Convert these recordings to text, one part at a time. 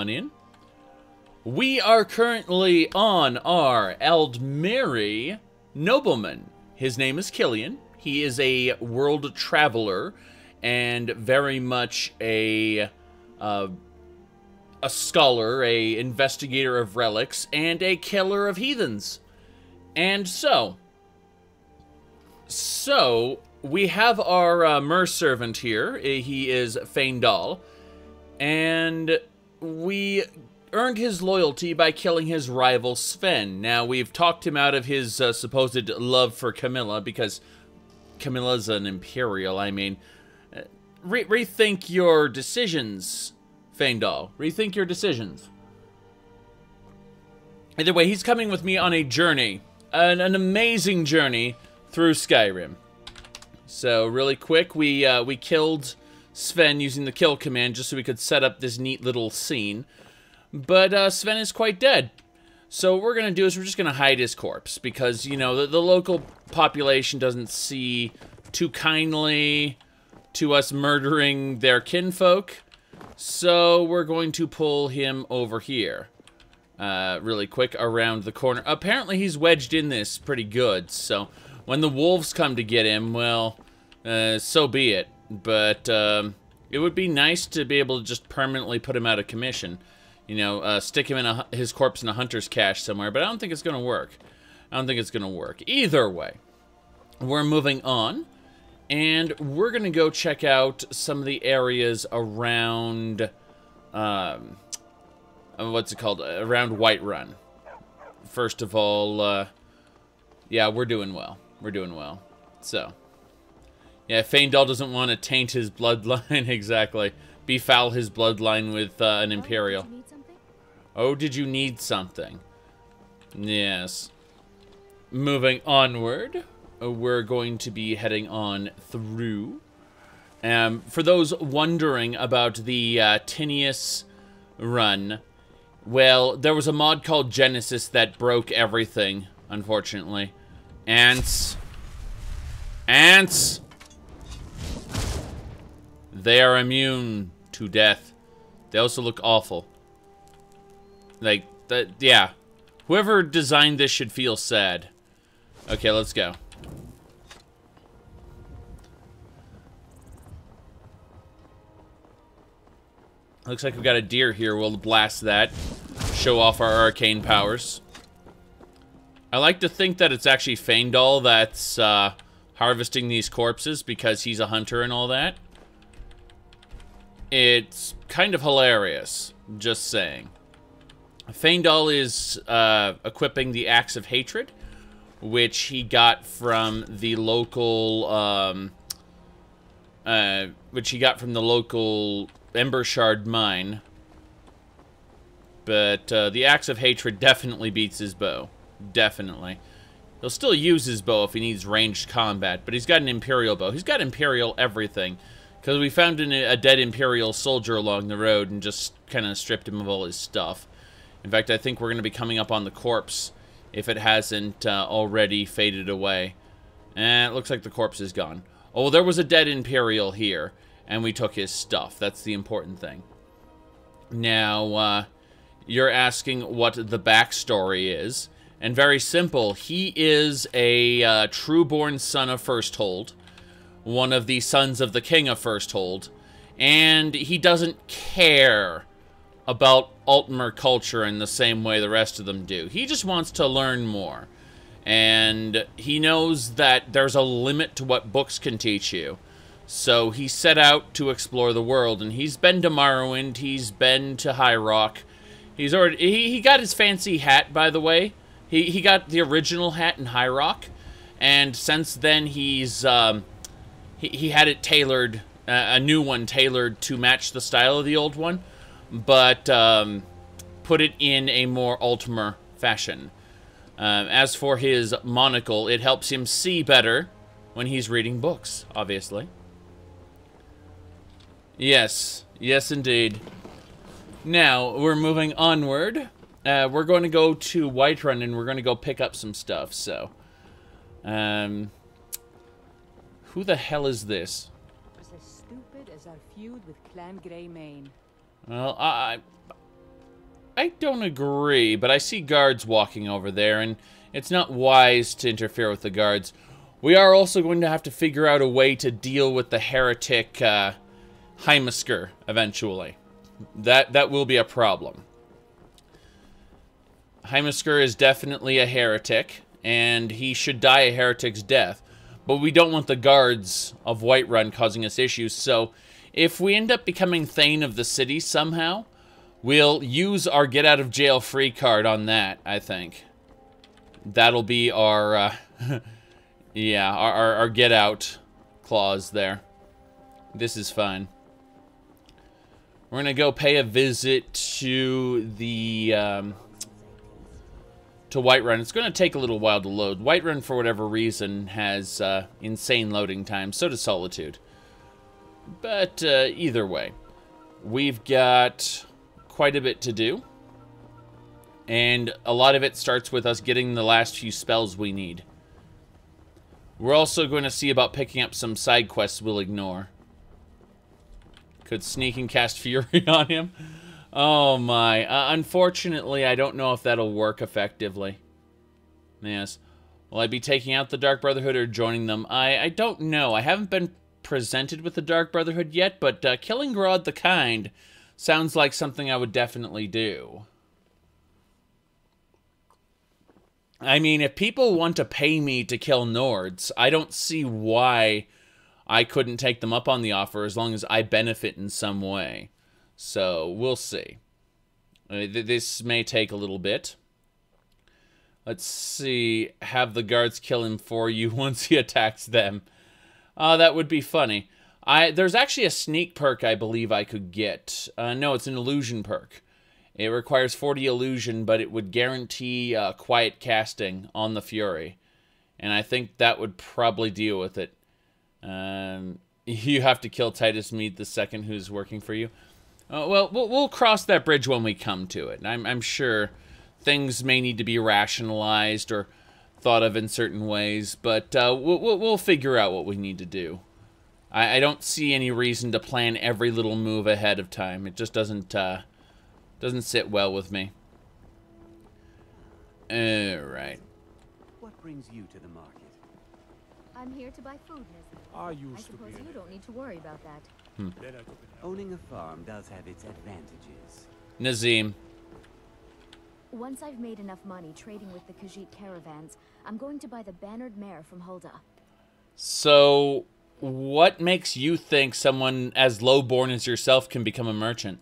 in. We are currently on our Aldmeri Nobleman. His name is Killian. He is a world traveler and very much a scholar, a investigator of relics, and a killer of heathens. And so we have our mer servant here. He is Feindal, and we earned his loyalty by killing his rival Sven. Now, we've talked him out of his supposed love for Camilla, because Camilla's an Imperial. I mean, rethink your decisions, Feindal. Rethink your decisions. Either way, he's coming with me on a journey, an amazing journey through Skyrim. So, really quick, we killed Sven using the kill command just so we could set up this neat little scene. But Sven is quite dead. So what we're going to do is we're just going to hide his corpse. Because, you know, the local population doesn't see too kindly to us murdering their kinfolk. So we're going to pull him over here. Really quick, around the corner. Apparently he's wedged in this pretty good. So when the wolves come to get him, well, so be it. But it would be nice to be able to just permanently put him out of commission. You know, stick him in his corpse in a hunter's cache somewhere, but I don't think it's going to work. I don't think it's going to work. Either way, we're moving on, and we're going to go check out some of the areas around, what's it called? Around Whiterun. First of all, yeah, we're doing well. We're doing well. So, yeah, Feindal doesn't want to taint his bloodline, exactly. Befoul his bloodline with an Imperial. Oh, did you need something? Yes. Moving onward, we're going to be heading on through. For those wondering about the Tinius run, well, there was a mod called Genesis that broke everything, unfortunately. Ants. Ants! They are immune to death. They also look awful. Like, yeah. Whoever designed this should feel sad. Okay, let's go. Looks like we've got a deer here. We'll blast that. Show off our arcane powers. I like to think that it's actually Feindal that's harvesting these corpses because he's a hunter and all that. It's kind of hilarious, just saying. Feindal is equipping the Axe of Hatred, which he got from the local, Ember Shard mine. But the Axe of Hatred definitely beats his bow. Definitely. He'll still use his bow if he needs ranged combat, but he's got an Imperial bow. He's got Imperial everything. Because we found a dead Imperial soldier along the road and just kind of stripped him of all his stuff. In fact, I think we're going to be coming up on the corpse if it hasn't already faded away. And it looks like the corpse is gone. Oh, there was a dead Imperial here, and we took his stuff. That's the important thing. Now, you're asking what the backstory is. And very simple. He is a true-born son of Firsthold. One of the sons of the King of Firsthold. And he doesn't care about Altmer culture in the same way the rest of them do. He just wants to learn more. And he knows that there's a limit to what books can teach you. So he set out to explore the world, and he's been to Morrowind, he's been to High Rock. He's already he got his fancy hat, by the way. He got the original hat in High Rock, and since then he's he had it tailored, a new one tailored to match the style of the old one, but put it in a more Altmer fashion. As for his monocle, it helps him see better when he's reading books, obviously. Yes, yes indeed. Now, we're moving onward. We're going to go to Whiterun and we're going to go pick up some stuff, so. Who the hell is this? As stupid as our feud with Clan Greymane. Well, I don't agree, but I see guards walking over there, and it's not wise to interfere with the guards. We are also going to have to figure out a way to deal with the heretic Heimesker eventually. That will be a problem. Heimesker is definitely a heretic, and he should die a heretic's death. But we don't want the guards of Whiterun causing us issues, so if we end up becoming Thane of the city somehow, we'll use our get-out-of-jail-free card on that, I think. That'll be our, yeah, our get-out clause there. This is fine. We're gonna go pay a visit to the, to Whiterun. It's gonna take a little while to load. Whiterun, for whatever reason, has, insane loading times. So does Solitude. But, either way, we've got quite a bit to do. And a lot of it starts with us getting the last few spells we need. We're also going to see about picking up some side quests we'll ignore. Could sneak and cast Fury on him. Oh my. Unfortunately, I don't know if that'll work effectively. Yes. Will I be taking out the Dark Brotherhood or joining them? I don't know. I haven't been presented with the Dark Brotherhood yet, but killing Grodd the Kind sounds like something I would definitely do. I mean, if people want to pay me to kill Nords, I don't see why I couldn't take them up on the offer as long as I benefit in some way. So, we'll see. This may take a little bit. Let's see. Have the guards kill him for you once he attacks them. That would be funny. There's actually a sneak perk I believe I could get. No, it's an illusion perk. It requires 40 illusion, but it would guarantee quiet casting on the Fury. And I think that would probably deal with it. You have to kill Titus Mead the second, who's working for you. Well, we'll cross that bridge when we come to it. I'm sure things may need to be rationalized or thought of in certain ways, but we'll figure out what we need to do. I don't see any reason to plan every little move ahead of time. It just doesn't sit well with me. Alright. What brings you to the market? I'm here to buy food, Nazim. I suppose you don't need to worry about that. Owning a farm does have its advantages. Nazim. Once I've made enough money trading with the Khajiit caravans, I'm going to buy the bannered mare from Hulda. So, what makes you think someone as low-born as yourself can become a merchant?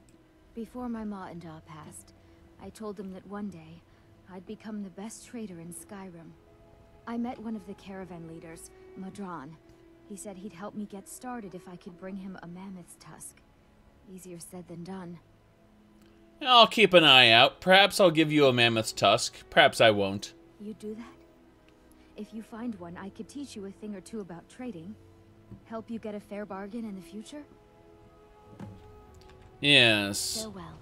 Before my ma and da passed, I told them that one day, I'd become the best trader in Skyrim. I met one of the caravan leaders, Madran. He said he'd help me get started if I could bring him a Mammoth Tusk. Easier said than done. I'll keep an eye out. Perhaps I'll give you a Mammoth Tusk. Perhaps I won't. You do that? If you find one, I could teach you a thing or two about trading. Help you get a fair bargain in the future? Yes. Farewell.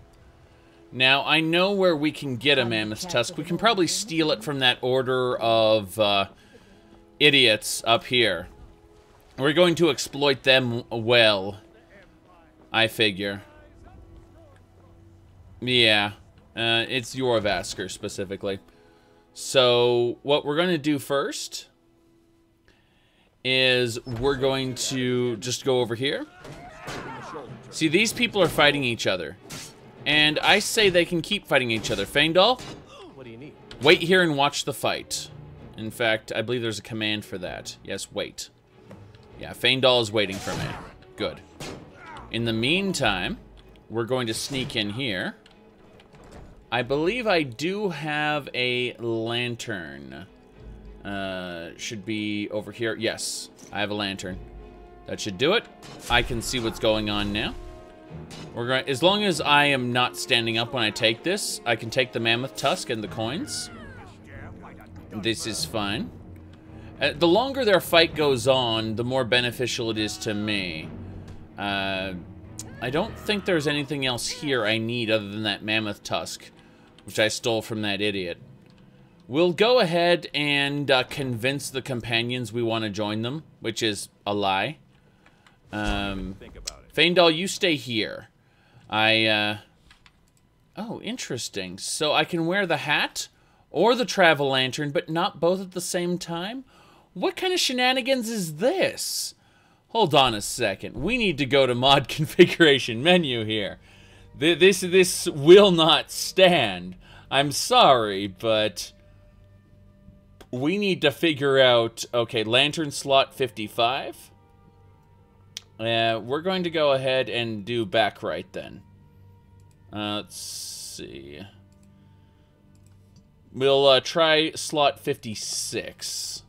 Now, I know where we can get a Mammoth Tusk. We can probably steal it from that order of idiots up here. We're going to exploit them well, I figure. Yeah, it's Jorvaskr specifically. So, what we're going to do first is we're going to just go over here. See, these people are fighting each other. And I say they can keep fighting each other. Faendal? What do you need? Wait here and watch the fight. In fact, I believe there's a command for that. Yes, wait. Yeah, Faendal is waiting for me. Good. In the meantime, we're going to sneak in here. I believe I do have a lantern. Should be over here. Yes, I have a lantern. That should do it. I can see what's going on now. We're going, as long as I am not standing up when I take this, I can take the Mammoth Tusk and the coins. This is fine. The longer their fight goes on, the more beneficial it is to me. I don't think there's anything else here I need other than that Mammoth Tusk, which I stole from that idiot. We'll go ahead and convince the companions we want to join them, which is a lie. Faendal, you stay here. Oh, interesting. So I can wear the hat or the travel lantern, but not both at the same time? What kind of shenanigans is this? Hold on a second. We need to go to mod configuration menu here. This will not stand. I'm sorry, but we need to figure out... Okay, lantern slot 55. We're going to go ahead and do back right then. Let's see. We'll try slot 56.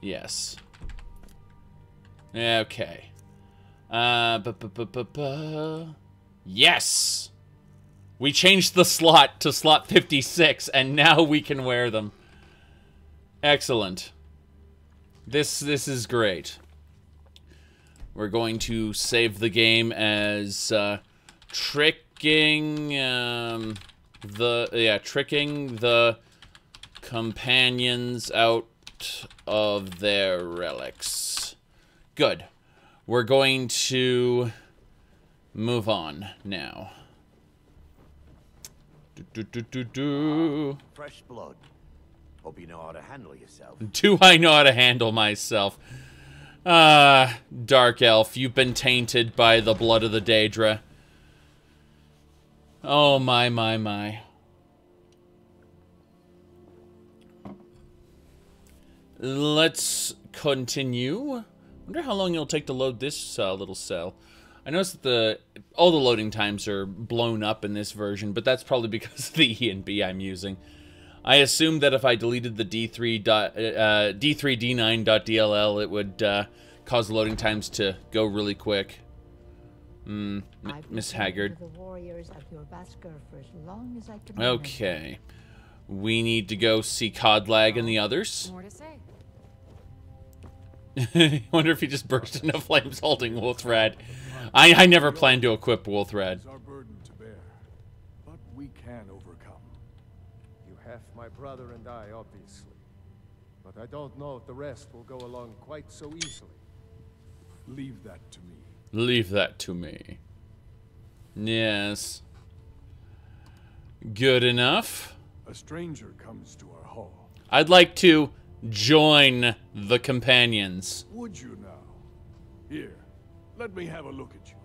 Yes. Okay. Yes! We changed the slot to slot 56, and now we can wear them. Excellent. This is great. We're going to save the game as tricking the companions out of their relics. Good. We're going to move on now. Fresh blood. Hope you know how to handle yourself. Do I know how to handle myself? Dark Elf, you've been tainted by the blood of the Daedra. Oh, my. Let's continue. Wonder how long it'll take to load this little cell. I noticed that all the loading times are blown up in this version, but that's probably because of the E and B I'm using. I assumed that if I deleted the D3D9.dll, it would cause the loading times to go really quick. Miss Haggard. Okay. We need to go see Codlag and the others. More to say. I wonder if he just burst into flames holding Wolfrad. I never planned to equip Wolfrad. It's our burden to bear, but we can overcome. You have my brother and I, obviously. But I don't know if the rest will go along quite so easily. Leave that to me. Leave that to me. Yes. Good enough. A stranger comes to our hall. I'd like to join the companions. Would you now? Here, let me have a look at you.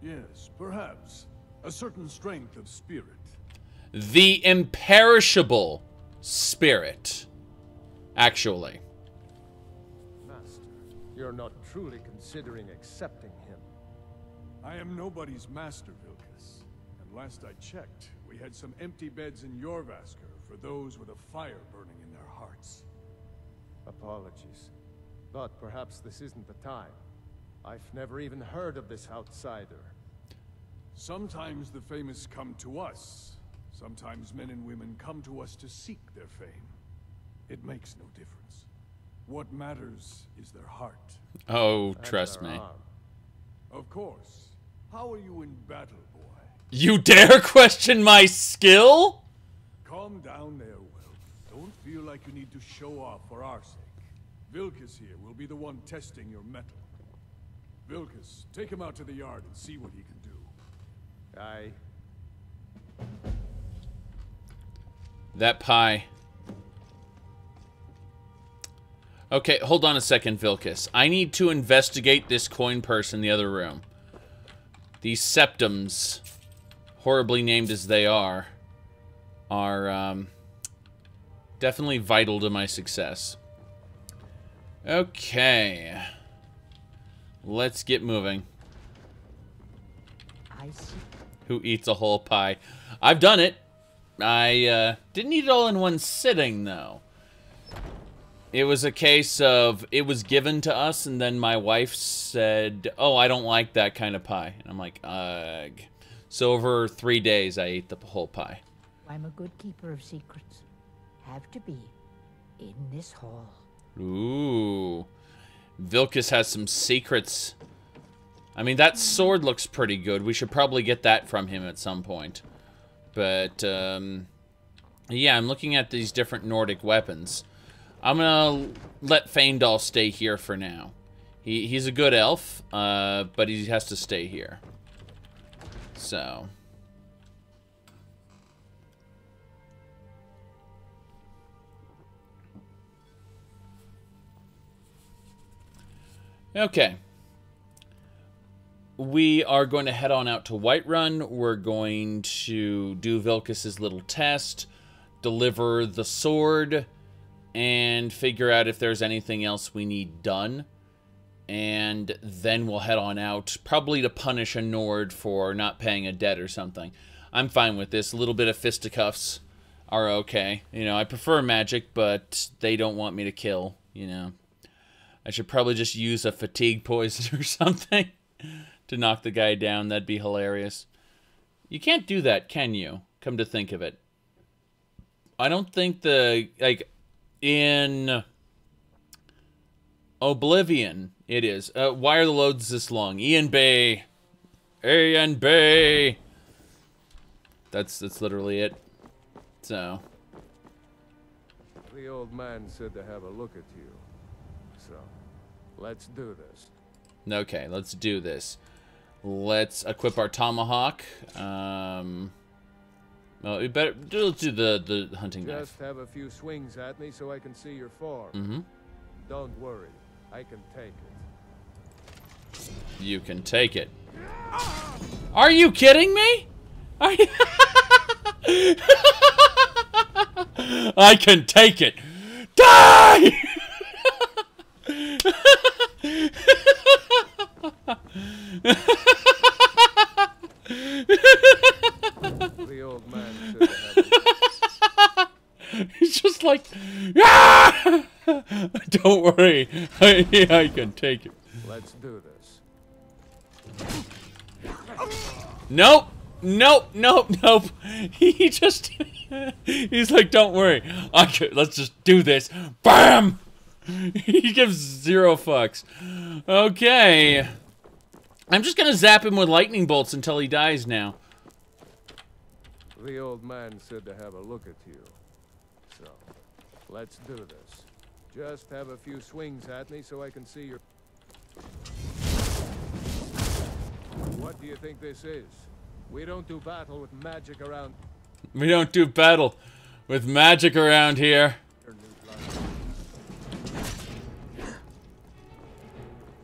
Yes, perhaps. A certain strength of spirit. The imperishable spirit. Actually. Master, you're not truly considering accepting him. I am nobody's master, Vilkas. And last I checked, we had some empty beds in Jorvaskr for those with a fire burning in their hearts. Apologies. But perhaps this isn't the time. I've never even heard of this outsider. Sometimes the famous come to us. Sometimes men and women come to us to seek their fame. It makes no difference. What matters is their heart. Oh, trust me. Of course. How are you in battle, boy? You dare question my skill? Calm down there, Will. Don't feel like you need to show off for our sake. Vilkas here will be the one testing your mettle. Vilkas, take him out to the yard and see what he can do. Aye. That pie. Okay, hold on a second, Vilkas. I need to investigate this coin purse in the other room. These septums, horribly named as they are definitely vital to my success. Okay. Let's get moving. I see. Who eats a whole pie? I've done it. I didn't eat it all in one sitting, though. It was a case of, it was given to us, and then my wife said, oh, I don't like that kind of pie. And I'm like, ugh. So over 3 days, I ate the whole pie. I'm a good keeper of secrets. Have to be. In this hall. Ooh. Vilkas has some secrets. I mean, that sword looks pretty good. We should probably get that from him at some point. But, yeah, I'm looking at these different Nordic weapons. I'm gonna let Feindal stay here for now. He's a good elf, but he has to stay here. So, Okay. We are going to head on out to Whiterun. We're going to do Vilkas's little test, deliver the sword, and figure out if there's anything else we need done. And then we'll head on out, probably to punish a Nord for not paying a debt or something. I'm fine with this. A little bit of fisticuffs are okay. You know, I prefer magic, but they don't want me to kill, you know. I should probably just use a fatigue poison or something to knock the guy down. That'd be hilarious. You can't do that, can you? Come to think of it. I don't think like, in Oblivion, it is. Why are the loads this long? Ian Bay. Ian Bay. That's literally it. So. The old man said to have a look at you. So, let's do this. Okay, let's do this. Let's equip our tomahawk. Well, we better let's do the hunting knife. Just have a few swings at me so I can see your form. Mm-hmm. Don't worry, I can take it. You can take it. Are you kidding me? Are you I can take it. Die! The old man said to have He's just like, ah! Don't worry, I can take it. Let's do this. Nope, nope, nope, nope. He just, he's like, don't worry, let's just do this. Bam! He gives 0 fucks. Okay. I'm just gonna zap him with lightning bolts until he dies now. The old man said to have a look at you. So, let's do this. Just have a few swings at me so I can see your... What do you think this is? We don't do battle with magic around... We don't do battle with magic around here.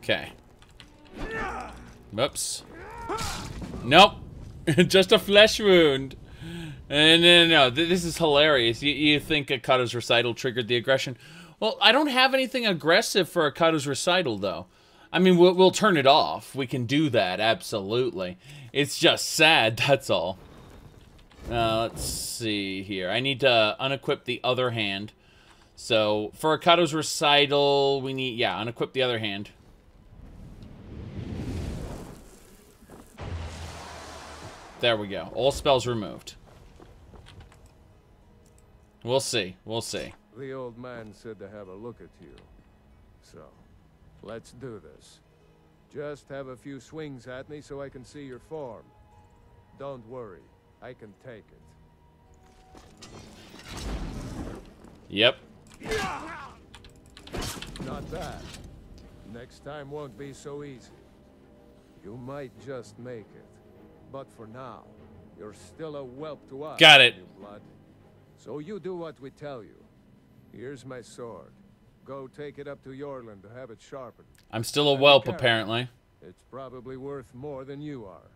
Okay. Whoops. Nope. Just a flesh wound. No. This is hilarious. You think Akado's recital triggered the aggression? Well, I don't have anything aggressive for Akado's recital, though. I mean, we'll turn it off. We can do that, absolutely. It's just sad, that's all. Let's see here. I need to unequip the other hand. So, for Akado's recital, we need... Yeah, unequip the other hand. There we go. All spells removed. We'll see. We'll see. The old man said to have a look at you. So, let's do this. Just have a few swings at me so I can see your form. Don't worry. I can take it. Yep. Not bad. Next time won't be so easy. You might just make it. But for now, you're still a whelp to us. Got it. New blood. So you do what we tell you. Here's my sword. Go take it up to Yorland to have it sharpened. I'm still a whelp, apparently. It's probably worth more than you are.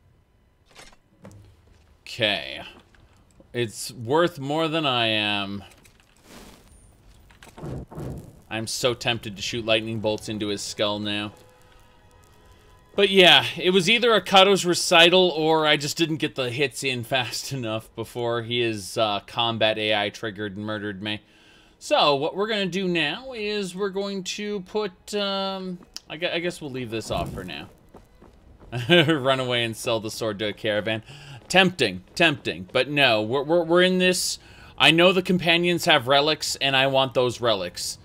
Okay. It's worth more than I am. I'm so tempted to shoot lightning bolts into his skull now. But yeah, it was either Akado's recital or I just didn't get the hits in fast enough before his combat AI triggered and murdered me. So, what we're going to do now is we're going to put, I guess we'll leave this off for now. Run away and sell the sword to a caravan. Tempting, tempting. But no, we're in this. I know the companions have relics, and I want those relics.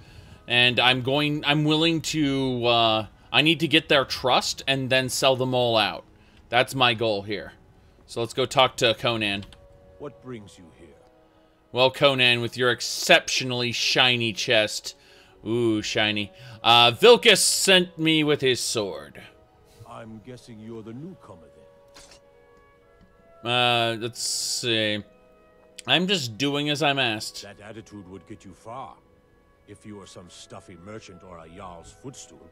And I'm willing to, I need to get their trust and then sell them all out. That's my goal here. So let's go talk to Conan. What brings you here? Well, Conan, with your exceptionally shiny chest. Ooh, shiny. Vilkas sent me with his sword. I'm guessing you're the newcomer then. Let's see. I'm just doing as I'm asked. That attitude would get you far. If you were some stuffy merchant or a Jarl's footstool.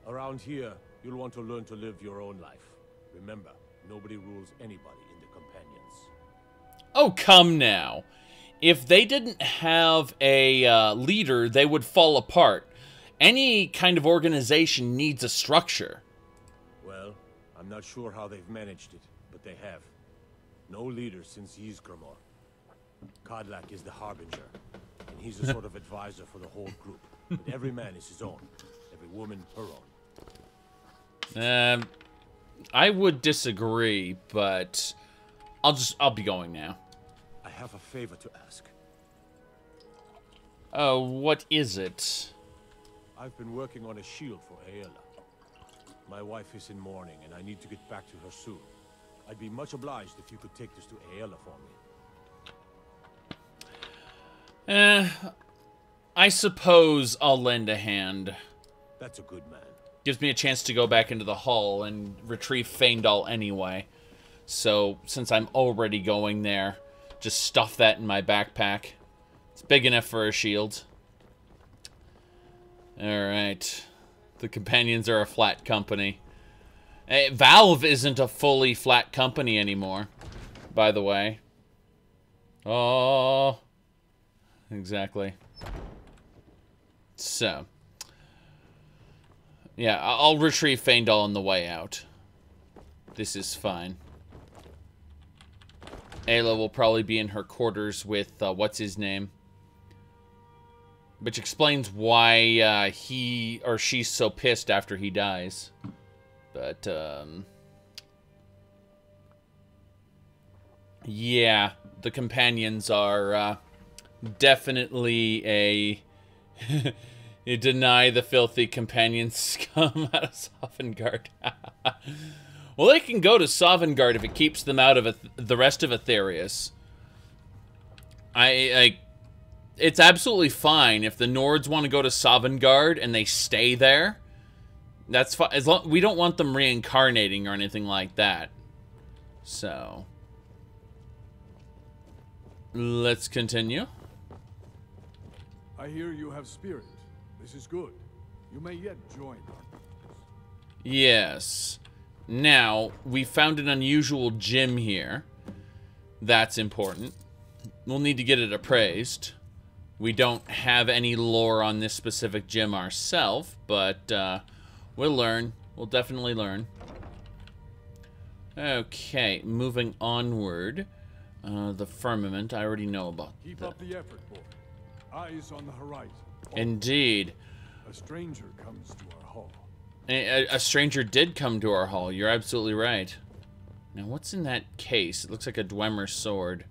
Around here, you'll want to learn to live your own life. Remember, nobody rules anybody in the Companions. Oh, come now. If they didn't have a leader, they would fall apart. Any kind of organization needs a structure. Well, I'm not sure how they've managed it, but they have. No leader since Ysgramor. Kodlak is the Harbinger, and he's a sort of advisor for the whole group. But every man is his own. Every woman her own. I would disagree, but I'll be going now. I have a favor to ask. Oh, what is it? I've been working on a shield for Aela. My wife is in mourning, and I need to get back to her soon. I'd be much obliged if you could take this to Aela for me. I suppose I'll lend a hand. That's a good man. Gives me a chance to go back into the hall and retrieve Feindal anyway. So, since I'm already going there, just stuff that in my backpack. It's big enough for a shield. Alright. The Companions are a flat company. Valve isn't a fully flat company anymore, by the way. Oh. Exactly. So. Yeah, I'll retrieve Feindal on the way out. This is fine. Ayla will probably be in her quarters with, what's his name? Which explains why he or she's so pissed after he dies. But, yeah, the Companions are definitely a... You deny the filthy companion scum out of Sovngarde. Well, they can go to Sovngarde if it keeps them out of the rest of Aetherius. It's absolutely fine if the Nords want to go to Sovngarde and they stay there. That's fine. As long we don't want them reincarnating or anything like that. So, let's continue. I hear you have spirit. This is good. You may yet join our... Yes. Now, we found an unusual gym here. That's important. We'll need to get it appraised. We don't have any lore on this specific gym ourselves, but we'll learn. We'll definitely learn. Okay, moving onward. The firmament, I already know about. Keep up the effort, boy. Eyes on the horizon. Indeed. A stranger comes to our hall. A stranger did come to our hall. You're absolutely right. Now, what's in that case? It looks like a Dwemer sword.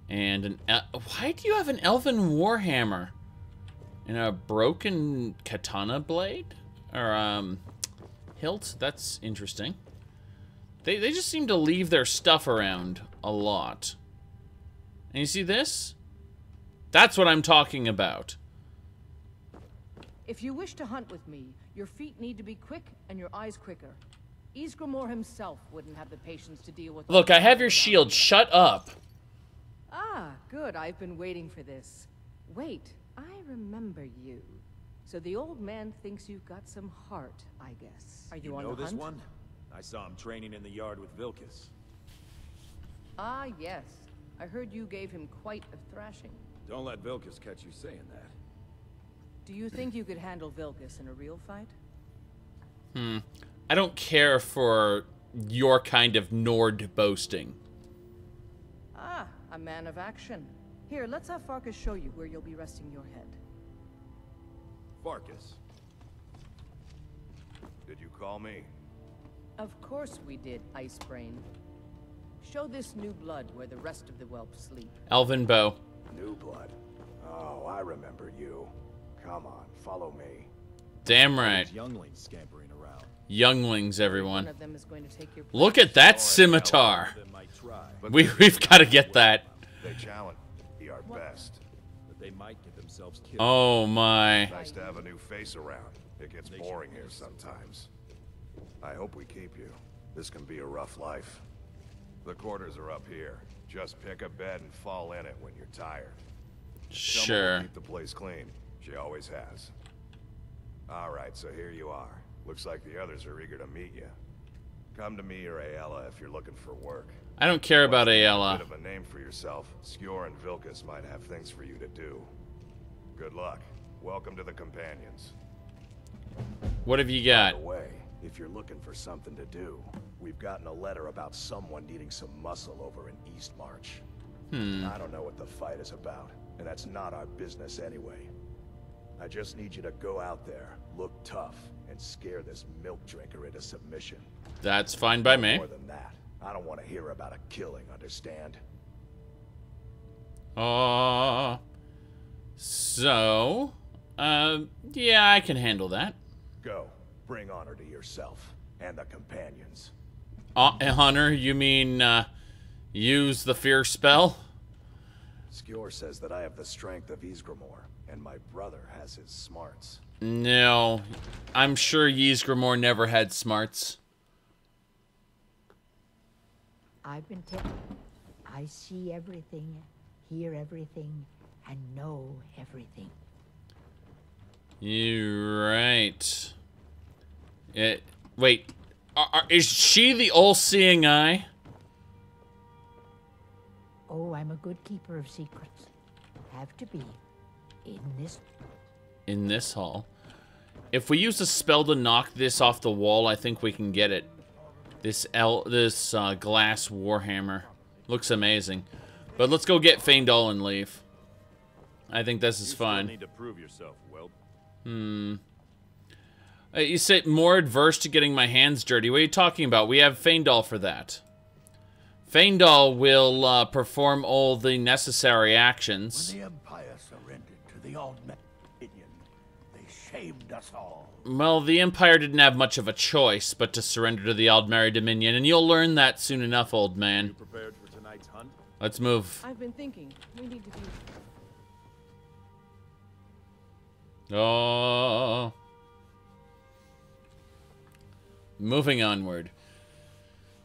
And an... why do you have an elven warhammer? And a broken katana blade? Or, hilt? That's interesting. They just seem to leave their stuff around a lot. And you see this? That's what I'm talking about. If you wish to hunt with me, your feet need to be quick and your eyes quicker. Ysgramor himself wouldn't have the patience to deal with... Look, I have your shield. Shut up. Ah, good. I've been waiting for this. Wait, I remember you. So the old man thinks you've got some heart, I guess. Are you on the hunt? Know this one? I saw him training in the yard with Vilkas. Ah, yes. I heard you gave him quite a thrashing. Don't let Vilkas catch you saying that. Do you think you could handle Vilkas in a real fight? I don't care for your kind of Nord boasting. Ah, a man of action. Here, let's have Farkas show you where you'll be resting your head. Farkas. Did you call me? Of course we did, Icebrain. Show this new blood where the rest of the whelps sleep. Elven bow. New blood. Oh, I remember you. Come on, follow me. Damn right. Younglings scampering around. Younglings, everyone. One of them is going to take your place. Look at that scimitar. We've got to get that. They challenge. Be our best. But they might get themselves killed. Oh my. Nice to have a new face around. It gets boring here sometimes. I hope we keep you. This can be a rough life. The quarters are up here. Just pick a bed and fall in it when you're tired. Someone will Sure. keep the place clean. She always has. All right, so here you are. Looks like the others are eager to meet you. Come to me or Ayala if you're looking for work. I don't care about Ayala. Bit of a name for yourself. Skjor and Vilkas might have things for you to do. Good luck. Welcome to the Companions. What have you got? By the way, if you're looking for something to do, we've gotten a letter about someone needing some muscle over in Eastmarch. I don't know what the fight is about, and that's not our business anyway. I just need you to go out there, look tough, and scare this milk drinker into submission. That's fine by me. More than that, I don't want to hear about a killing, understand? Yeah, I can handle that. Go. Bring honor to yourself and the Companions. Honor, you mean, use the fear spell? Skjor says that I have the strength of Ysgramor, and my brother has his smarts. No, I'm sure Ysgramor never had smarts. I've been telling. I see everything, hear everything, and know everything. You're right. Wait, is she the all-seeing eye? Oh, I'm a good keeper of secrets. Have to be. In this hall. If we use a spell to knock this off the wall, I think we can get it. This glass warhammer looks amazing. But let's go get Feindal and leave. I think this is fun. You need to prove yourself, Weld. You say more adverse to getting my hands dirty. What are you talking about? We have Feindal for that. Feindal will perform all the necessary actions. When the Empire surrendered to the Aldmeri Noble, they shamed us all. Well, the Empire didn't have much of a choice but to surrender to the Aldmeri Dominion, and you'll learn that soon enough, old man. You prepared for tonight's hunt? Let's move. I've been thinking. We need to do... Oh. Moving onward.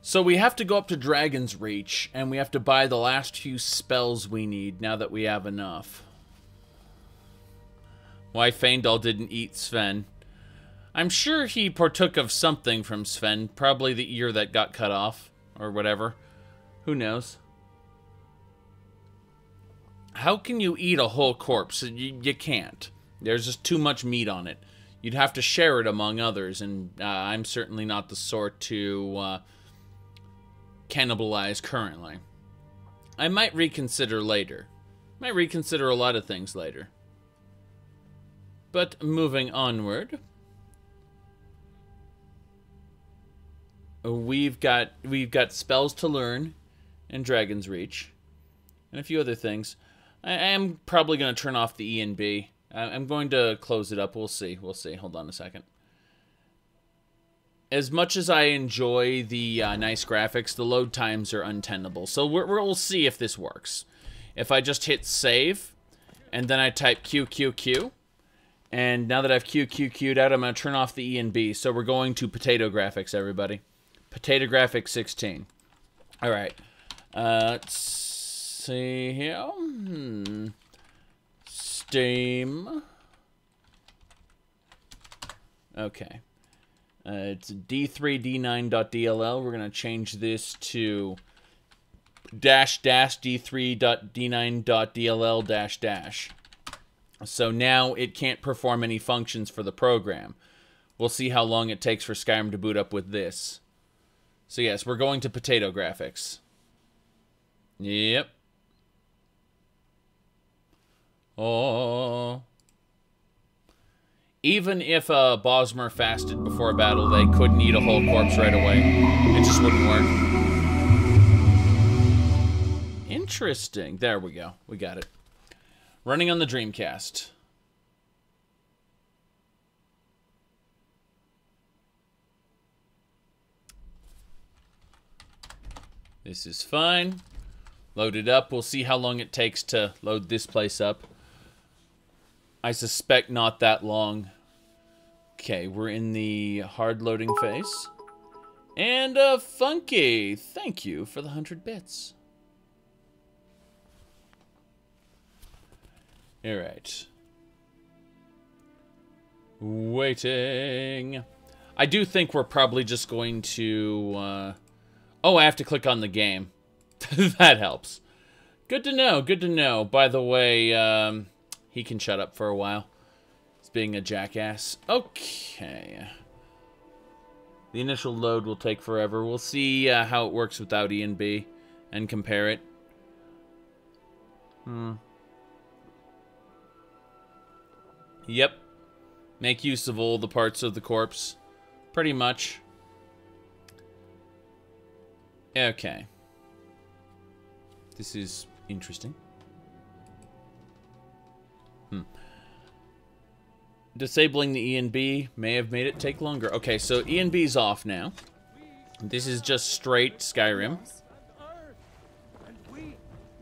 So we have to go up to Dragon's Reach, and we have to buy the last few spells we need now that we have enough. Why Feindal didn't eat Sven. I'm sure he partook of something from Sven, probably the ear that got cut off, or whatever. Who knows? How can you eat a whole corpse? You can't. There's just too much meat on it. You'd have to share it among others, and I'm certainly not the sort to cannibalize currently. I might reconsider later. Might reconsider a lot of things later. But moving onward, we've got spells to learn in Dragon's Reach, and a few other things. I am probably going to turn off the E and B. I'm going to close it up. We'll see. We'll see. Hold on a second. As much as I enjoy the nice graphics, the load times are untenable. So we'll see if this works. If I just hit save, and then I type QQQ, and now that I've QQQ'd out, I'm going to turn off the E and B. So we're going to potato graphics, everybody. Potato graphics 16. All right. Let's see here. Steam. Okay. It's d3d9.dll. We're going to change this to d3.d9.dll --. So now it can't perform any functions for the program. We'll see how long it takes for Skyrim to boot up with this. So yes, we're going to potato graphics. Yep. Oh. Even if Bosmer fasted before a battle, they couldn't eat a whole corpse right away. It just wouldn't work. Interesting. There we go. We got it. Running on the Dreamcast. This is fine. Load it up. We'll see how long it takes to load this place up. I suspect not that long. Okay, we're in the hard loading phase. And Funky, thank you for the 100 bits. Alright. Waiting. I do think we're probably just going to... Oh, I have to click on the game. That helps. Good to know, good to know. By the way, he can shut up for a while. He's being a jackass. Okay. The initial load will take forever. We'll see how it works without E and B and compare it. Yep. Make use of all the parts of the corpse. Pretty much. Okay. This is interesting. Disabling the E and B may have made it take longer. Okay, so E and B is off now. This is just straight Skyrim.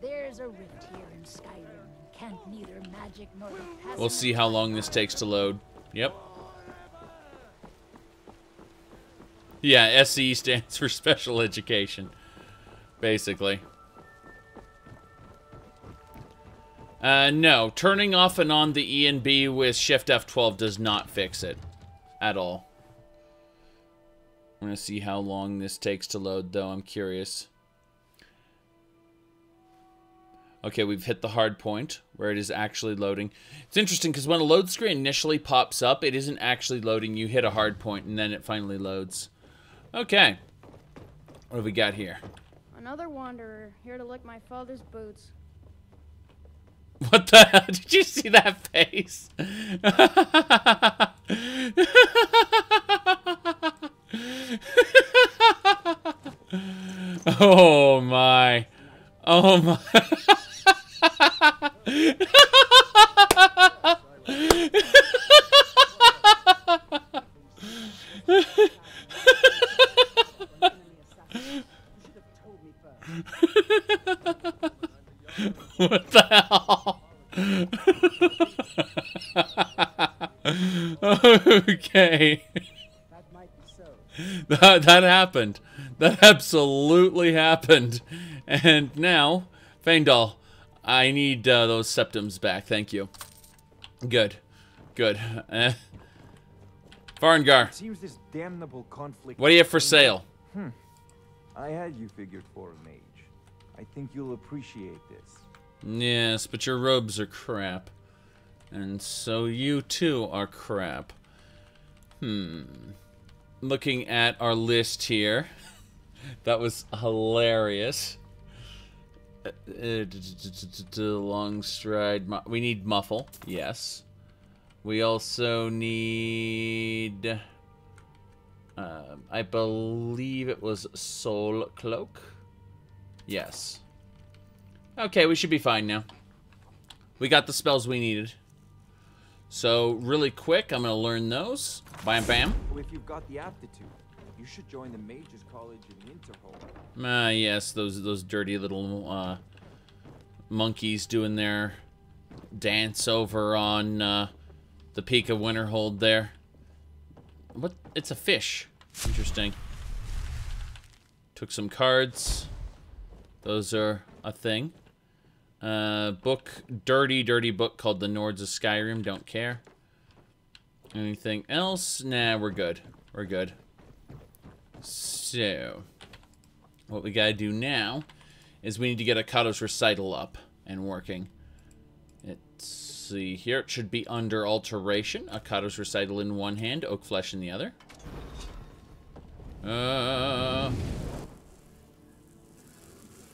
There's a rift here in Skyrim. Can't neither magic nor the passing. We'll see how long this takes to load. Yep. Yeah, SE stands for Special Education. Basically. No, turning off and on the E and B with Shift F12 does not fix it. At all. I'm gonna see how long this takes to load, though. I'm curious. Okay, we've hit the hard point, where it is actually loading. It's interesting, because when a load screen initially pops up, it isn't actually loading. You hit a hard point, and then it finally loads. Okay. What have we got here? Another wanderer, here to lick my father's boots. What the hell? Did you see that face? Oh my. Oh my. What the hell? Okay. That happened. That absolutely happened. And now, Faendal, I need those septums back. Thank you. Good. Good. Farengar, Seems this damnable conflict. what do you have for sale? I had you figured for a mage. I think you'll appreciate this. Yes, but your robes are crap. And so you too are crap. Looking at our list here. That was hilarious. Long stride. We need muffle. Yes. We also need... I believe it was soul cloak. Yes. Okay, we should be fine now. We got the spells we needed. So, really quick, I'm going to learn those. Bam, bam. Well, if you've got the aptitude, you should join the Mages College in Winterhold. Yes, those dirty little monkeys doing their dance over on the peak of Winterhold there. What? It's a fish. Interesting. Took some cards. Those are a thing. Book, dirty book called The Nords of Skyrim. Don't care. Anything else? Nah, we're good. We're good. So, what we gotta do now is we need to get Akado's recital up and working. Let's see here. It should be under alteration. Akado's recital in one hand, oak flesh in the other.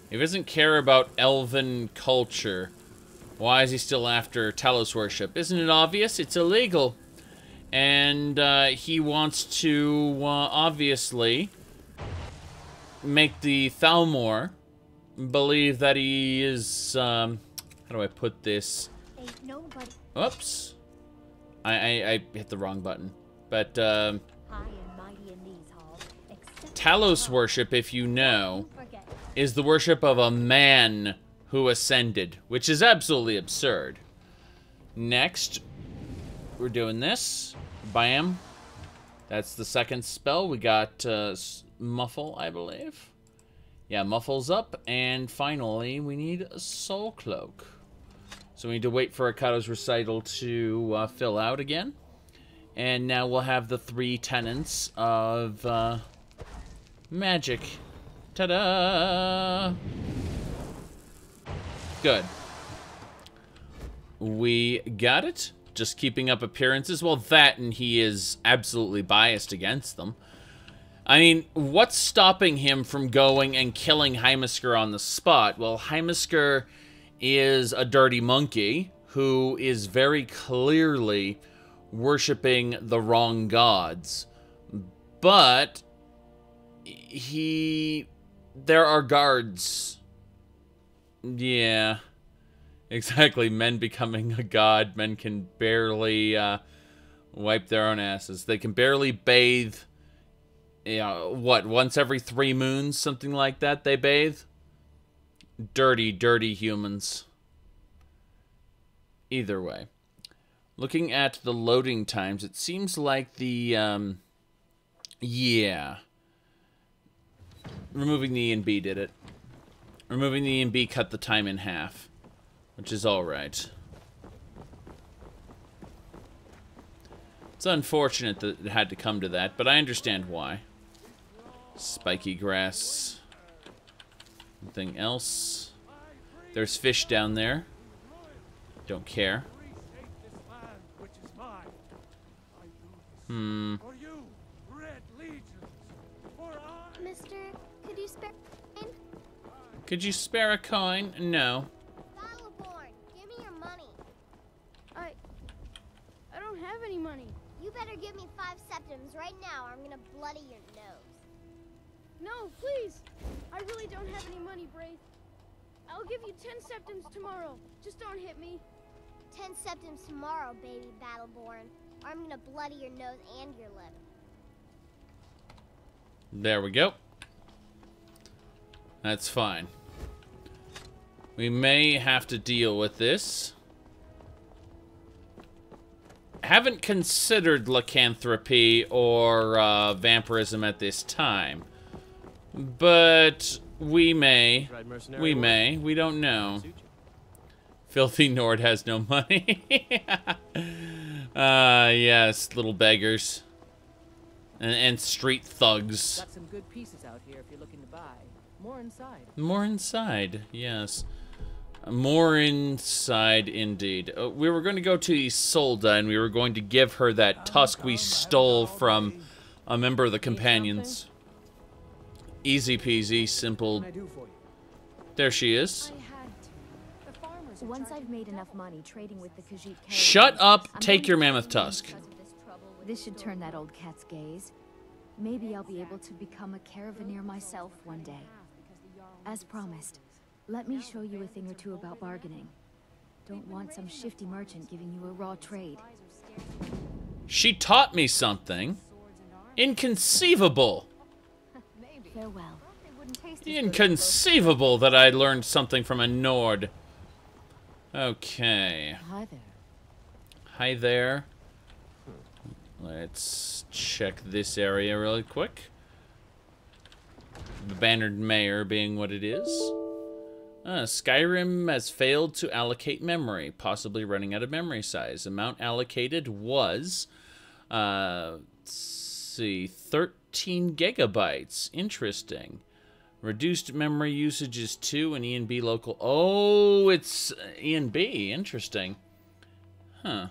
He doesn't care about elven culture. Why is he still after Talos worship? Isn't it obvious? It's illegal. And he wants to, obviously, make the Thalmor believe that he is, how do I put this? Oops. I hit the wrong button. But, Talos worship, if you know, is the worship of a man who ascended, which is absolutely absurd. Next, we're doing this. Bam. That's the second spell. We got Muffle, I believe. Yeah, Muffle's up. And finally, we need a Soul Cloak. So we need to wait for Akado's recital to fill out again. And now we'll have the 3 tenets of magic. Ta-da! Good. We got it. Just keeping up appearances. Well, that and he is absolutely biased against them. I mean, what's stopping him from going and killing Heimskr on the spot? Well, Heimskr is a dirty monkey who is very clearly worshipping the wrong gods. But there are guards. Yeah. Exactly. Men becoming a god. Men can barely wipe their own asses. They can barely bathe. What, once every 3 moons? Something like that they bathe? Dirty, dirty humans. Either way. Looking at the loading times, it seems like the, yeah. Removing the E and B did it. Removing the E and B cut the time in half. Which is alright. It's unfortunate that it had to come to that, but I understand why. Spiky grass. Anything else? There's fish down there. Don't care. Mister, could you spare a coin? Could you spare a coin? No. Battleborn, give me your money. I don't have any money. You better give me 5 septims right now or I'm gonna bloody your nose. No, please. I really don't have any money, Braith. I'll give you 10 septims tomorrow. Just don't hit me. 10 septims tomorrow, baby Battleborn. Or I'm gonna bloody your nose and your lip. There we go. That's fine. We may have to deal with this. Haven't considered lycanthropy or vampirism at this time. But we may. We don't know. Filthy Nord has no money. Yes, little beggars. And street thugs. Got some good pieces out here if you're looking to buy. More inside. More inside, yes. More inside, indeed. We were going to go to Isolda, and we were going to give her that tusk we stole from a member of the Companions. Easy peasy, simple. There she is. Once I've made enough money trading with the Khajiit caravans, Shut up, take your Mammoth Tusk. This should turn that old cat's gaze. Maybe I'll be able to become a caravaneer myself one day. As promised, let me show you a thing or two about bargaining. Don't want some shifty merchant giving you a raw trade. She taught me something. Inconceivable. Farewell. Inconceivable that I learned something from a Nord. Okay. Hi there. Hi there. Let's check this area really quick. The Bannered Mayor being what it is. Skyrim has failed to allocate memory, possibly running out of memory size. Amount allocated was, let's see, 13 gigabytes. Interesting. Reduced memory usage is 2 and E and B local. Oh, it's E and B. Interesting. Huh.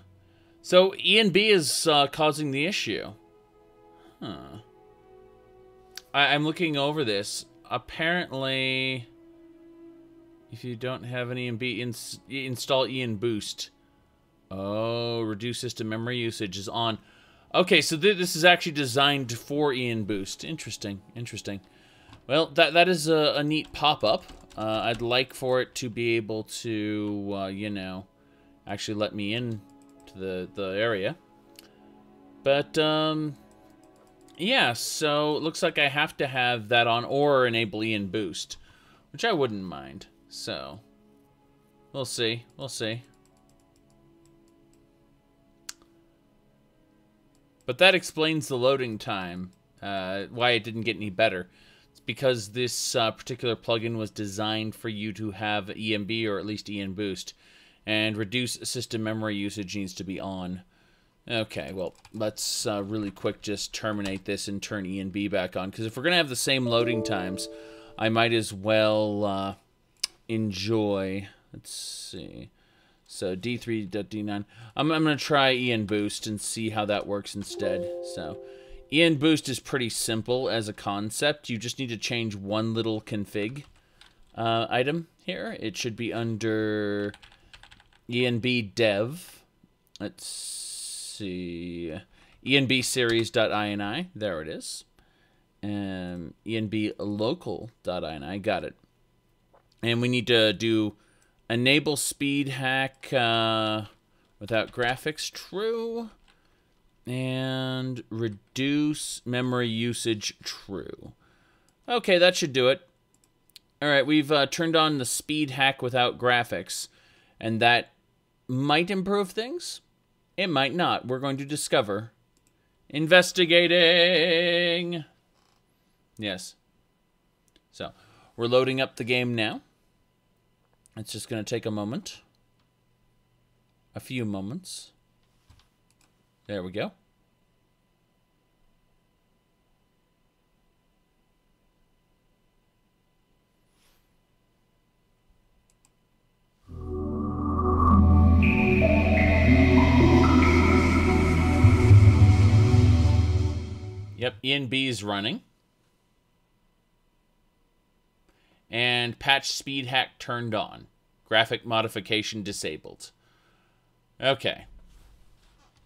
So E and B is causing the issue. Huh. I'm looking over this. Apparently, if you don't have an E and B, install E and Boost. Oh, reduce system memory usage is on. Okay, so this is actually designed for E and Boost. Interesting. Interesting. Well, that is a neat pop-up. I'd like for it to be able to, you know, actually let me in to the area. But, yeah, so it looks like I have to have that on or enable E and Boost, which I wouldn't mind. So, we'll see. We'll see. But that explains the loading time, why it didn't get any better. Because this particular plugin was designed for you to have EMB or at least E and Boost, and reduce system memory usage needs to be on. Okay, well, let's really quick just terminate this and turn E and B back on. Because if we're going to have the same loading times, I might as well enjoy... Let's see. So D3.D9. I'm going to try E and Boost and see how that works instead. So E and Boost is pretty simple as a concept. You just need to change one little config item here. It should be under ENB dev. Let's see. ENB series.ini. There it is. ENB local.ini. Got it. And we need to do enable speed hack without graphics. True. And reduce memory usage. True. Okay, that should do it. Alright, we've turned on the speed hack without graphics, and that might improve things. It might not. We're going to discover. Investigating! Yes. So, we're loading up the game now. It's just going to take a moment. A few moments. There we go. Yep, ENB is running. And patch speed hack turned on. Graphic modification disabled. Okay.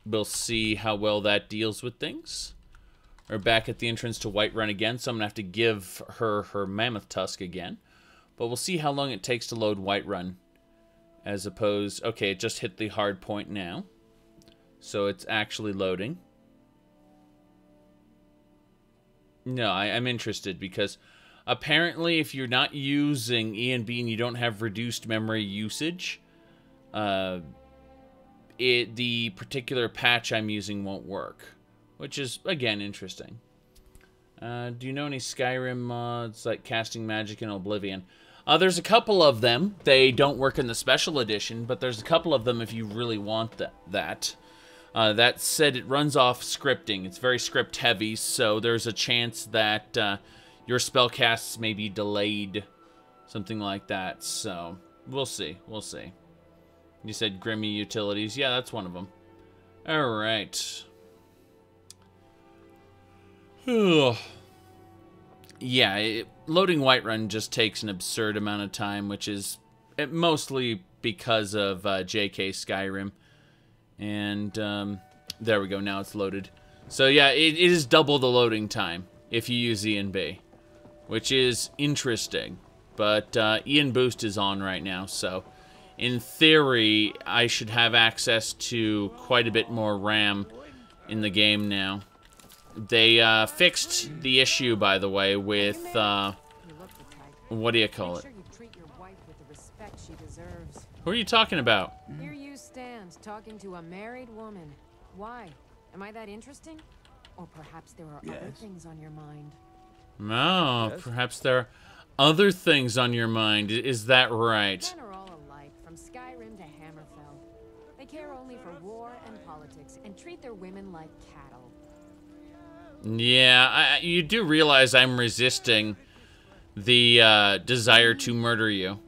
We'll see how well that deals with things. We're back at the entrance to Whiterun again, so I'm going to have to give her her Mammoth Tusk again. But we'll see how long it takes to load Whiterun. As opposed... Okay, it just hit the hard point now. So it's actually loading. No, I'm interested because apparently if you're not using E and B and you don't have reduced memory usage, the particular patch I'm using won't work, which is, again, interesting. Do you know any Skyrim mods like Casting Magic and Oblivion? There's a couple of them. They don't work in the special edition, but there's a couple of them if you really want that. That said, it runs off scripting. It's very script heavy, so there's a chance that your spellcasts may be delayed. Something like that, so we'll see. We'll see. You said Grimy Utilities. Yeah, that's one of them. Alright. Yeah, loading Whiterun just takes an absurd amount of time, which is mostly because of JK Skyrim. And there we go, now it's loaded. So yeah, it is double the loading time if you use E and B, which is interesting. But E and Boost is on right now, so in theory, I should have access to quite a bit more RAM in the game now. They fixed the issue, by the way, with, what do you call it? Who are you talking about? Here you stand, talking to a married woman. Why? Am I that interesting? Or perhaps there are other things on your mind. No, perhaps there are other things on your mind. Is that right? Men are all alike, from Skyrim to Hammerfell. They care only for war and politics, and treat their women like cattle. Yeah, you do realize I'm resisting the desire to murder you.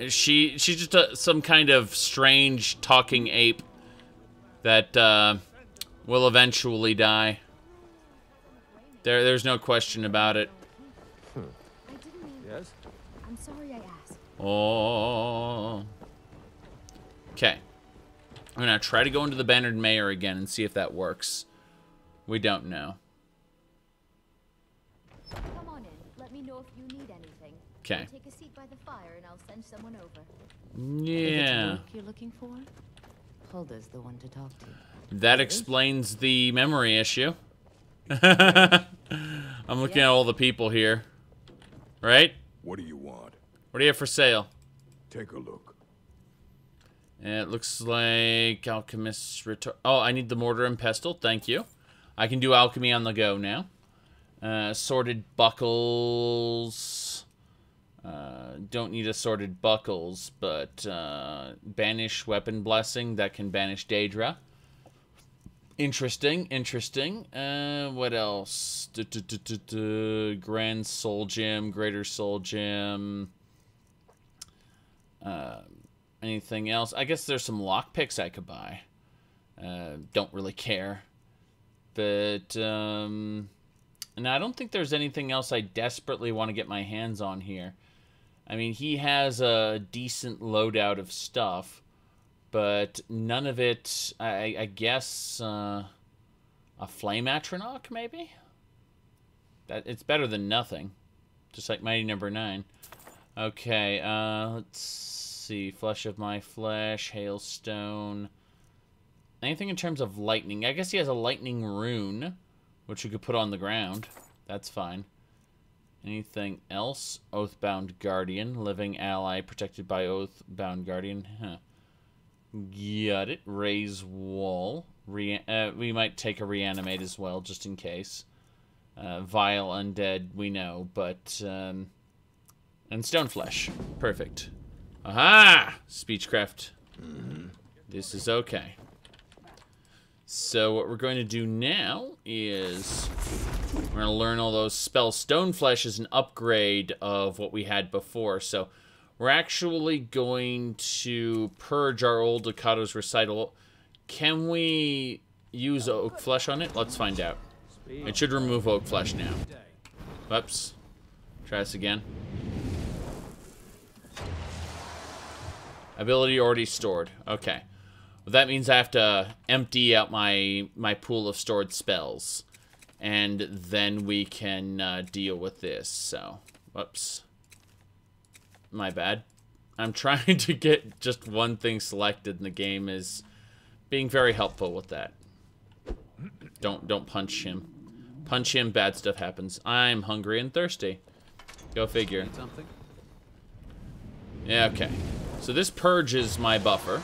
She's just some kind of strange talking ape that will eventually die. There's no question about it. Yes? I'm sorry I asked. Oh. Okay. I'm gonna try to go into the Bannered Mayor again and see if that works. We don't know. Come on in. Let me know if you need anything. Okay. Take a seat by the fire and I'll send someone over. Yeah. If it's you're looking for? Hulda's the one to talk to. That explains the memory issue. I'm looking at all the people here. Right? What do you want? What do you have for sale? Take a look. It looks like Alchemist's Return. Oh, I need the Mortar and Pestle. Thank you. I can do alchemy on the go now. Sorted buckles. Don't need assorted buckles, but banish weapon blessing that can banish Daedra. Interesting, interesting. What else? Grand Soul Gem, Greater Soul Gem. Anything else? I guess there's some lockpicks I could buy. Don't really care. But, and I don't think there's anything else I desperately want to get my hands on here. I mean, he has a decent loadout of stuff, but none of it, I guess, a Flame Atronach, maybe? It's better than nothing. Just like Mighty Number 9. Okay, let's see. Flesh of my flesh, Hailstone. Anything in terms of lightning? I guess he has a lightning rune, which we could put on the ground. That's fine. Anything else? Oathbound Guardian. Living ally protected by Oathbound Guardian. Huh. Got it. Raise wall. We might take a reanimate as well, just in case. Vile undead, we know, but... and Stoneflesh. Perfect. Aha! Speechcraft. This is okay. So what we're going to do now is we're going to learn all those spells. Stoneflesh is an upgrade of what we had before. So we're actually going to purge our old Ducato's Recital. Can we use Oak Flesh on it? Let's find out. It should remove Oak Flesh now. Whoops. Try this again. Ability already stored. Okay. Well, that means I have to empty out my pool of stored spells. And then we can deal with this. So, whoops. My bad. I'm trying to get just one thing selected, and the game is being very helpful with that. Don't punch him. Punch him, bad stuff happens. I'm hungry and thirsty. Go figure. Yeah, okay. So this purges my buffer.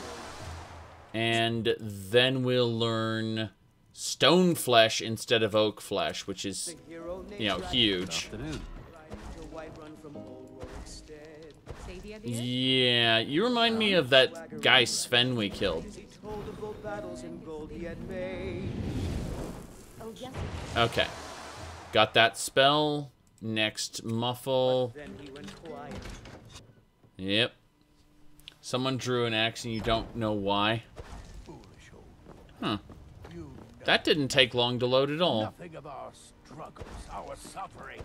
And then we'll learn Stone Flesh instead of Oak Flesh, which is, you know, huge. Yeah, you remind me of that guy Sven we killed. Okay. Got that spell. Next, Muffle. Yep. Someone drew an axe and you don't know why. Huh. That didn't take long to load at all. Nothing of our struggles, our suffering.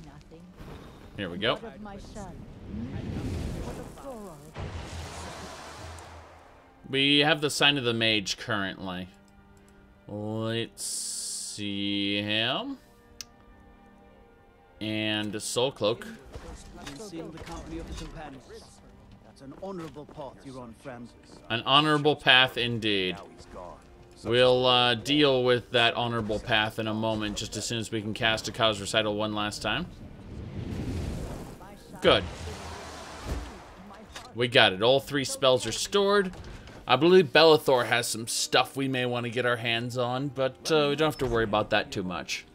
Nothing. Here we go. What of my son? What of Thorod? We have the Sign of the Mage currently. Let's see him. And a Soul Cloak. Seeing the company of the companions. That's an honorable path you're on, friend. An honorable path indeed. We'll deal with that honorable path in a moment, just as soon as we can cast a Ducato's Recital one last time. Good. We got it. All 3 spells are stored. I believe Belethor has some stuff we may want to get our hands on, but we don't have to worry about that too much.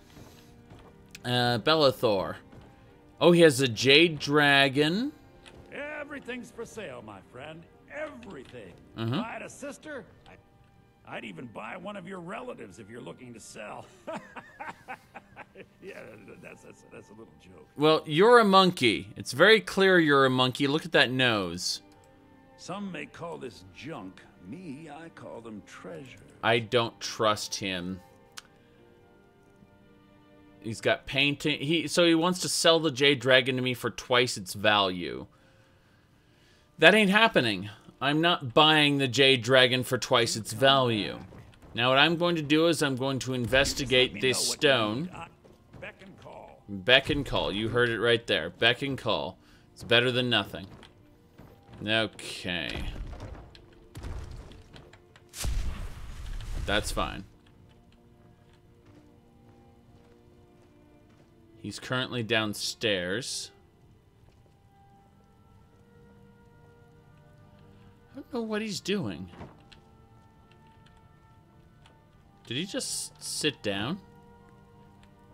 Belethor. Oh, he has a Jade Dragon. Everything's for sale, my friend. Everything. Mm-hmm. If I had a sister, I'd even buy one of your relatives if you're looking to sell. Yeah, that's a little joke. Well, you're a monkey. It's very clear you're a monkey. Look at that nose. Some may call this junk. Me, I call them treasure. I don't trust him. He's got painting. So he wants to sell the Jade Dragon to me for twice its value. That ain't happening. I'm not buying the Jade Dragon for twice its value. Now what I'm going to do is I'm going to investigate this stone. Beck and call. Beck and call. You heard it right there. Beck and call. It's better than nothing. Okay. That's fine. He's currently downstairs. I don't know what he's doing. Did he just sit down?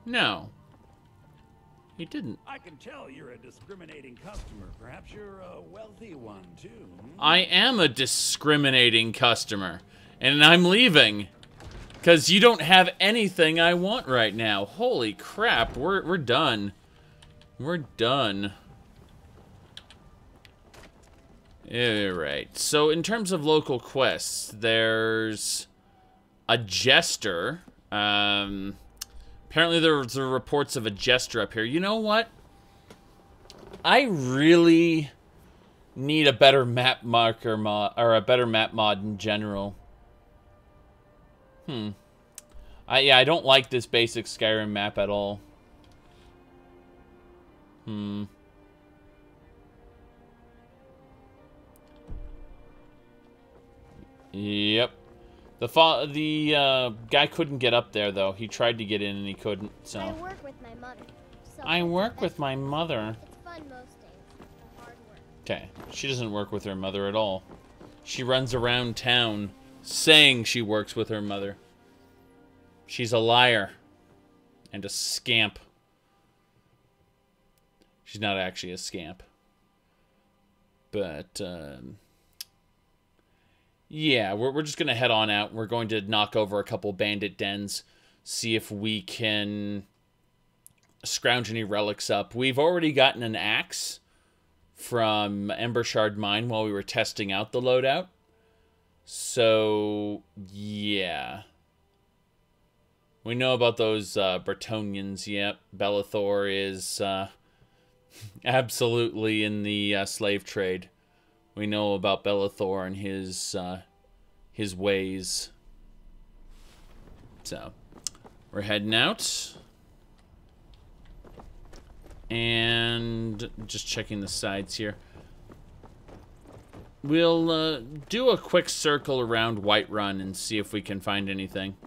No. He didn't. I can tell you're a discriminating customer. Perhaps you're a wealthy one, too. I am a discriminating customer. And I'm leaving. Because you don't have anything I want right now. Holy crap, we're done. We're done. Alright, so in terms of local quests, there's a jester. Apparently there's reports of a jester up here. You know what? I really need a better map marker mod, or a better map mod in general. Yeah, I don't like this basic Skyrim map at all. Yep. The guy couldn't get up there, though. He tried to get in and he couldn't, so. I work with my mother. I work with my mother. It's fun most days. The hard work. Okay. She doesn't work with her mother at all. She runs around town saying she works with her mother. She's a liar. And a scamp. She's not actually a scamp. But, yeah, we're just going to head on out. We're going to knock over a couple bandit dens. See if we can scrounge any relics up. We've already gotten an axe from Embershard Mine while we were testing out the loadout. So, yeah. We know about those Bretonnians, yep. Bellathor is absolutely in the slave trade. We know about Bellathor and his ways. So, we're heading out. And just checking the sides here. We'll do a quick circle around Whiterun and see if we can find anything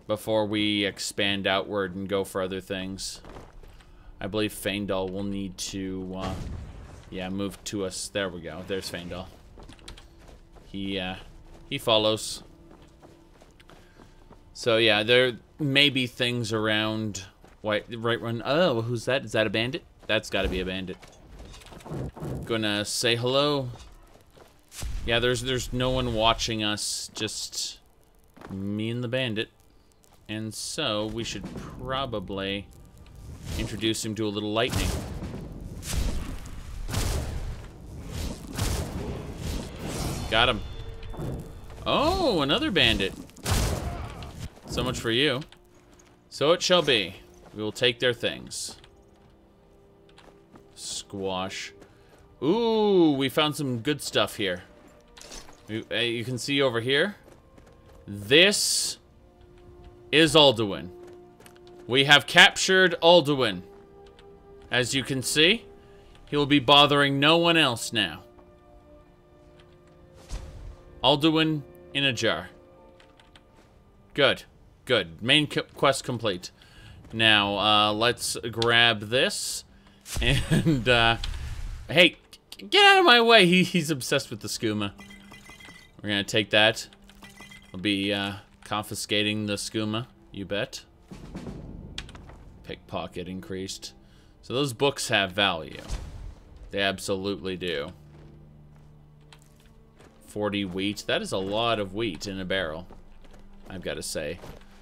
before we expand outward and go for other things. I believe Faendal will need to, yeah, move to us. There we go. There's Faendal. He follows. So, yeah, there may be things around Whiterun. Oh, who's that? Is that a bandit? That's got to be a bandit. Gonna say hello. Yeah, there's no one watching us, just me and the bandit. And so, we should probably introduce him to a little lightning. Got him. Oh, another bandit. So much for you. So it shall be. We will take their things. Squash. Ooh, we found some good stuff here. You can see over here. This is Alduin. We have captured Alduin. As you can see, he will be bothering no one else now. Alduin in a jar. Good. Good. Main quest complete. Now, let's grab this. And, hey, get out of my way. He's obsessed with the skooma. We're gonna take that. We'll be, confiscating the skooma. You bet. Pickpocket increased. So those books have value. They absolutely do. 40 wheat. That is a lot of wheat in a barrel, I've got to say.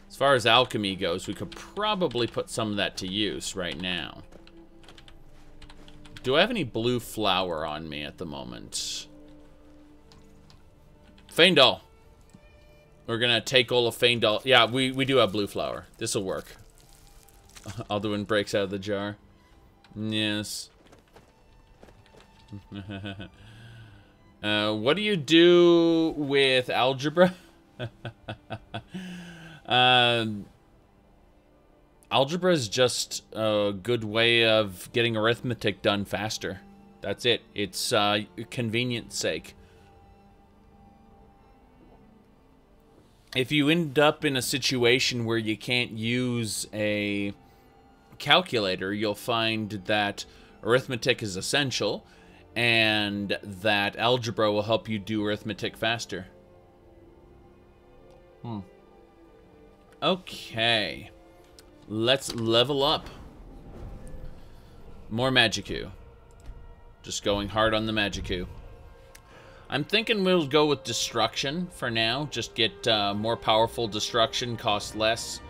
As far as alchemy goes, we could probably put some of that to use right now. Do I have any blue flour on me at the moment? Faendal. We're gonna take all of Faendal. Yeah, we do have blue flour. This'll work. Alduin breaks out of the jar. Yes. What do you do with algebra? Algebra is just a good way of getting arithmetic done faster. That's it. It's convenience sake. If you end up in a situation where you can't use a calculator, you'll find that arithmetic is essential and that algebra will help you do arithmetic faster. Okay. Let's level up. More Magicu. Just going hard on the Magicu. I'm thinking we'll go with Destruction for now. Just get more powerful Destruction, cost less.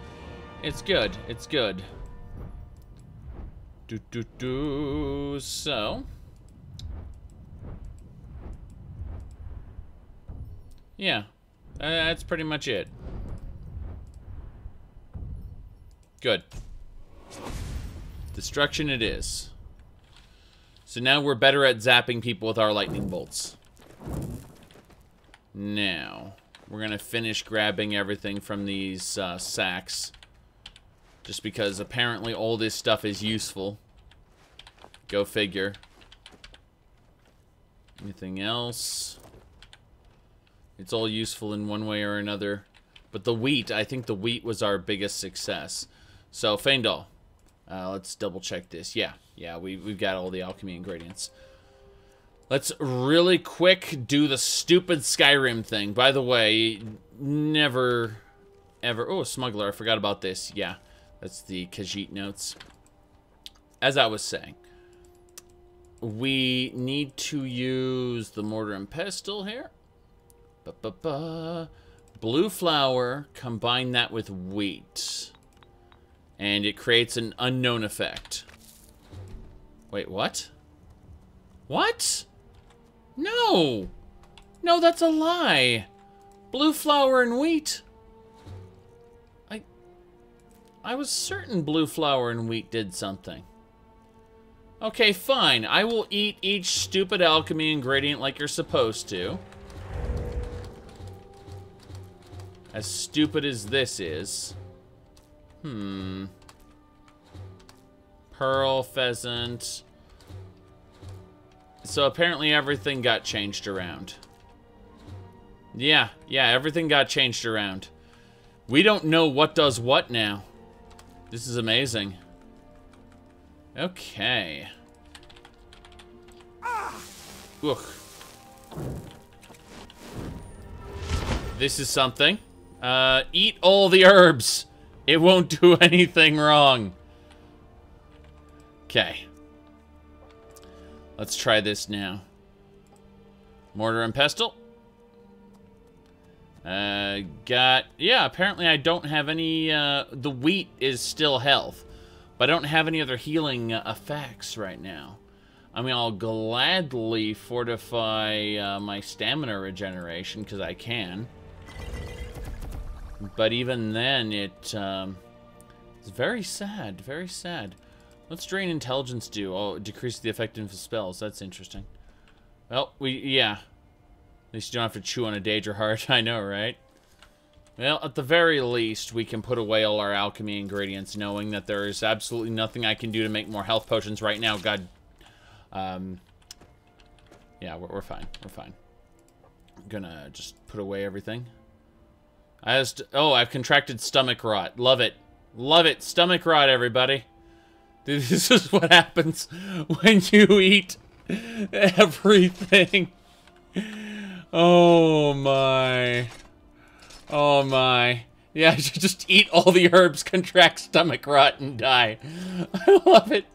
It's good. It's good. So. Yeah. That's pretty much it. Good. Destruction it is. So now we're better at zapping people with our lightning bolts. Now, we're gonna finish grabbing everything from these sacks. Just because apparently all this stuff is useful. Go figure. Anything else? It's all useful in one way or another. But the wheat, I think the wheat was our biggest success. So, Feindal. Let's double check this. Yeah, we've got all the alchemy ingredients. Let's really quick do the stupid Skyrim thing. By the way, never, ever... Oh, smuggler, I forgot about this. Yeah, that's the Khajiit notes. As I was saying, we need to use the mortar and pestle here. Blue flour, combine that with wheat. And it creates an unknown effect. Wait, what? What? No! No, that's a lie! Blue flour and wheat. I was certain blue flour and wheat did something. Okay, fine. I will eat each stupid alchemy ingredient like you're supposed to. As stupid as this is. Pearl, pheasant. So apparently everything got changed around. Yeah, everything got changed around. We don't know what does what now. This is amazing. Okay. Ugh. This is something. Eat all the herbs. It won't do anything wrong. Okay. Let's try this now. Mortar and pestle. Yeah, apparently I don't have any, the wheat is still health. But I don't have any other healing effects right now. I mean, I'll gladly fortify my stamina regeneration, because I can. But even then, it's very sad, very sad. What's Drain Intelligence do? Oh, decrease the effectiveness of spells. That's interesting. Well, yeah. At least you don't have to chew on a Daedra heart. I know, right? Well, at the very least, we can put away all our alchemy ingredients, knowing that there is absolutely nothing I can do to make more health potions right now. God. Yeah, we're fine. We're fine. I'm gonna just put away everything. I've contracted stomach rot. Love it. Love it. Stomach rot, everybody. This is what happens when you eat everything. Oh my. Oh my. Yeah, just eat all the herbs, contract stomach rot, and die. I love it.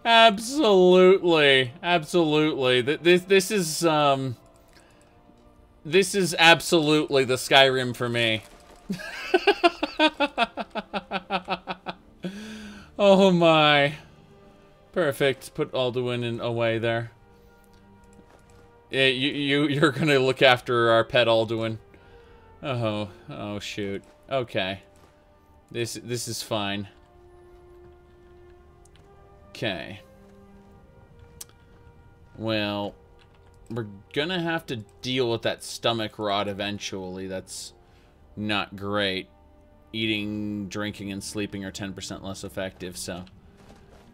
Absolutely. Absolutely. This is absolutely the Skyrim for me. Oh my. Perfect. Put Alduin away there. Yeah, you're gonna look after our pet Alduin. Oh shoot. Okay. This is fine. Okay. Well, we're gonna have to deal with that stomach rot eventually. That's not great. Eating, drinking, and sleeping are 10% less effective, so...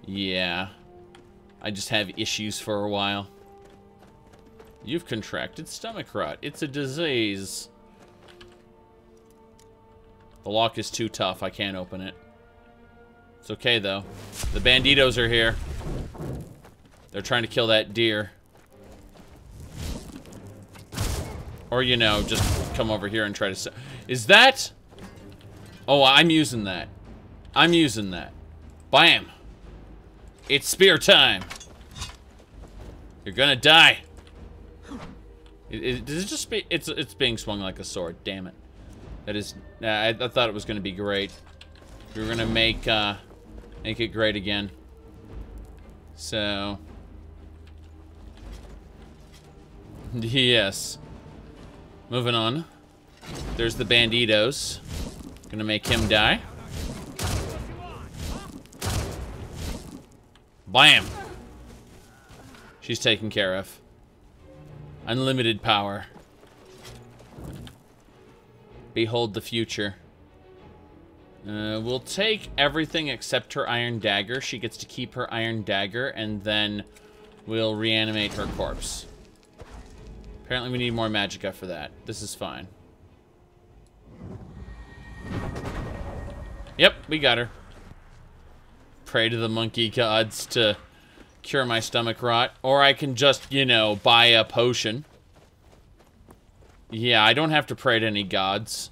yeah. I just have issues for a while. You've contracted stomach rot. It's a disease. The lock is too tough. I can't open it. It's okay, though. The banditos are here. They're trying to kill that deer. Or, you know, just come over here and try to... Is that... Oh, I'm using that. I'm using that. Bam! It's spear time! You're gonna die! Does it just be... It's being swung like a sword, damn it. That is... I thought it was gonna be great. We were gonna make it great again. So... Yes. Moving on. There's the Banditos. Gonna make him die. Blam! She's taken care of. Unlimited power. Behold the future. We'll take everything except her Iron Dagger. She gets to keep her Iron Dagger, and then we'll reanimate her corpse. Apparently we need more magicka for that. This is fine. Yep, we got her. Pray to the monkey gods to cure my stomach rot. Or I can just, you know, buy a potion. Yeah, I don't have to pray to any gods.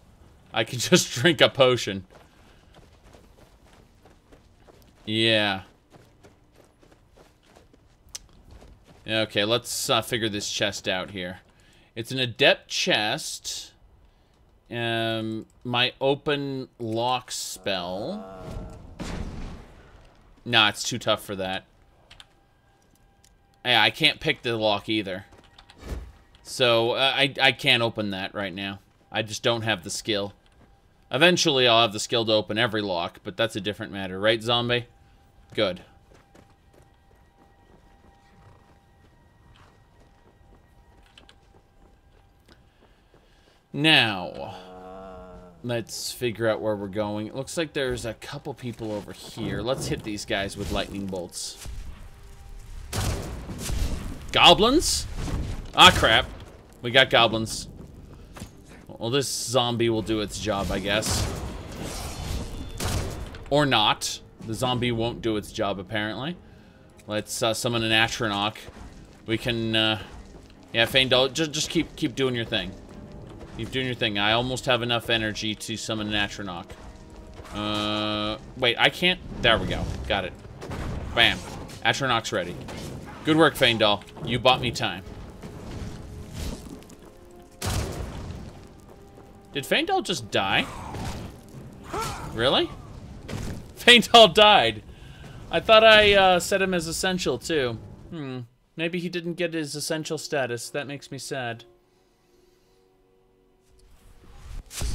I can just drink a potion. Yeah. Okay, let's figure this chest out here. It's an Adept Chest. My open lock spell. Nah, it's too tough for that. Yeah, I can't pick the lock either. So, I can't open that right now. I just don't have the skill. Eventually, I'll have the skill to open every lock, but that's a different matter. Right, zombie? Good. Now, let's figure out where we're going. It looks like there's a couple people over here. Let's hit these guys with lightning bolts. Goblins? Ah, crap. We got goblins. Well, this zombie will do its job, I guess. Or not. The zombie won't do its job, apparently. Let's summon an Atronach. We can, yeah, Faendal, just keep doing your thing. Keep doing your thing. I almost have enough energy to summon an Atronach. Wait, I can't... There we go. Got it. Bam. Atronach's ready. Good work, Faendal. You bought me time. Did Faendal just die? Really? Faendal died. I thought I set him as essential, too. Maybe he didn't get his essential status. That makes me sad.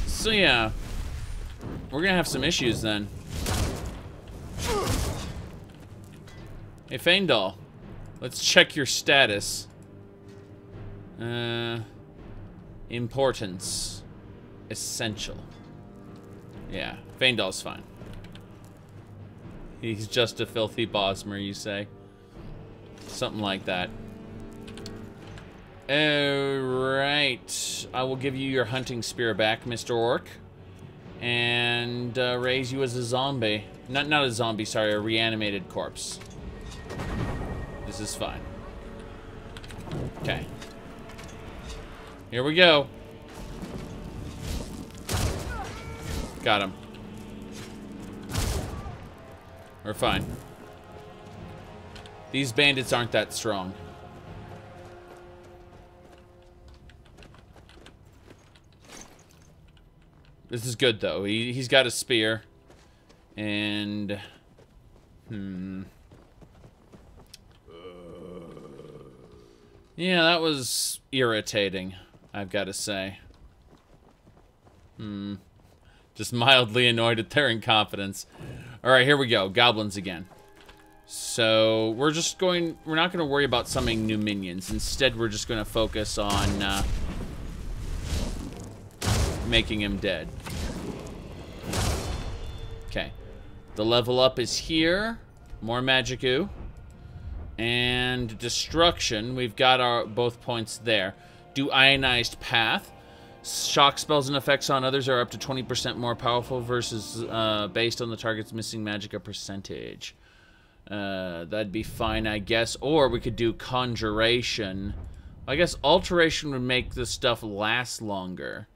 So yeah, we're gonna have some issues then. Hey Faendal, let's check your status. Importance. Essential. Yeah, Faendal's fine. He's just a filthy Bosmer, you say? Something like that. Alright. I will give you your hunting spear back, Mr. Orc. And raise you as a zombie. Not a zombie, sorry, a reanimated corpse. This is fine. Okay. Here we go. Got him. We're fine. These bandits aren't that strong. This is good, though. He's got a spear. And... Yeah, that was irritating, I've got to say. Just mildly annoyed at their incompetence. Alright, here we go. Goblins again. So, we're not going to worry about summoning new minions. Instead, we're just going to focus on making him dead. Okay. The level up is here. More Magic-oo. And destruction. We've got both points there. Do ionized path. Shock spells and effects on others are up to 20% more powerful versus based on the target's missing magicka percentage. That'd be fine, I guess. Or we could do conjuration. I guess alteration would make this stuff last longer,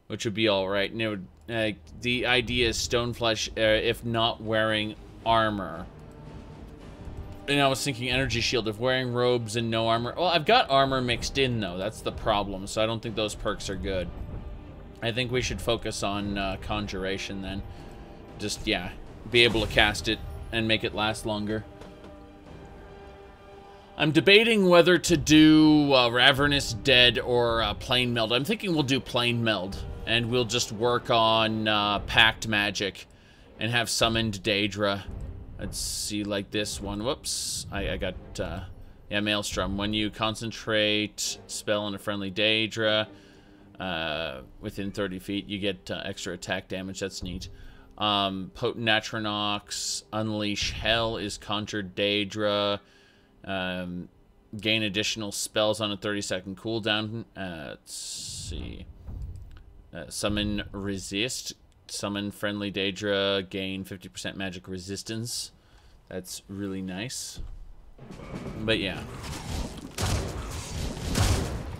which would be all right. And it would, the idea is Stoneflesh, if not wearing armor. And I was thinking energy shield if wearing robes and no armor. Well, I've got armor mixed in, though. That's the problem. So I don't think those perks are good. I think we should focus on conjuration then. Just, yeah, be able to cast it and make it last longer. I'm debating whether to do Ravenous Dead or Plane Meld. I'm thinking we'll do Plane Meld. And we'll just work on Pact Magic and have Summoned Daedra. Let's see, like this one. Whoops. I got, yeah, Maelstrom. When you concentrate spell on a friendly Daedra within 30 feet, you get extra attack damage. That's neat. Potent Atronox. Unleash Hell is Conjured Daedra. Gain additional spells on a 30-second cooldown. Let's see. Summon Resist. Summon friendly Daedra, gain 50% magic resistance. That's really nice. But yeah.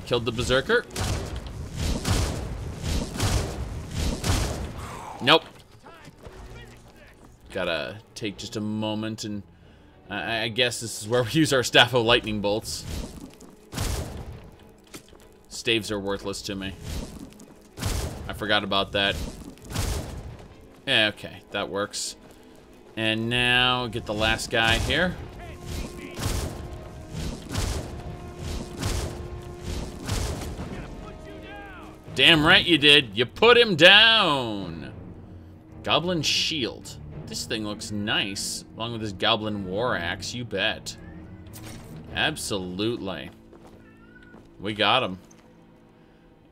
Killed the Berserker. Nope. Gotta take just a moment and... I guess this is where we use our Staff of Lightning Bolts. Staves are worthless to me. I forgot about that. Yeah, okay, that works. And now, get the last guy here. Damn right you did. You put him down. Goblin Shield. This thing looks nice. Along with this Goblin War Axe, you bet. Absolutely. We got him.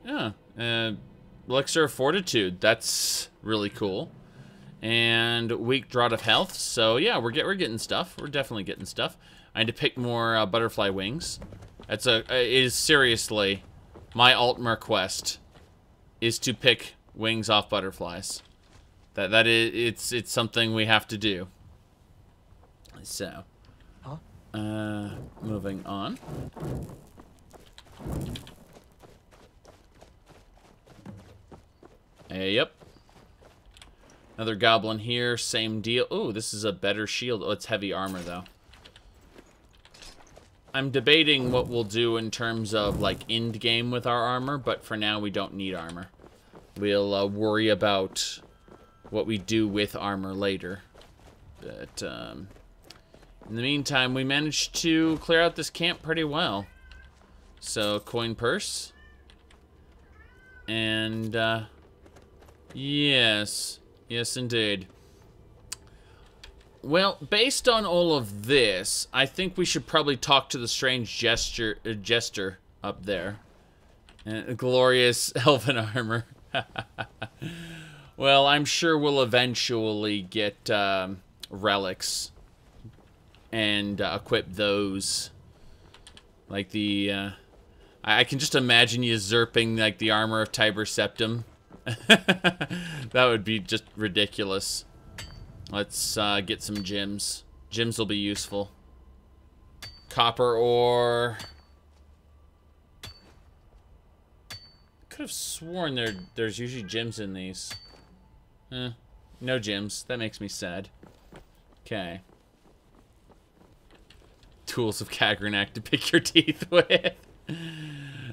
Yeah. Elixir of Fortitude. That's really cool. And weak Draught of Health. So yeah, we're getting stuff. We're definitely getting stuff. I need to pick more butterfly wings. That's it is seriously my Aldmeri quest is to pick wings off butterflies. That is it's something we have to do. So, moving on. Yep. Another goblin here, same deal. Oh, this is a better shield. Oh, it's heavy armor, though. I'm debating what we'll do in terms of, like, end game with our armor, but for now, we don't need armor. We'll worry about what we do with armor later. But, in the meantime, we managed to clear out this camp pretty well. So, coin purse. And, yes. Yes, indeed. Well, based on all of this, I think we should probably talk to the strange jester up there. Glorious elven armor. Well, I'm sure we'll eventually get relics and equip those. Like the... I can just imagine usurping like the armor of Tiber Septim. That would be just ridiculous. Let's get some gems. Gems will be useful. Copper ore. Could have sworn there's usually gems in these. No gems. That makes me sad. Okay. Tools of Kagrenak to pick your teeth with.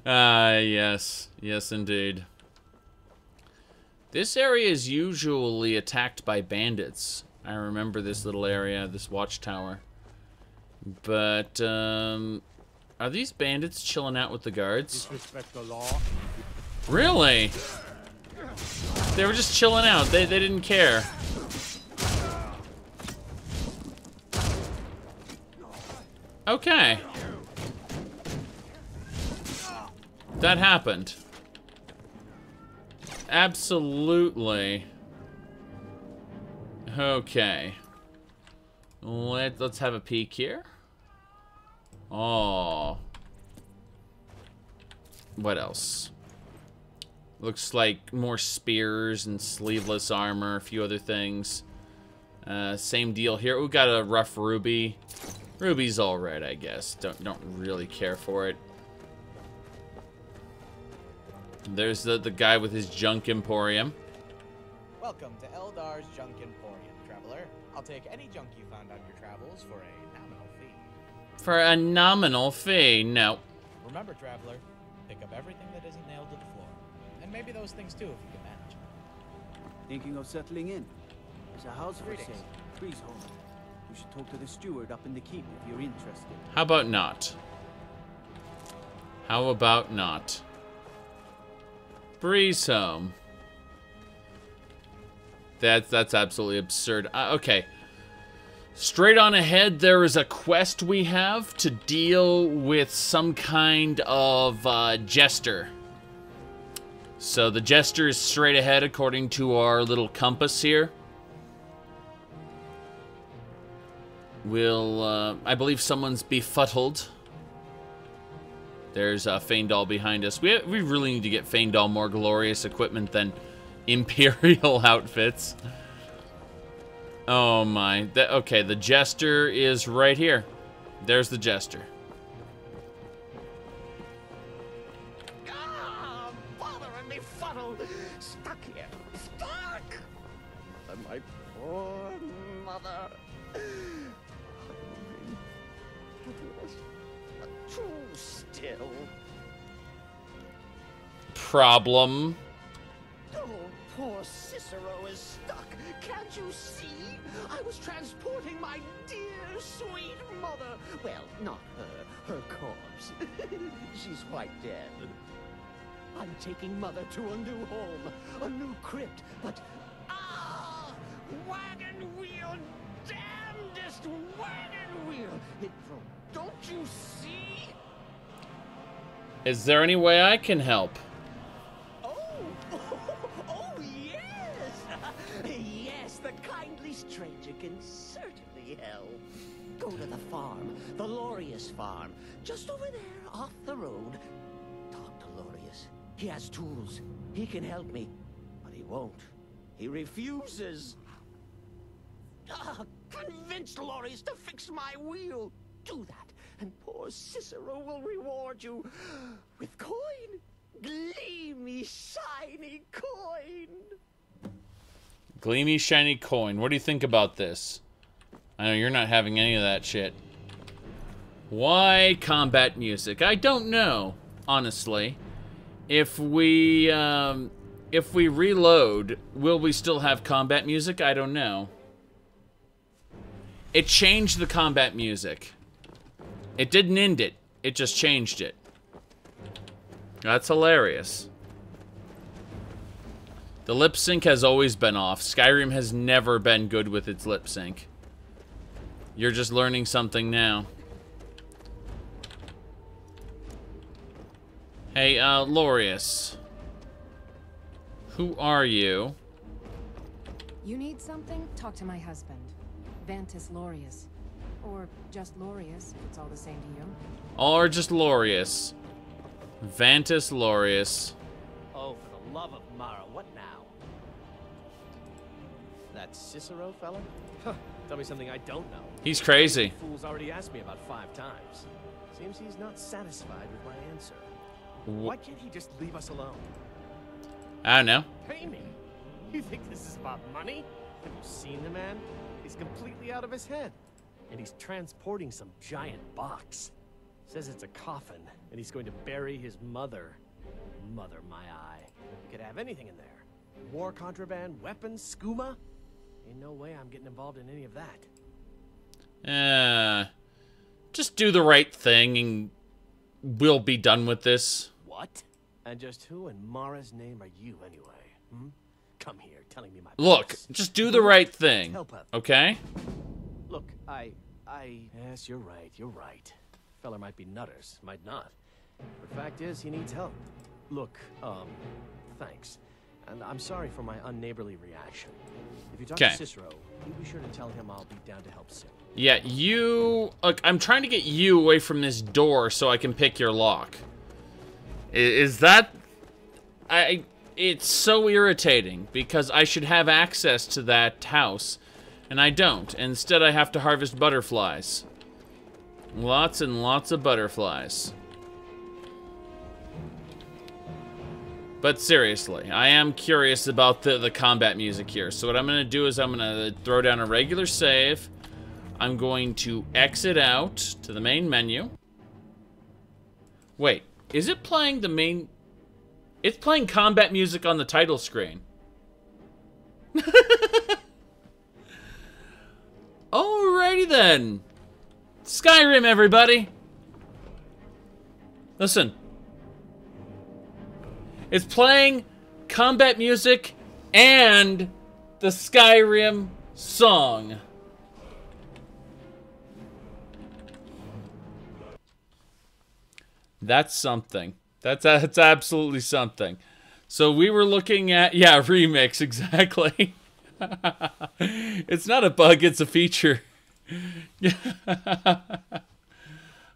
Yes. Yes, indeed. This area is usually attacked by bandits. I remember this little area, this watchtower. But, are these bandits chilling out with the guards? Disrespect the law. Really? They were just chilling out. They didn't care. Okay. That happened. Absolutely. Okay. Let's have a peek here. Oh. What else? Looks like more spears and sleeveless armor, a few other things. Same deal here. We got a rough ruby. Ruby's all right, I guess. Don't really care for it. There's the guy with his junk emporium. Welcome to Eldar's Junk Emporium, traveler. traveler. I'll take any junk you found on your travels for a nominal fee. For a nominal fee? No. Remember, traveler, pick up everything that isn't nailed to the floor. And maybe those things too, if you can manage. Thinking of settling in? There's a house for Greetings. sale. Breeze home. You should talk to the steward up in the keep if you're interested. How about not? How about not? Breeze home. That's absolutely absurd. Okay. Straight on ahead, there is a quest we have to deal with some kind of jester. So the jester is straight ahead according to our little compass here. We'll, I believe someone's befuddled. There's Feindal behind us. We really need to get Feindal more glorious equipment than Imperial outfits. Oh my. Okay, the jester is right here. There's the jester. Ah, bother and befuddle. Stuck here. Stuck! And my poor mother. Too still. Problem. Oh, poor Cicero is stuck. Can't you see? I was transporting my dear, sweet mother. Well, not her. Her corpse. She's quite dead. I'm taking Mother to a new home, a new crypt, but... Ah! Wagon wheel! Damnedest wagon wheel! It broke. Don't you see? Is there any way I can help? Oh, yes! Yes, the kindly stranger can certainly help. Go to the farm, the Lorius farm, just over there off the road. Talk to Lorius. He has tools. He can help me, but he won't. He refuses. Convince Lorius to fix my wheel. Do that, and poor Cicero will reward you with coin. Gleamy, shiny coin. Gleamy, shiny coin. What do you think about this? I know you're not having any of that shit. Why combat music? I don't know, honestly. If we reload, will we still have combat music? I don't know. It changed the combat music. It didn't end it. It just changed it. That's hilarious. The lip sync has always been off. Skyrim has never been good with its lip sync. You're just learning something now. Hey, Lorius. Who are you? You need something? Talk to my husband, Vantis Lorius. Or just Lorius, if it's all the same to you. Or just Lorius. Vantis Lorius. Oh, for the love of Mara, what now? That Cicero fella? Huh, tell me something I don't know. He's crazy. Fool's already asked me about 5 times. Seems he's not satisfied with my answer. Why can't he just leave us alone? I don't know. Pay me? You think this is about money? Have you seen the man? He's completely out of his head. And he's transporting some giant box. Says it's a coffin, and he's going to bury his mother. Mother, my eye. Could have anything in there. War contraband, weapons, skooma. Ain't no way I'm getting involved in any of that. Just do the right thing and we'll be done with this. What? And just who in Mara's name are you anyway? Hmm? Come here, telling me my Look, place. just do the right thing, okay? Look, Yes, you're right. Feller might be nutters, might not. The fact is, he needs help. Look, thanks. And I'm sorry for my unneighborly reaction. If you talk to Cicero, you be sure to tell him I'll be down to help soon. Yeah, look, I'm trying to get you away from this door so I can pick your lock. Is that... It's so irritating because I should have access to that house and I don't. Instead, I have to harvest butterflies. Lots and lots of butterflies. But seriously, I am curious about the combat music here. So what I'm going to do is I'm going to throw down a regular save. I'm going to exit out to the main menu. Wait, is it playing the main... It's playing combat music on the title screen. Alrighty then. Skyrim, everybody. Listen. It's playing combat music and the Skyrim song. That's something. That's absolutely something. So we were looking at, yeah, remix, exactly. It's not a bug, it's a feature.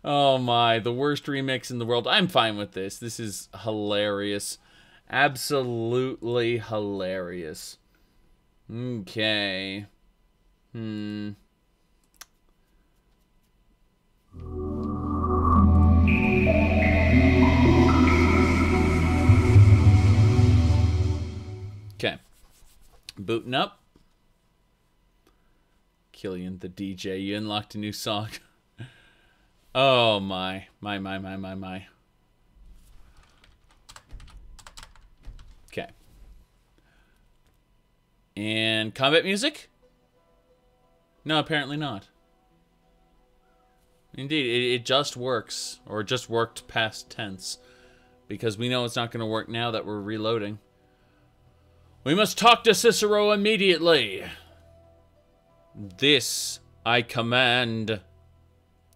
Oh my, the worst remix in the world. I'm fine with this. This is hilarious. Absolutely hilarious. Okay. Okay. Booting up. Killian the DJ, you unlocked a new song. Oh my. My. Okay. And combat music? No, apparently not. Indeed, it just works. Or it just worked past tense. Because we know it's not going to work now that we're reloading. We must talk to Cicero immediately. This I command.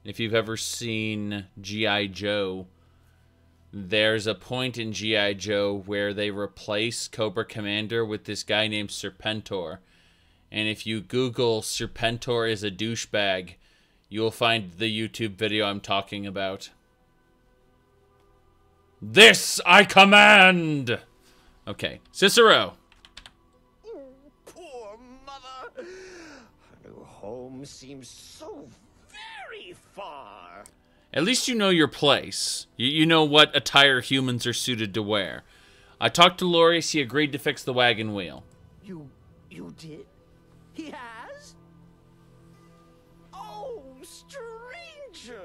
If you've ever seen G.I. Joe, there's a point in G.I. Joe where they replace Cobra Commander with this guy named Serpentor. And if you Google Serpentor is a douchebag, you'll find the YouTube video I'm talking about. This I command! Okay, Cicero. Poor mother. Her new home seems so very far. At least you know your place. You know what attire humans are suited to wear. I talked to Lorius, he agreed to fix the wagon wheel. You did? He has? Oh, stranger!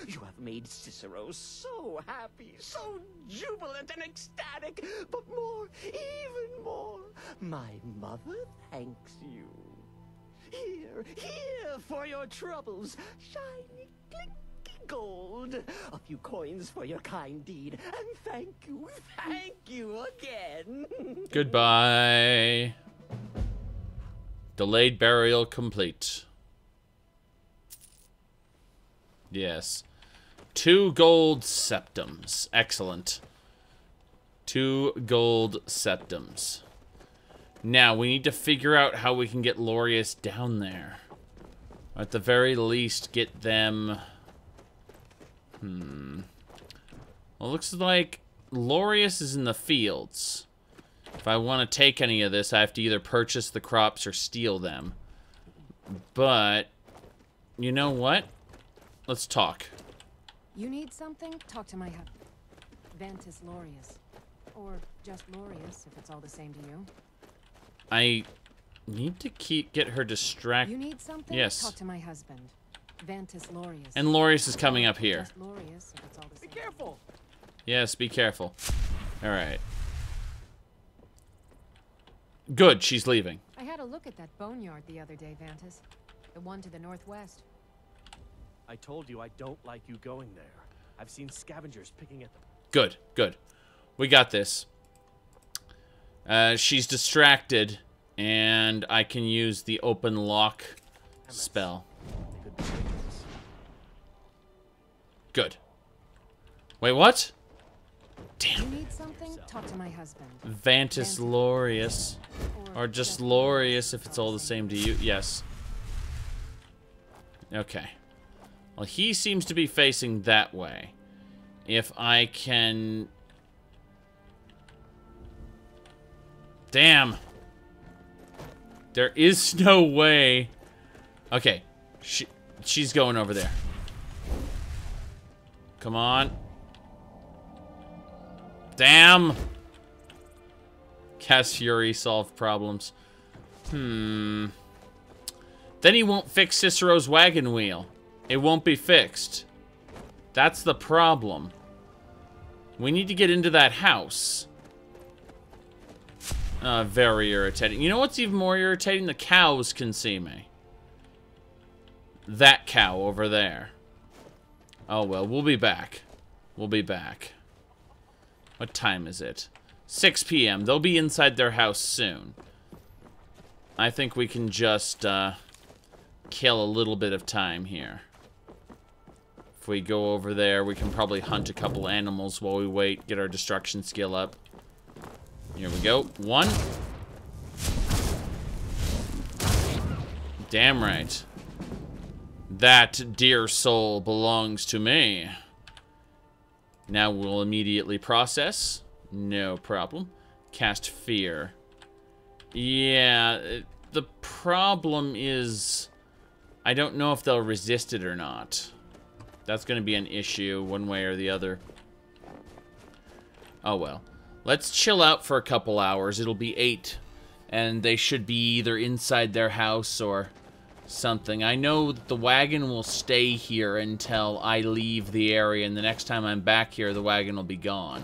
You have made Cicero so happy, so jubilant and ecstatic, but more, even more, my mother thanks you. Here for your troubles, shiny, clinky gold, a few coins for your kind deed, and thank you again. Goodbye. Delayed burial complete. Yes. 2 gold septums. Excellent. 2 gold septums. Now, we need to figure out how we can get Lorius down there. Or at the very least, get them... Well, it looks like Lorius is in the fields. If I want to take any of this, I have to either purchase the crops or steal them. But, you know what? Let's talk. You need something? Talk to my Vantis Lorius. Or just Lorius, if it's all the same to you. I need to get her distracted. You need something? Yes. Talk to my husband. Vantis Lorius. And Lorius is coming up here. Just Lorius, if it's all the same. Be careful. Yes, be careful. Alright. Good, she's leaving. I had a look at that boneyard the other day, Vantis. The one to the northwest. I told you I don't like you going there. I've seen scavengers picking at them. Good, good. We got this. She's distracted, and I can use the open lock spell. Good. Wait, what? Damn. You need something? Talk to my husband. Vantis Lorius. Or just Lorius if it's all the same to you. Yes. Okay. Well, he seems to be facing that way. If I can... Damn. There is no way. Okay. She's going over there. Come on. Damn. Cast Fury, solve problems. Then he won't fix Cicero's wagon wheel. It won't be fixed. That's the problem. We need to get into that house. Very irritating. You know what's even more irritating? The cows can see me. That cow over there. Oh, well, we'll be back. We'll be back. What time is it? 6 p.m. They'll be inside their house soon. I think we can just, kill a little bit of time here. If we go over there, we can probably hunt a couple animals while we wait, get our destruction skill up. Here we go. 1. Damn right. That dear soul belongs to me. Now we'll immediately process. No problem. Cast Fear. Yeah, the problem is I don't know if they'll resist it or not. That's going to be an issue one way or the other. Oh well. Let's chill out for a couple hours. It'll be 8. And they should be either inside their house or something. I know that the wagon will stay here until I leave the area. And the next time I'm back here, the wagon will be gone.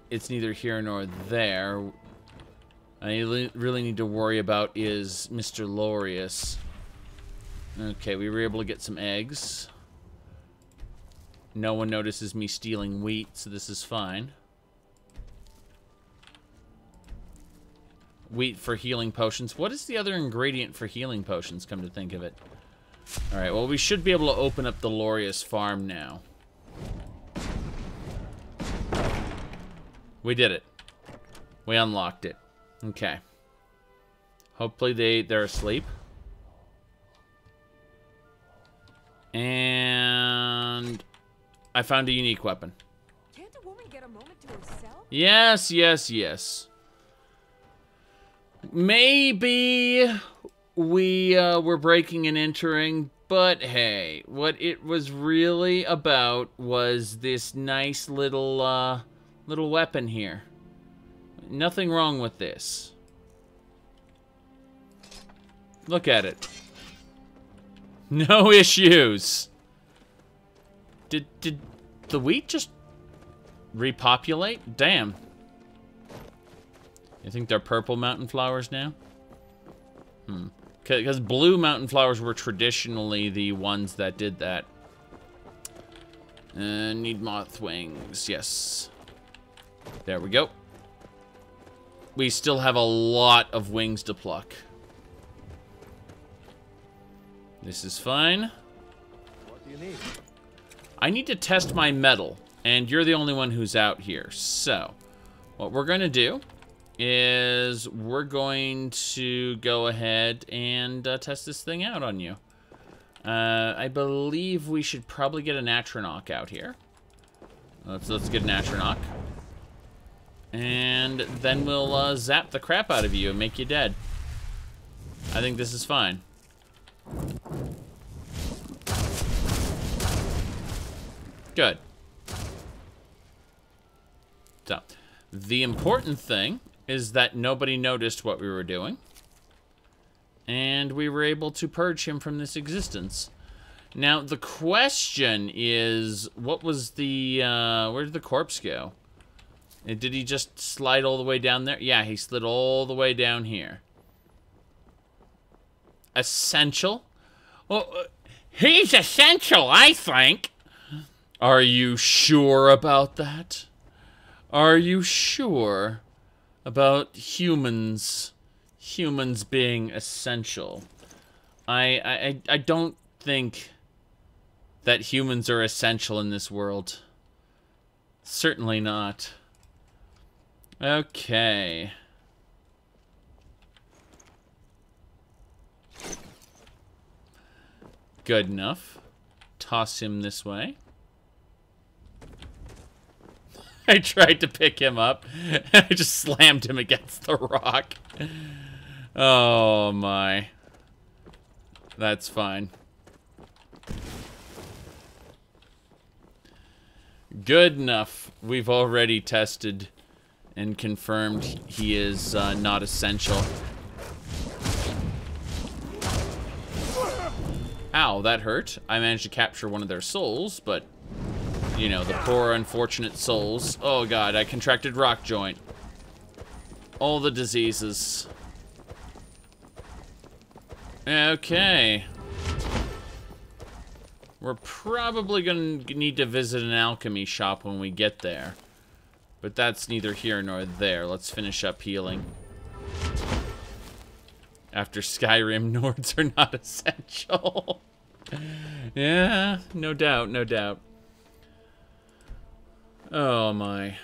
It's neither here nor there. I really need to worry about is Mr. Lorius. Okay, we were able to get some eggs. No one notices me stealing wheat, so this is fine. Wheat for healing potions. What is the other ingredient for healing potions, come to think of it? Alright, well, we should be able to open up the Lorius farm now. We did it. We unlocked it. Okay. Hopefully they're asleep. And I found a unique weapon. Can't a woman get a moment to herself? Yes, yes, yes. Maybe we were breaking and entering, but hey, what it was really about was this nice little weapon here. Nothing wrong with this. Look at it. No issues. Did the wheat just repopulate? Damn. You think they're purple mountain flowers now? Because blue mountain flowers were traditionally the ones that did that. Need moth wings. Yes. There we go. We still have a lot of wings to pluck. This is fine. What do you need? I need to test my metal, and you're the only one who's out here. So, what we're going to do is we're going to go ahead and test this thing out on you. I believe we should probably get an Atronach out here. Let's get an Atronach. And then we'll zap the crap out of you and make you dead. I think this is fine. Good. So, the important thing is that nobody noticed what we were doing. And we were able to purge him from this existence. Now, the question is, what was the, where did the corpse go? And did he just slide all the way down there? Yeah, he slid all the way down here. Essential? Well, he's essential, I think. Are you sure about that? Are you sure about humans being essential? I don't think that humans are essential in this world. Certainly not. Okay. Good enough. Toss him this way. I tried to pick him up. I just slammed him against the rock. Oh my. That's fine. Good enough. We've already tested and confirmed he is not essential. Ow, that hurt. I managed to capture one of their souls, but, you know, the poor unfortunate souls. Oh god, I contracted rock joint. All the diseases. Okay. We're probably gonna need to visit an alchemy shop when we get there. But that's neither here nor there. Let's finish up healing. After Skyrim, Nords are not essential. Yeah, no doubt, no doubt. Oh my.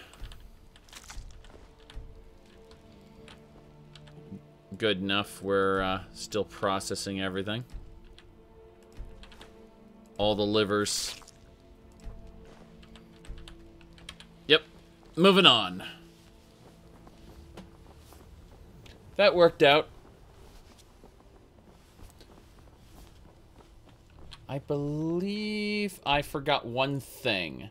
Good enough, we're still processing everything. All the livers. Yep, moving on. That worked out. I believe I forgot one thing.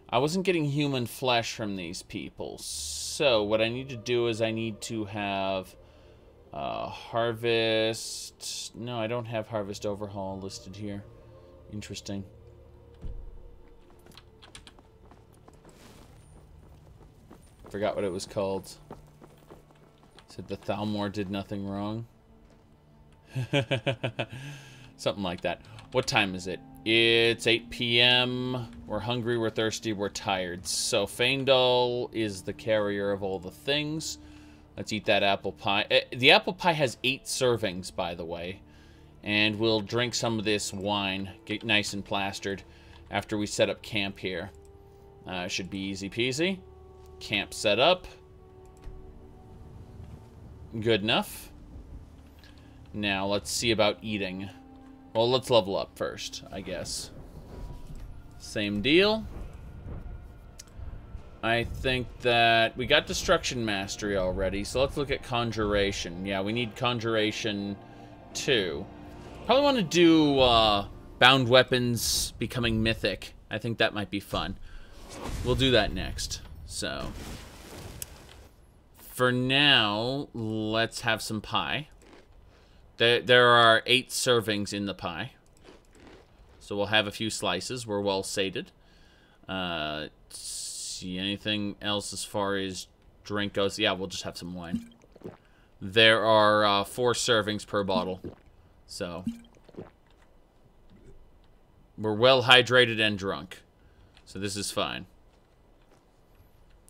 I wasn't getting human flesh from these people. So what I need to do is I need to have harvest. No, I don't have harvest overhaul listed here. Interesting. Forgot what it was called. Said the Thalmor did nothing wrong. Something like that. What time is it? It's 8 p.m. We're hungry, we're thirsty, we're tired. So Faendal is the carrier of all the things. Let's eat that apple pie. The apple pie has 8 servings, by the way. And we'll drink some of this wine, get nice and plastered, after we set up camp here. Should be easy peasy. Camp set up. Good enough. Now, let's see about eating. Well, let's level up first, I guess. Same deal. I think that we got Destruction Mastery already, so let's look at Conjuration. Yeah, we need Conjuration 2. Probably want to do Bound Weapons becoming Mythic. I think that might be fun. We'll do that next. So, for now, let's have some pie. There are 8 servings in the pie. So we'll have a few slices. We're well sated. See anything else as far as drink goes? Yeah, we'll just have some wine. There are 4 servings per bottle. So we're well hydrated and drunk. So this is fine.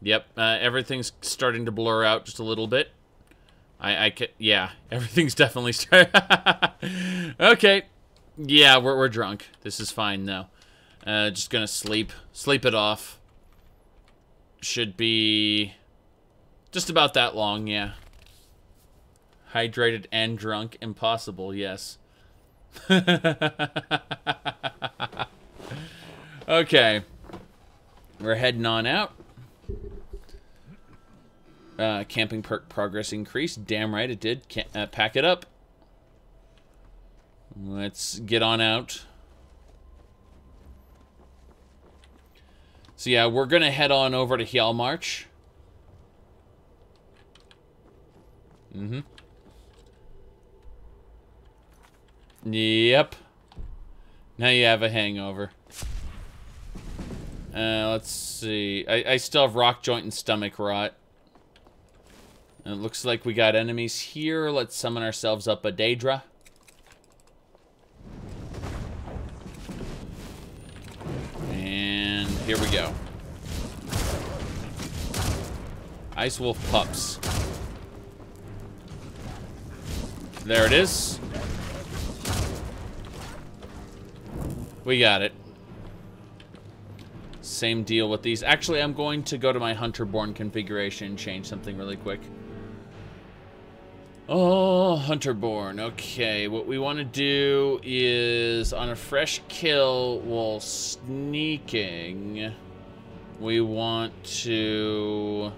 Yep, everything's starting to blur out just a little bit. Yeah, everything's definitely starting. Okay. Yeah, we're drunk. This is fine, though. Just gonna sleep. Sleep it off. Should be just about that long, yeah. Hydrated and drunk. Impossible, yes. Okay. We're heading on out. Camping perk progress increased. Damn right it did. Pack it up. Let's get on out. So yeah, we're gonna head on over to Hjalmarch. Yep. Now you have a hangover. Let's see. I still have rock joint and stomach rot. And it looks like we got enemies here. Let's summon ourselves up a Daedra. And here we go. Ice Wolf Pups. There it is. We got it. Same deal with these. Actually, I'm going to go to my Hunterborn configuration and change something really quick. Oh, Hunterborn. Okay, what we want to do is on a fresh kill while sneaking, we want to...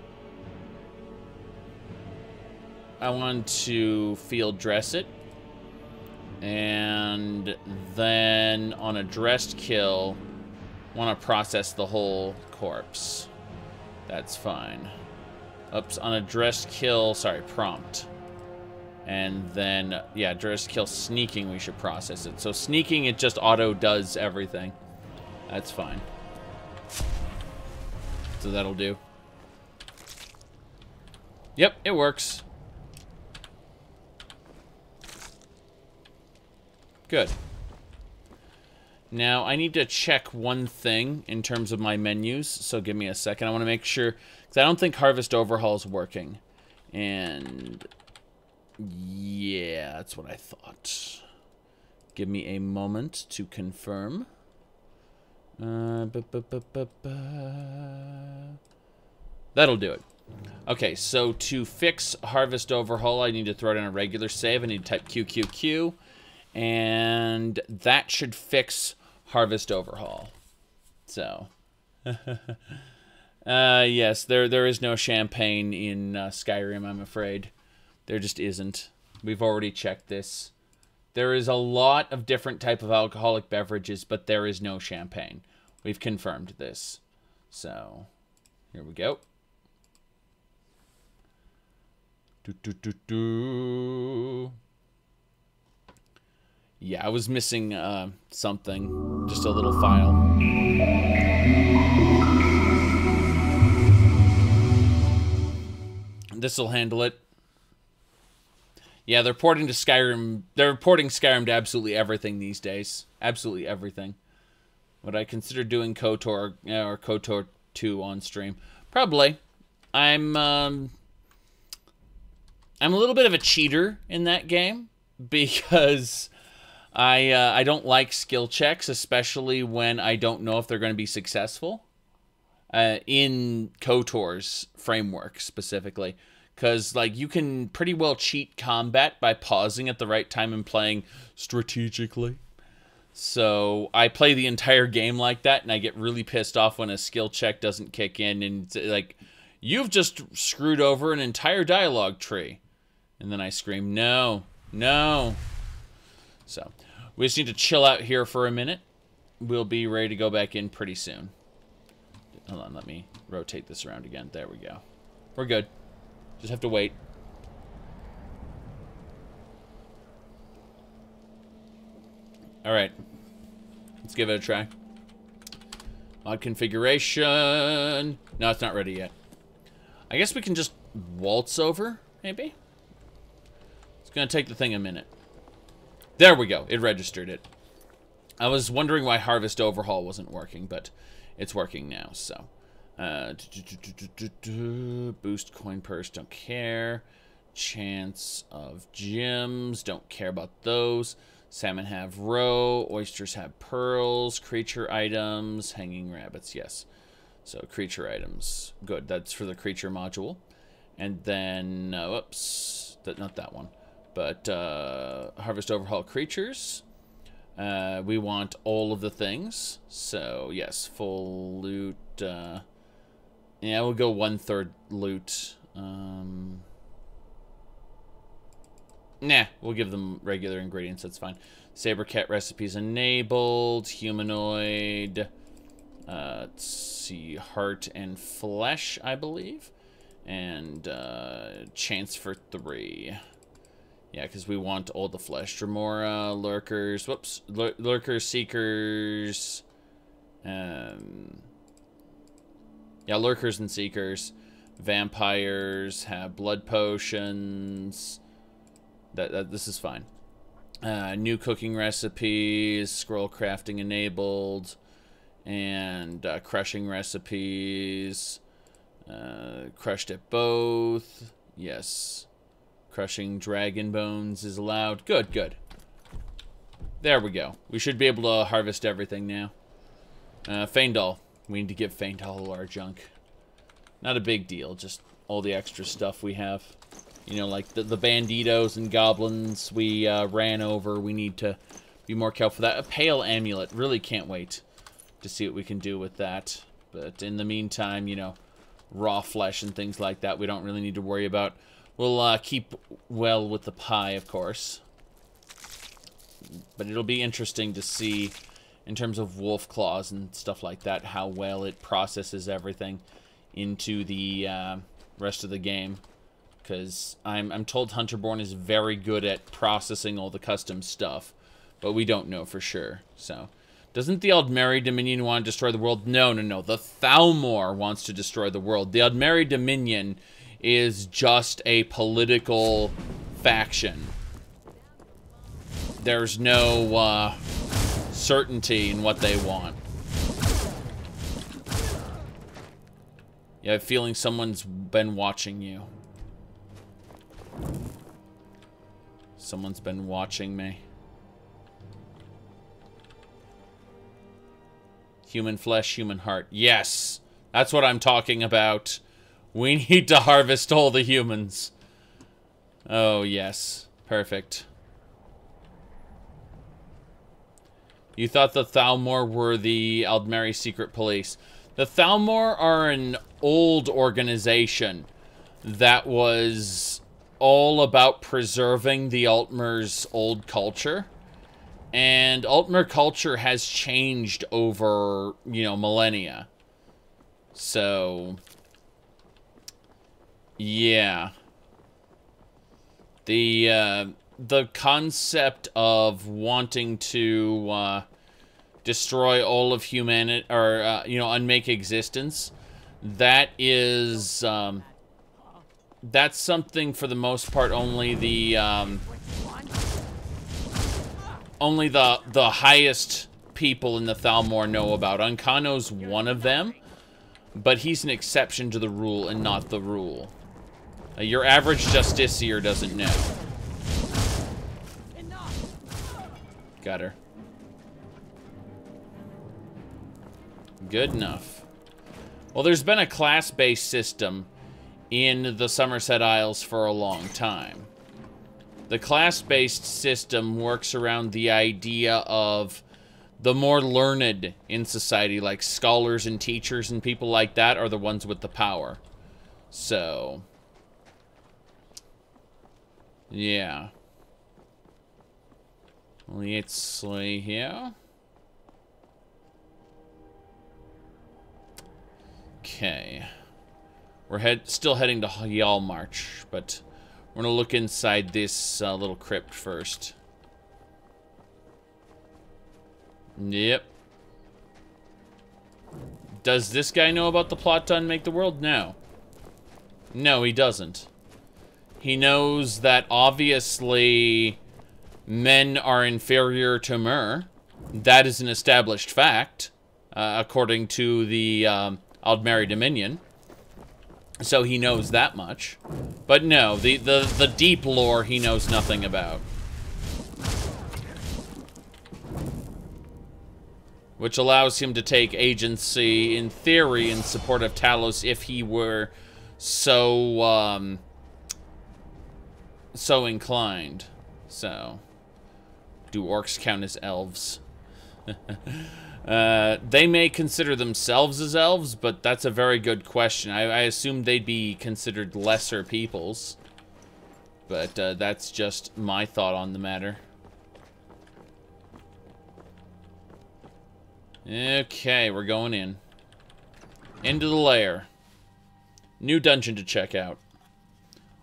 I want to field dress it. And then on a dressed kill, want to process the whole corpse. That's fine. Oops, on a dressed kill, sorry, prompt. And then, yeah, dressed kill sneaking, we should process it. So sneaking, it just auto does everything. That's fine. So that'll do. Yep, it works. Good. Now, I need to check one thing in terms of my menus, so give me a second. I want to make sure, because I don't think Harvest Overhaul is working. And yeah, that's what I thought. Give me a moment to confirm. That'll do it. Okay, so to fix Harvest Overhaul, I need to throw it in a regular save. I need to type QQQ. And that should fix Harvest Overhaul. So, yes, there is no champagne in Skyrim, I'm afraid. There just isn't. We've already checked this. There is a lot of different type of alcoholic beverages, but there is no champagne. We've confirmed this. So, here we go. Yeah, I was missing something. Just a little file. This'll handle it. Yeah, they're porting to Skyrim. They're porting Skyrim to absolutely everything these days. Absolutely everything. Would I consider doing KOTOR or KOTOR 2 on stream? Probably. I'm a little bit of a cheater in that game because I don't like skill checks, especially when I don't know if they're going to be successful in KOTOR's framework specifically. Because, like, you can pretty well cheat combat by pausing at the right time and playing strategically. So I play the entire game like that, and I get really pissed off when a skill check doesn't kick in. And it's like, you've just screwed over an entire dialogue tree. And then I scream, no, no. So we just need to chill out here for a minute. We'll be ready to go back in pretty soon. Hold on, let me rotate this around again. There we go. We're good. Just have to wait. Alright. Let's give it a try. Mod configuration. No, it's not ready yet. I guess we can just waltz over, maybe? It's gonna take the thing a minute. There we go. It registered it. I was wondering why Harvest Overhaul wasn't working, but it's working now, so. Boost coin purse, don't care. Chance of gems, don't care about those. Salmon have roe, oysters have pearls. Creature items, hanging rabbits, yes. So creature items, good. That's for the creature module. And then, whoops, not that one. But Harvest Overhaul creatures. We want all of the things. So yes, full loot. Yeah, we'll go 1/3 loot. Nah, we'll give them regular ingredients, that's fine. Saber cat recipes enabled. Humanoid. Let's see, heart and flesh, I believe. And chance for 3. Yeah, because we want all the flesh. Dremora, lurkers, whoops, lurkers, seekers. Yeah, lurkers and seekers. Vampires have blood potions. This is fine. New cooking recipes, scroll crafting enabled, and crushing recipes. Crushed at both. Yes. Crushing dragon bones is allowed. Good, good. There we go. We should be able to harvest everything now. Feindal. We need to give Feindal all our junk. Not a big deal, just all the extra stuff we have. You know, like the banditos and goblins we ran over. We need to be more careful for that. A pale amulet. Really can't wait to see what we can do with that. But in the meantime, you know, raw flesh and things like that we don't really need to worry about. We'll keep well with the pie, of course. But it'll be interesting to see, in terms of wolf claws and stuff like that, how well it processes everything into the rest of the game. Because I'm told Hunterborn is very good at processing all the custom stuff. But we don't know for sure, so... Doesn't the Aldmeri Dominion want to destroy the world? No, no, no. The Thalmor wants to destroy the world. The Aldmeri Dominion is just a political faction. There's no certainty in what they want. Yeah, I have a feeling someone's been watching you. Someone's been watching me. Human flesh, human heart. Yes! That's what I'm talking about. We need to harvest all the humans. Oh, yes. Perfect. You thought the Thalmor were the Aldmeri secret police. The Thalmor are an old organization that was all about preserving the Altmer's old culture. And Altmer culture has changed over, you know, millennia. So, yeah. The concept of wanting to destroy all of humanity, or, you know, unmake existence, that is, that's something for the most part only the highest people in the Thalmor know about. Unkano's one of them, but he's an exception to the rule and not the rule. Your average justiciar doesn't know. Got her. Good enough. Well, there's been a class-based system in the Somerset Isles for a long time. The class-based system works around the idea of the more learned in society, like scholars and teachers and people like that, are the ones with the power. So, yeah. Let's see here. Okay. We're still heading to Hjalmarch, but we're gonna look inside this little crypt first. Yep. Does this guy know about the plot to unmake the world? No. No, he doesn't. He knows that obviously men are inferior to Mer. That is an established fact, according to the Aldmeri Dominion. So he knows that much. But no, the deep lore he knows nothing about. Which allows him to take agency, in theory, in support of Talos if he were so, so inclined. So, do orcs count as elves? They may consider themselves as elves, but that's a very good question. I assume they'd be considered lesser peoples. But that's just my thought on the matter. Okay, we're going in. Into the lair. New dungeon to check out.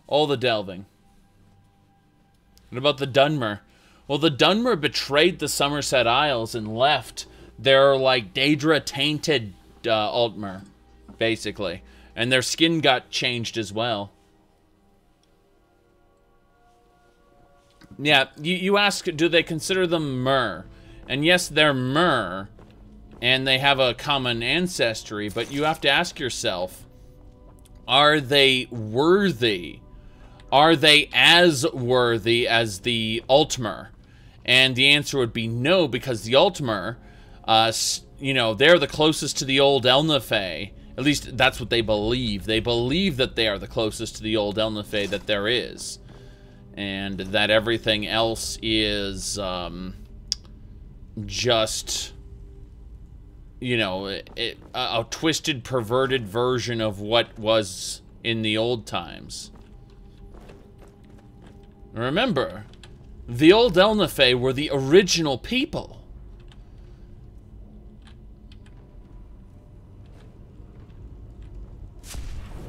All the delving. What about the Dunmer? Well, the Dunmer betrayed the Somerset Isles and left. They're like Daedra-tainted Altmer, basically. And their skin got changed as well. Yeah, you ask, do they consider them Mer? And yes, they're Mer, and they have a common ancestry, but you have to ask yourself, are they worthy? Are they as worthy as the Altmer? And the answer would be no, because the Altmer, you know, they're the closest to the old Elnafey. At least that's what they believe. They believe that they are the closest to the old Elnafey that there is. And that everything else is just, you know, a twisted, perverted version of what was in the old times. Remember, the old Elnafey were the original people.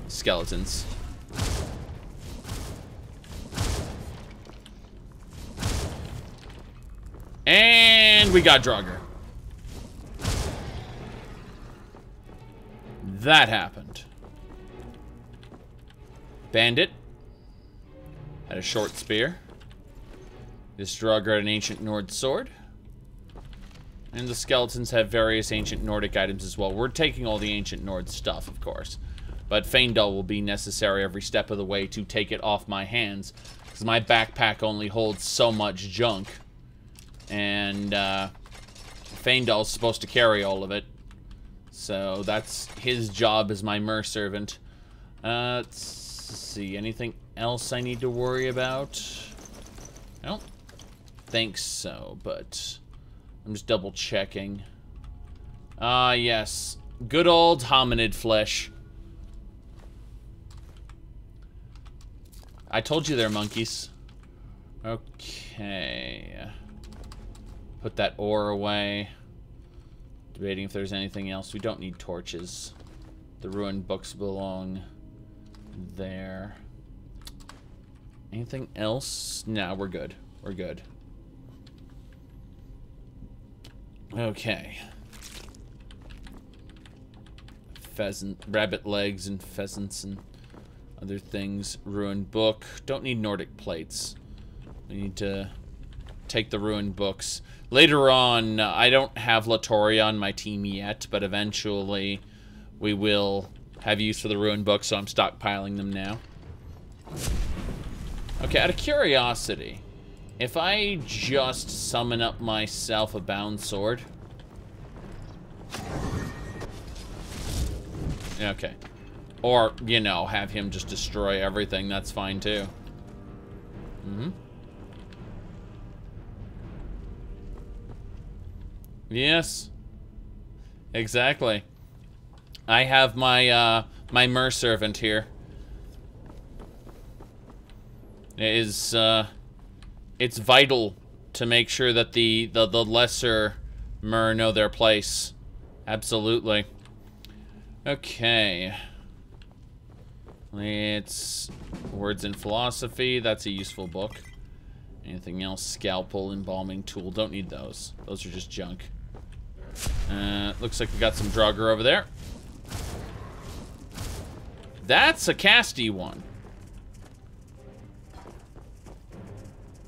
Skeletons. we got Draugr. That happened. Bandit. Had a short spear. This Draugr had an ancient Nord sword. And the skeletons have various ancient Nordic items as well. We're taking all the ancient Nord stuff, of course. But Feindal will be necessary every step of the way to take it off my hands. Because my backpack only holds so much junk. And Feindal's supposed to carry all of it. So that's his job as my merservant. Let's see, anything else I need to worry about? I don't think so, but I'm just double checking. Ah, yes. Good old hominid flesh. I told you they're monkeys. Okay. Put that ore away. Debating if there's anything else. We don't need torches. The ruined books belong there. Anything else? No, we're good. We're good. Okay. Rabbit legs and pheasants and other things. Ruined book. Don't need Nordic plates. We need to take the ruined books. Later on, I don't have Latoria on my team yet, but eventually we will have use for the ruined books, so I'm stockpiling them now. Okay, out of curiosity, if I just summon up myself a bound sword... Okay. Or, you know, have him just destroy everything, that's fine too. Mm-hmm. Yes. Exactly. I have my, my merservant here. It is, it's vital to make sure that the lesser mer know their place. Absolutely. Okay. It's Words in Philosophy. That's a useful book. Anything else? Scalpel, embalming tool. Don't need those. Those are just junk. Looks like we got some Draugr over there. That's a casty one.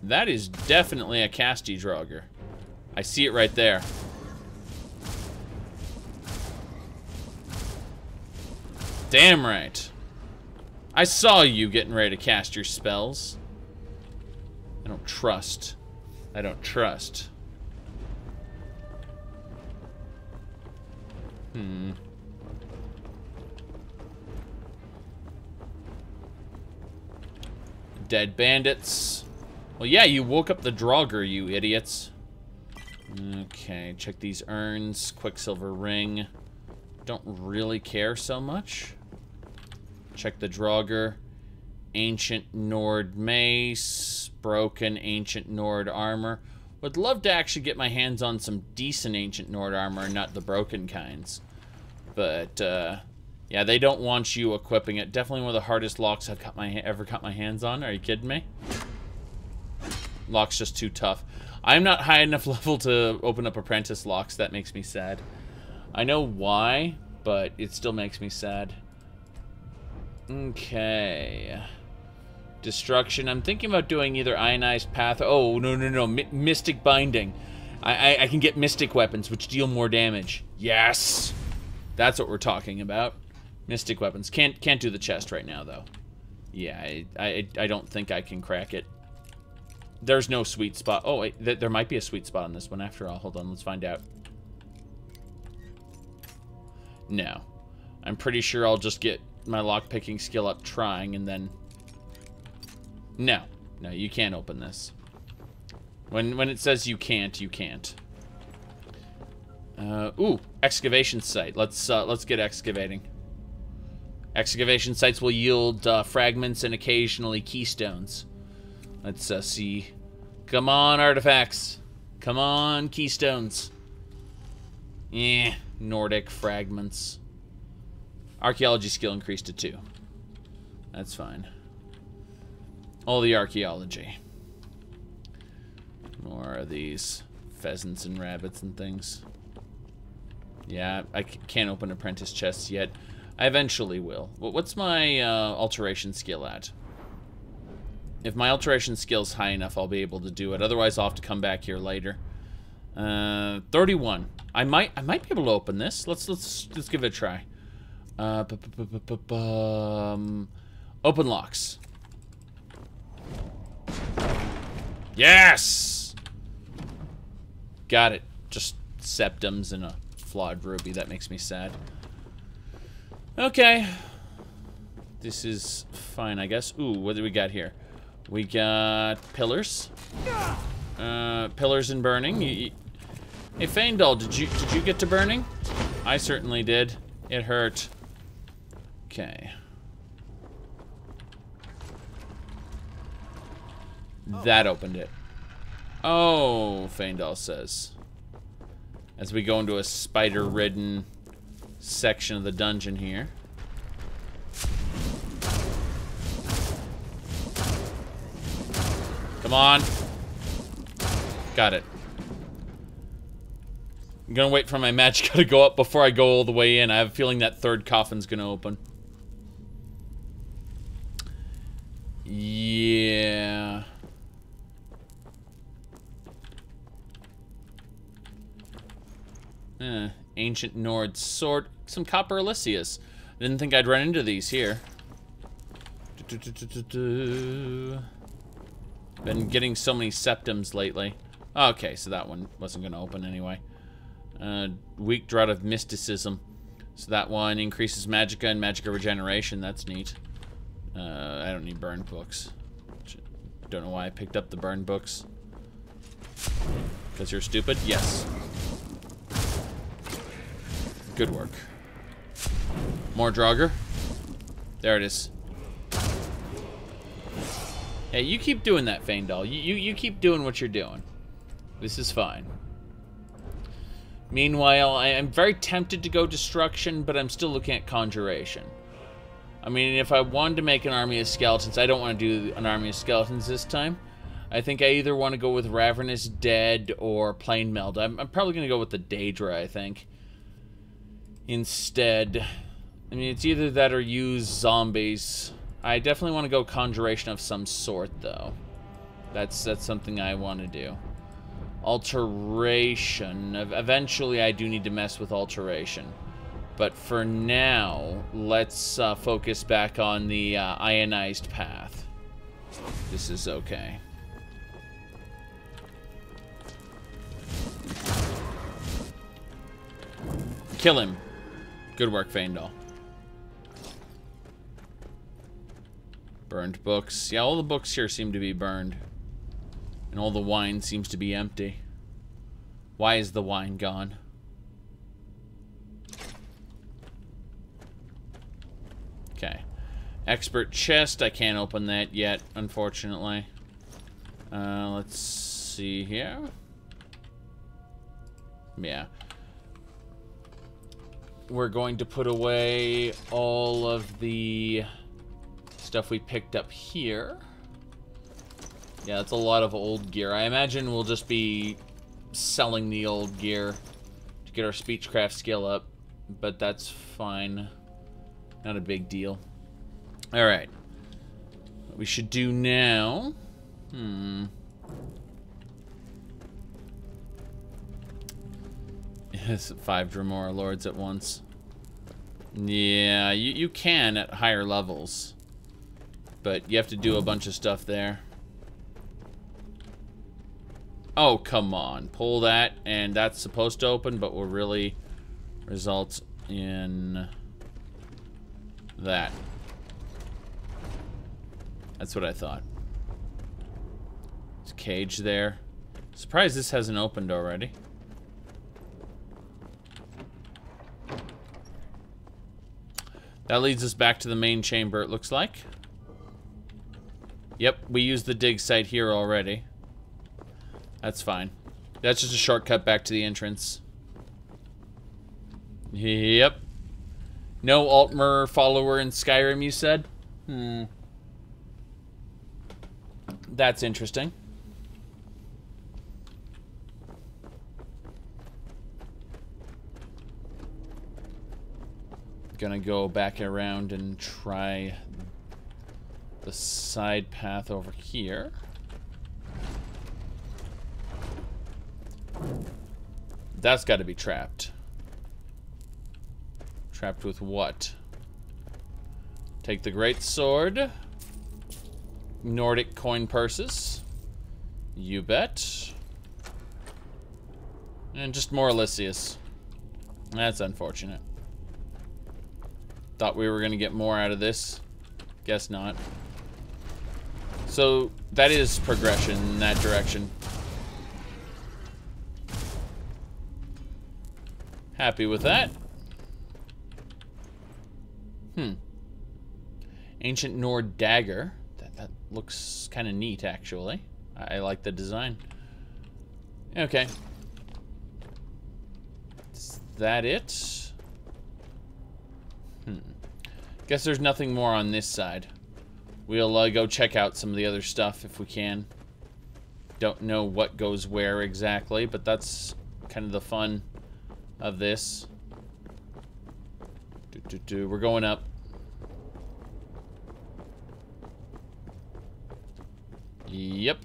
That is definitely a casty Draugr. I see it right there. Damn right. I saw you getting ready to cast your spells. I don't trust. I don't trust. Dead bandits. Well, yeah, you woke up the Draugr, you idiots. Okay, check these urns. Quicksilver ring. Don't really care so much. Check the Draugr. Ancient Nord mace. Broken Ancient Nord armor. Would love to actually get my hands on some decent Ancient Nord armor, not the broken kinds. But, yeah, they don't want you equipping it. Definitely one of the hardest locks I've ever cut my hands on. Are you kidding me? Lock's just too tough. I'm not high enough level to open up apprentice locks. That makes me sad. I know why, but it still makes me sad. Okay. Destruction. I'm thinking about doing either Ionized Path. Oh, no. Mystic Binding. I can get Mystic Weapons, which deal more damage. Yes! That's what we're talking about. Mystic Weapons. Can't do the chest right now, though. Yeah, I don't think I can crack it. There's no sweet spot. Oh, wait. There might be a sweet spot on this one after all. Hold on, let's find out. No. I'm pretty sure I'll just get my lockpicking skill up trying, and then... No, you can't open this. When it says you can't, you can't. Ooh, excavation site. Let's get excavating. Excavation sites will yield fragments and occasionally keystones. Let's see. Come on, artifacts. Come on, keystones. Nordic fragments. Archaeology skill increased to 2. That's fine. All the archaeology. More of these pheasants and rabbits and things. Yeah, I can't open apprentice chests yet. I eventually will. What's my alteration skill at? If my alteration skill's high enough, I'll be able to do it. Otherwise, I'll have to come back here later. 31. I might be able to open this. Let's give it a try. Open locks. Yes! Got it. Just septums and a flawed ruby. That makes me sad. Okay. This is fine, I guess. Ooh, what do we got here? We got pillars. Pillars and burning. Hey, Faendal, did you get to burning? I certainly did. It hurt. Okay. That opened it. Oh, Faendal says. As we go into a spider-ridden section of the dungeon here. Come on. Got it. I'm gonna wait for my magicka to go up before I go all the way in. I have a feeling that third coffin's gonna open. Yeah. Ancient Nord sword. Some copper Elysius. Didn't think I'd run into these here. Been getting so many septums lately. Okay, so that one wasn't going to open anyway. Weak Draught of Mysticism. So that one increases magicka and magicka regeneration. That's neat. I don't need burn books. Don't know why I picked up the burn books. Because you're stupid? Yes. Good work. More Draugr. There it is. Hey, you keep doing that, Faendal. You keep doing what you're doing. This is fine. Meanwhile, I am very tempted to go Destruction, but I'm still looking at Conjuration. I mean, if I wanted to make an army of skeletons, I don't want to do an army of skeletons this time. I think I either want to go with Ravenous Dead or Plain Meld. I'm probably going to go with the Daedra, I think. Instead. I mean, it's either that or use zombies. I definitely want to go Conjuration of some sort, though. That's something I want to do. Alteration. Eventually, I do need to mess with Alteration. But for now, let's focus back on the ionized path. This is okay. Kill him. Good work, Faendal. Burned books. Yeah, all the books here seem to be burned. And all the wine seems to be empty. Why is the wine gone? Okay. Expert chest. I can't open that yet, unfortunately. Let's see here. Yeah. We're going to put away all of the stuff we picked up here. Yeah, that's a lot of old gear. I imagine we'll just be selling the old gear to get our speechcraft skill up, but that's fine. Not a big deal. Alright. What we should do now... Yes, 5 Dremora Lords at once. Yeah, you can at higher levels. But you have to do a bunch of stuff there. Oh, come on. Pull that, and that's supposed to open, but will really result in that. That's what I thought. There's a cage there. Surprised this hasn't opened already. That leads us back to the main chamber, it looks like. Yep, we used the dig site here already. That's fine. That's just a shortcut back to the entrance. Yep. No Aldmeri follower in Skyrim, you said? That's interesting. Gonna go back around and try the side path over here. That's got to be trapped. Trapped with what? Take the great sword. Nordic coin purses. You bet. And just more Elysius. That's unfortunate. Thought we were gonna get more out of this. Guess not. So that is progression in that direction. Happy with that. Ancient Nord Dagger. That looks kind of neat, actually. I like the design. Okay. Is that it? Guess there's nothing more on this side. We'll go check out some of the other stuff if we can. Don't know what goes where exactly, but that's kind of the fun of this. We're going up. Yep.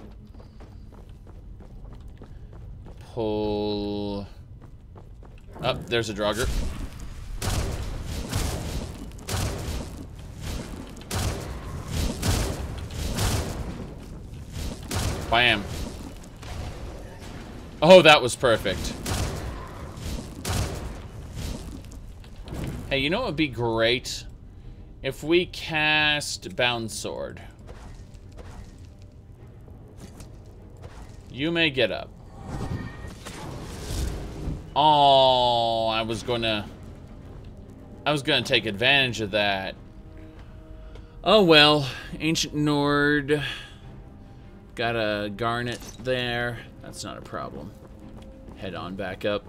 Pull up. There's a Draugr. Bam. Oh, that was perfect. Hey, you know what would be great? If we cast Bound Sword. You may get up. Oh, I was gonna take advantage of that. Oh well, Ancient Nord. Got a garnet there. That's not a problem. Head on back up.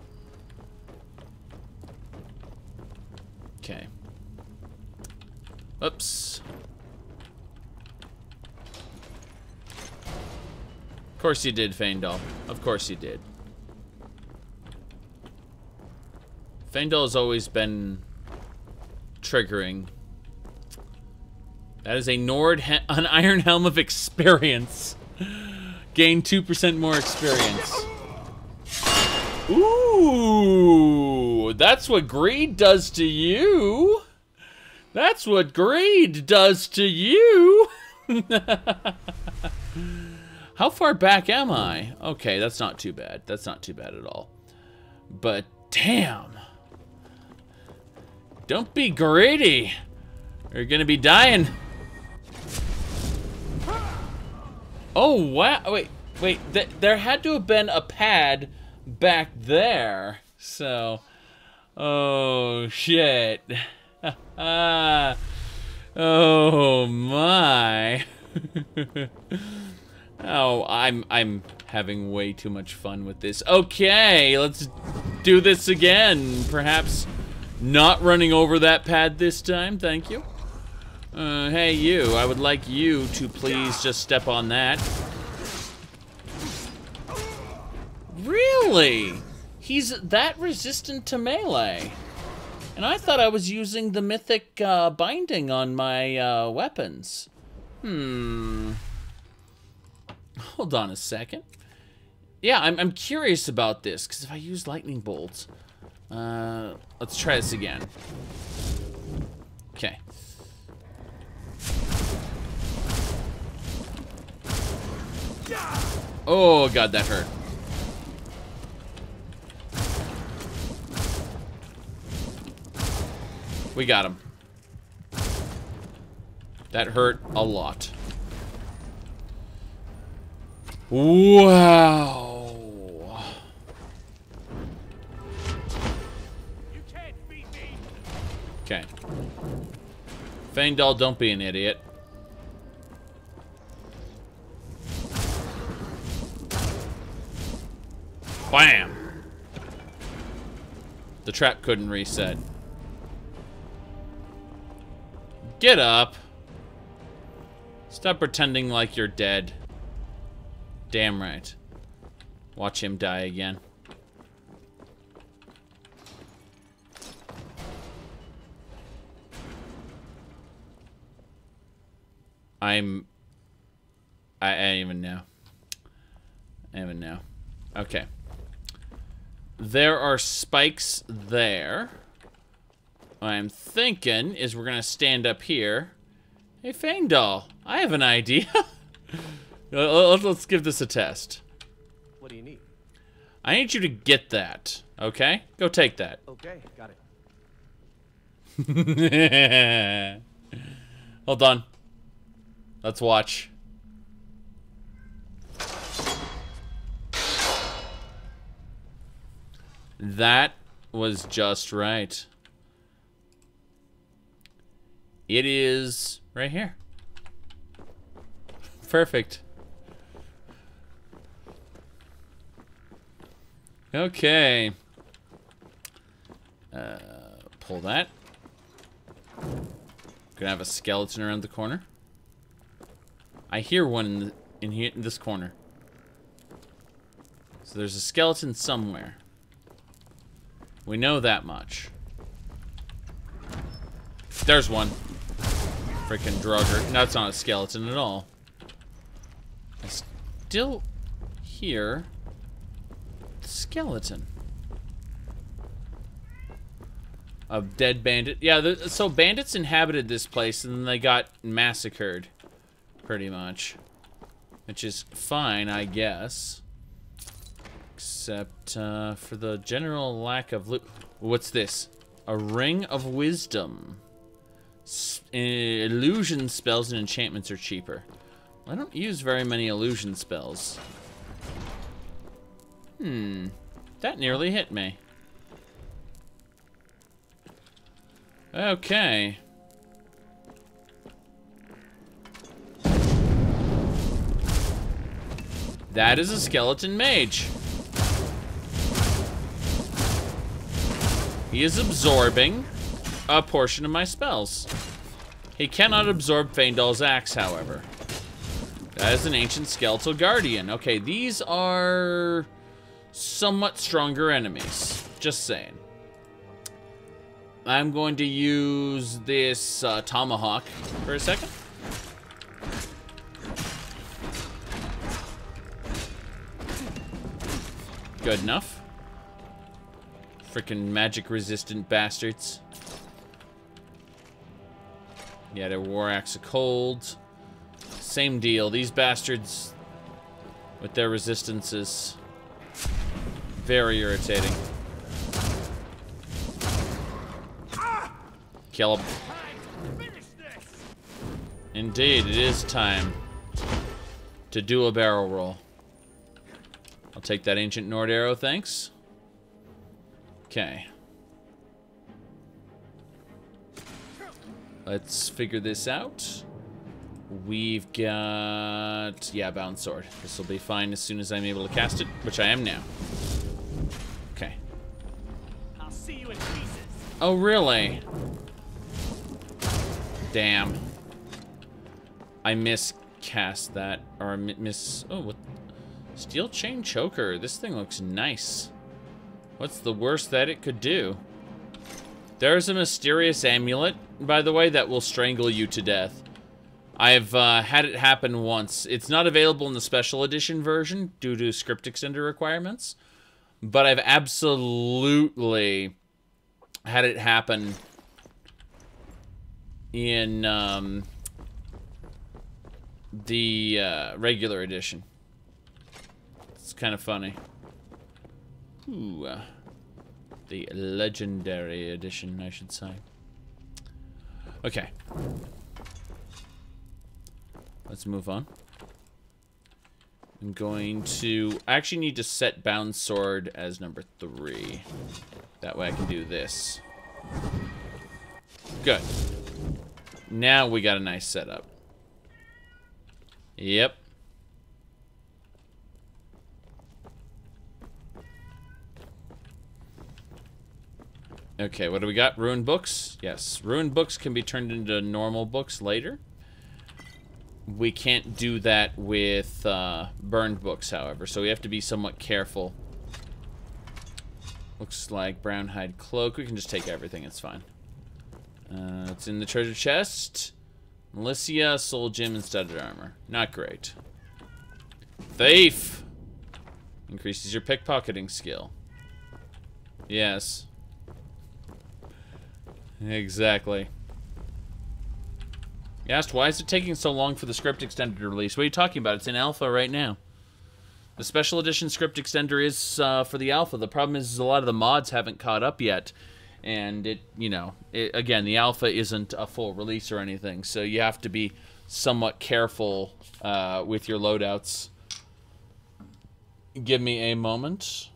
Okay. Oops. Of course you did, Faendal. Of course you did. Faendal has always been triggering. That is a an Iron Helm of experience. Gain 2% more experience. Ooh, that's what greed does to you. That's what greed does to you. How far back am I? Okay, that's not too bad. That's not too bad at all. But damn. Don't be greedy. You're gonna be dying. Oh, wow. Wait. There had to have been a pad back there. So. Oh, shit. Oh, my. Oh, I'm having way too much fun with this. Okay, let's do this again. Perhaps not running over that pad this time. Thank you. Hey, you. I would like you to please just step on that. Really? He's that resistant to melee. And I thought I was using the mythic binding on my weapons. Hold on a second. Yeah, I'm curious about this, because if I use lightning bolts... let's try this again. Okay. Oh, God, that hurt. We got him. That hurt a lot. Wow. You can't beat me. Okay. Faendal, don't be an idiot. Bam! The trap couldn't reset. Get up. Stop pretending like you're dead. Damn right. Watch him die again. I don't even know. I don't even know. Okay. There are spikes there. What I'm thinking is we're gonna stand up here. Hey, Fangdoll, I have an idea. Let's give this a test. What do you need? I need you to get that, okay? Go take that. Okay, got it. Hold on. Let's watch. That was just right. It is right here. Perfect. Okay. Pull that. Gonna have a skeleton around the corner. I hear one in here, in this corner. So there's a skeleton somewhere. We know that much. There's one. Freaking Drugger. No, it's not a skeleton at all. I still hear the skeleton. A dead bandit. Yeah, so bandits inhabited this place and then they got massacred. Pretty much. Which is fine, I guess. Except for the general lack of loot. What's this? A ring of wisdom. Illusion spells and enchantments are cheaper. I don't use very many illusion spells. That nearly hit me. Okay. That is a skeleton mage. He is absorbing a portion of my spells. He cannot absorb Fangdoll's axe, however. That is an ancient skeletal guardian. Okay, these are somewhat stronger enemies. Just saying. I'm going to use this tomahawk for a second. Good enough. Frickin' magic resistant bastards. Yeah, they're War Axe of Cold. Same deal. These bastards with their resistances. Very irritating. Kill him. Indeed, it is time to do a barrel roll. I'll take that ancient Nord arrow, thanks. Okay. Let's figure this out. We've got... yeah, bound sword. This will be fine as soon as I'm able to cast it, which I am now. Okay. I'll see you in pieces. Oh, really? Damn. I miscast that. Or miss... oh, what? Steel chain choker. This thing looks nice. What's the worst that it could do? There's a mysterious amulet, by the way, that will strangle you to death. I've had it happen once. It's not available in the special edition version due to script extender requirements, but I've absolutely had it happen in the regular edition. It's kind of funny. Ooh, the legendary edition, I should say. Okay. Let's move on. I'm going to... I actually need to set bound sword as number 3. That way I can do this. Good. Now we got a nice setup. Yep. Okay, what do we got? Ruined books? Yes. Ruined books can be turned into normal books later. We can't do that with burned books, however, so we have to be somewhat careful. Looks like brown hide cloak. We can just take everything, it's fine. It's in the treasure chest. Militia, soul gem, and studded armor. Not great. Thief! Increases your pickpocketing skill. Yes. Exactly. You asked, why is it taking so long for the script extender to release? What are you talking about? It's in alpha right now. The special edition script extender is for the alpha. The problem is a lot of the mods haven't caught up yet. And it, you know, again, the alpha isn't a full release or anything. So you have to be somewhat careful with your loadouts. Give me a moment.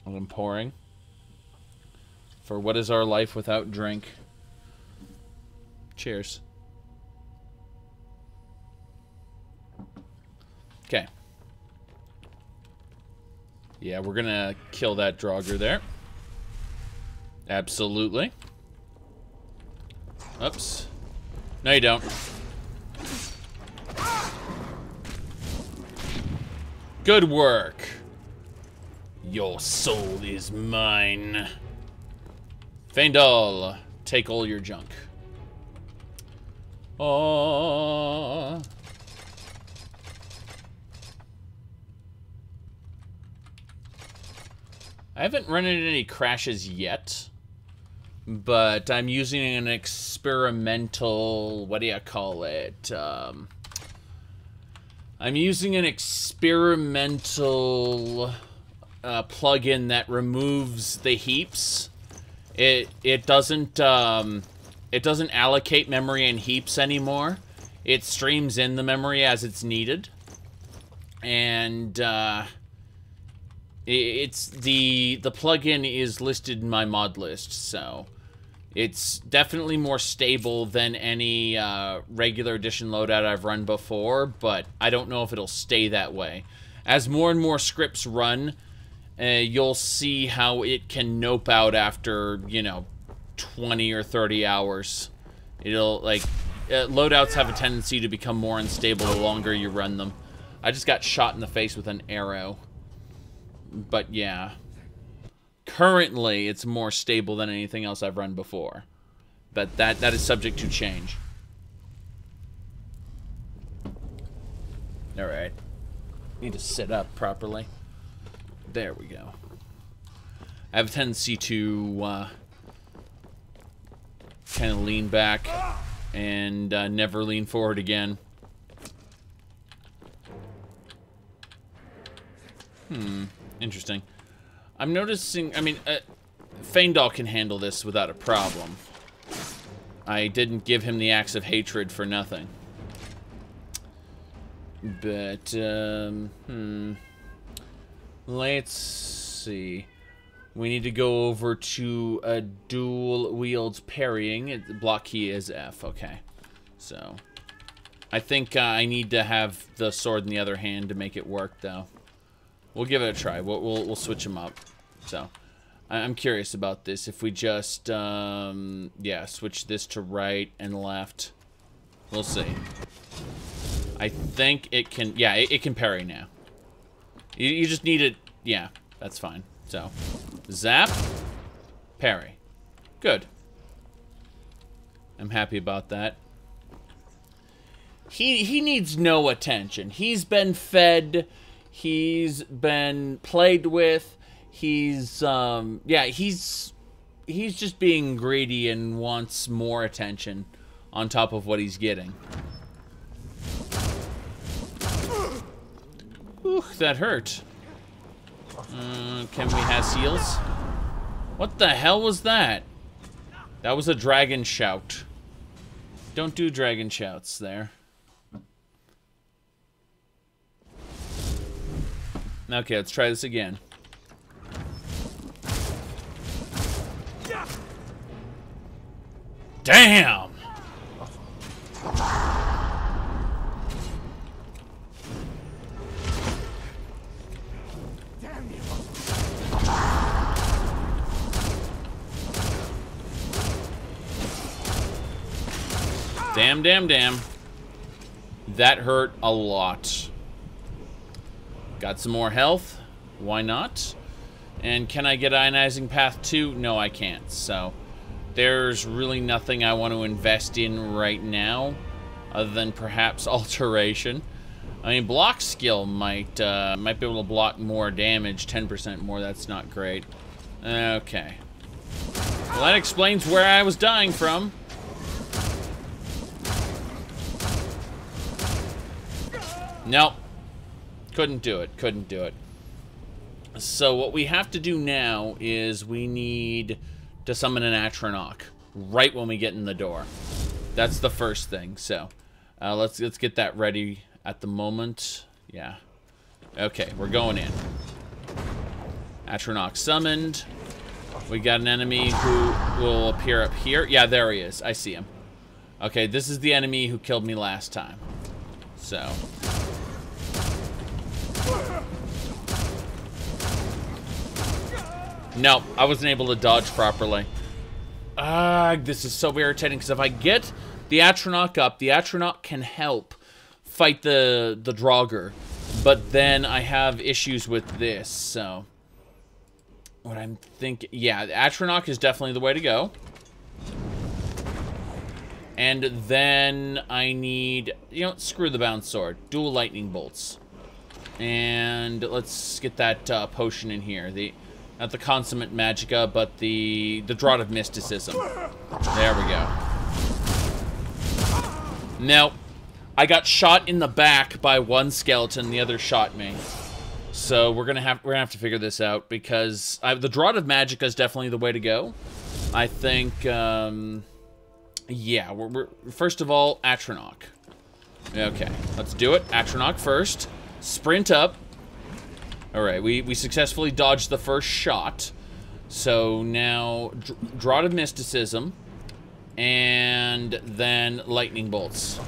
I'm pouring. For what is our life without drink? Cheers. Okay. Yeah, we're gonna kill that Draugr there. Absolutely. Oops. No, you don't. Good work. Your soul is mine. Feindal, take all your junk. Oh. I haven't run into any crashes yet, but I'm using an experimental, what do you call it? I'm using an experimental plugin that removes the heaps. It doesn't allocate memory in heaps anymore. It streams in the memory as it's needed, and it's the plugin is listed in my mod list, so it's definitely more stable than any regular edition loadout I've run before, but I don't know if it'll stay that way. As more and more scripts run, you'll see how it can nope out after, you know, 20 or 30 hours. It'll, like, loadouts have a tendency to become more unstable the longer you run them. I just got shot in the face with an arrow. But yeah, currently it's more stable than anything else I've run before, but that is subject to change. All right, need to sit up properly. There we go. I have a tendency to kind of lean back and never lean forward again. Interesting. I'm noticing, I mean, Feindal can handle this without a problem. I didn't give him the Axe of Hatred for nothing. But, let's see. We need to go over to a dual wield parrying. The block key is F, okay. So, I think I need to have the sword in the other hand to make it work, though. We'll give it a try. We'll switch them up. So, I'm curious about this. If we just, yeah, switch this to right and left. We'll see. I think it can, yeah, it can parry now. You just need it, yeah, that's fine. So, zap, parry. Good. I'm happy about that. He needs no attention. He's been fed. He's been played with. He's, yeah, he's just being greedy and wants more attention on top of what he's getting. Ooh, that hurt. Can we have seals? What the hell was that? That was a dragon shout. Don't do dragon shouts there. Okay, let's try this again. Damn! Damn, damn, damn. That hurt a lot. Got some more health. Why not? And can I get Ionizing Path 2? No, I can't. So, there's really nothing I want to invest in right now, other than perhaps alteration. I mean, block skill might be able to block more damage, 10% more. That's not great. Okay. Well, that explains where I was dying from. Nope. Couldn't do it. Couldn't do it. So what we have to do now is we need to summon an Atronach right when we get in the door. That's the first thing. So let's get that ready at the moment. Yeah. Okay, we're going in. Atronach summoned. We got an enemy who will appear up here. Yeah, there he is. I see him. Okay, this is the enemy who killed me last time. So. No, I wasn't able to dodge properly. This is so irritating, because if I get the Atronach up, the Atronach can help fight the Draugr. But then I have issues with this, so... What I'm thinking... Yeah, the Atronach is definitely the way to go. And then I need... You know, screw the bound sword. Dual lightning bolts. And let's get that potion in here. Not the consummate magicka, but the draught of mysticism. There we go. Now, I got shot in the back by one skeleton, the other shot me. So we're gonna have to figure this out, because the draught of magicka is definitely the way to go. I think, yeah, we're first of all, Atronach. Okay, let's do it. Atronach first. Sprint up. Alright, we successfully dodged the first shot. So now, Draught of Mysticism, and then Lightning Bolts.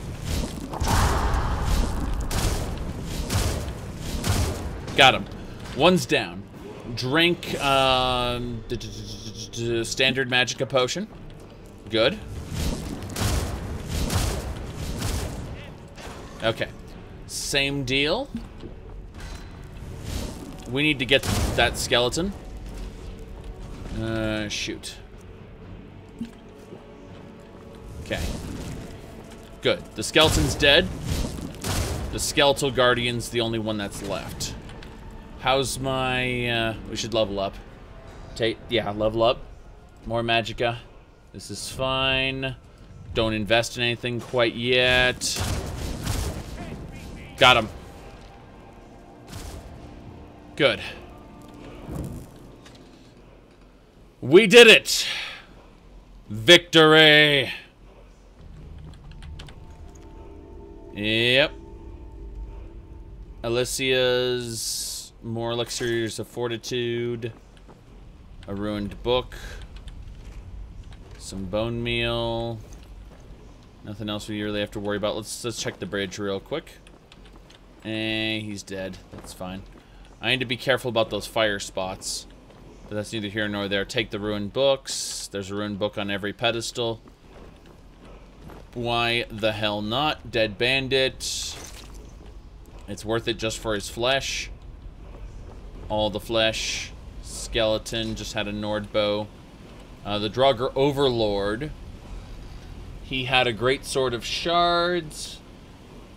Got him. One's down. Drink, standard magicka potion. Good. Okay. Same deal. We need to get that skeleton. Shoot. Okay. Good. The skeleton's dead. The skeletal guardian's the only one that's left. How's my... we should level up. Yeah, level up. More magicka. This is fine. Don't invest in anything quite yet. Got him. Good. We did it! Victory! Yep. Alicia's more elixirs of fortitude. A ruined book. Some bone meal. Nothing else we really have to worry about. Let's check the bridge real quick. He's dead. That's fine. I need to be careful about those fire spots. But that's neither here nor there. Take the ruined books. There's a ruined book on every pedestal. Why the hell not? Dead bandit. It's worth it just for his flesh. All the flesh. Skeleton. Just had a Nord bow. The Draugr Overlord. He had a great sword of shards.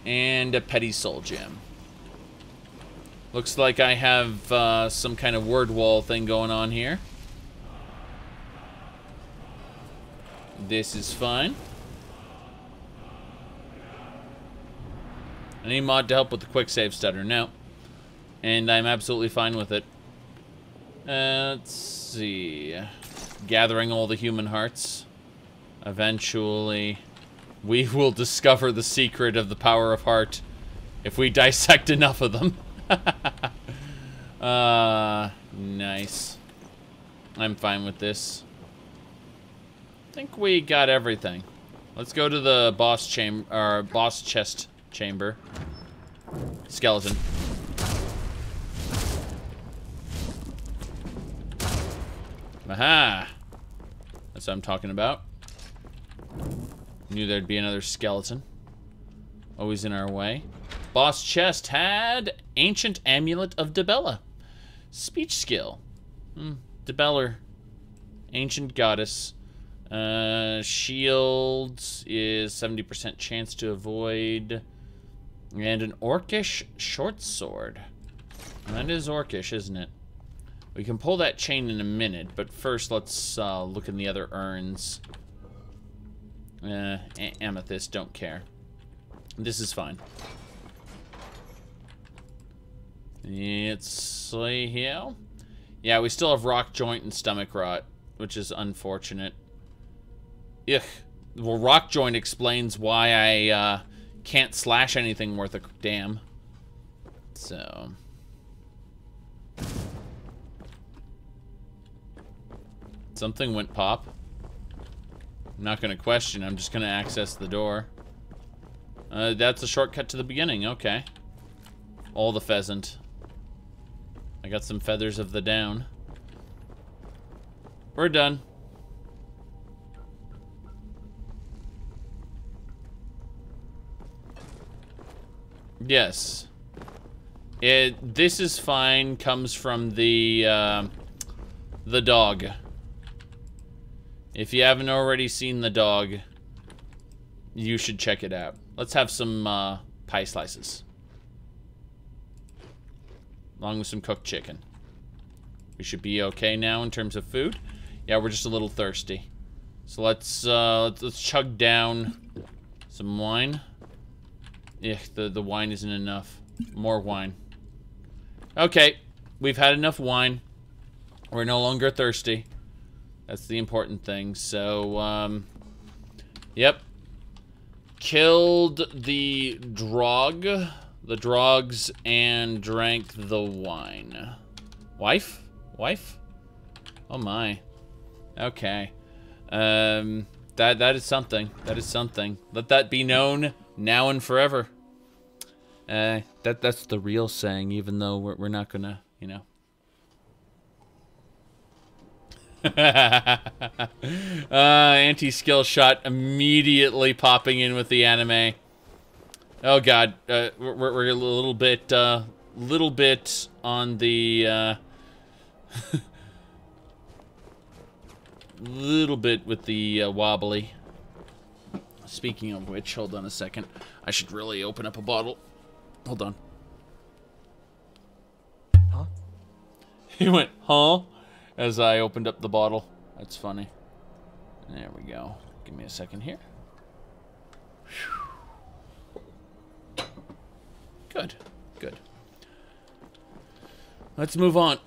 And a petty soul gem. Looks like I have some kind of word wall thing going on here. This is fine. I need mod to help with the quick save stutter. No. And I'm absolutely fine with it. Let's see. Gathering all the human hearts. Eventually, we will discover the secret of the power of heart if we dissect enough of them. Nice. I'm fine with this. I think we got everything. Let's go to the boss chamber, or boss chest chamber. Skeleton. Aha! That's what I'm talking about. Knew there'd be another skeleton. Always in our way. Boss chest had Ancient Amulet of Dibella. Speech skill. Dibeller. Ancient goddess. Shield is 70% chance to avoid. And an orcish short sword. That is orcish, isn't it? We can pull that chain in a minute, but first let's look in the other urns. Amethyst, don't care. This is fine. Let's see here. Yeah, we still have rock joint and stomach rot, which is unfortunate. Ugh. Well, rock joint explains why I can't slash anything worth a damn. So... something went pop. I'm not going to question. I'm just going to access the door. That's a shortcut to the beginning. Okay. All the pheasant. I got some feathers of the down. We're done. Yes. This is fine. Comes from the dog. If you haven't already seen the dog, you should check it out. Let's have some pie slices. Along with some cooked chicken. We should be okay now in terms of food. Yeah, we're just a little thirsty. So let's chug down some wine. Yeah, the wine isn't enough. More wine. Okay, we've had enough wine. We're no longer thirsty. That's the important thing. So, yep. Killed the drogs, and drank the wine. Wife? Wife? Oh my. Okay. That is something. That is something. Let that be known now and forever. That's the real saying, even though we're not gonna, you know. Anti-skill shot immediately popping in with the anime. Oh god, we're a little bit on the little bit with the wobbly. Speaking of which, hold on a second. I should really open up a bottle. Hold on. Huh? He went, huh? As I opened up the bottle. That's funny. There we go. Give me a second here. Good. Good. Let's move on.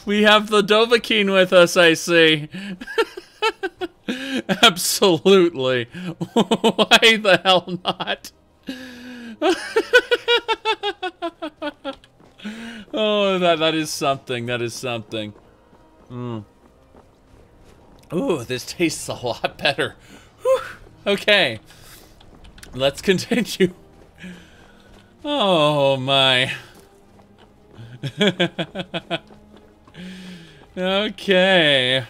We have the Dovahkiin with us, I see. Absolutely. Why the hell not? Oh, that is something. That is something. Ooh, this tastes a lot better. Whew. Okay. Let's continue. Oh my. Okay.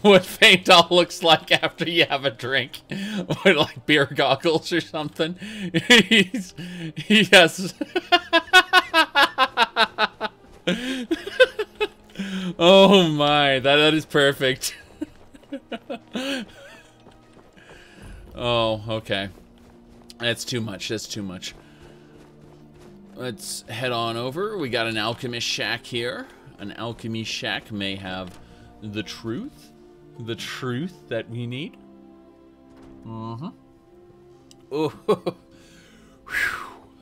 What Faint Doll looks like after you have a drink. What, like beer goggles or something? He has... Oh my, that is perfect. Oh, okay. That's too much, that's too much. Let's head on over. We got an alchemist shack here. An alchemy shack may have the truth that we need. Mm-hmm. Oh,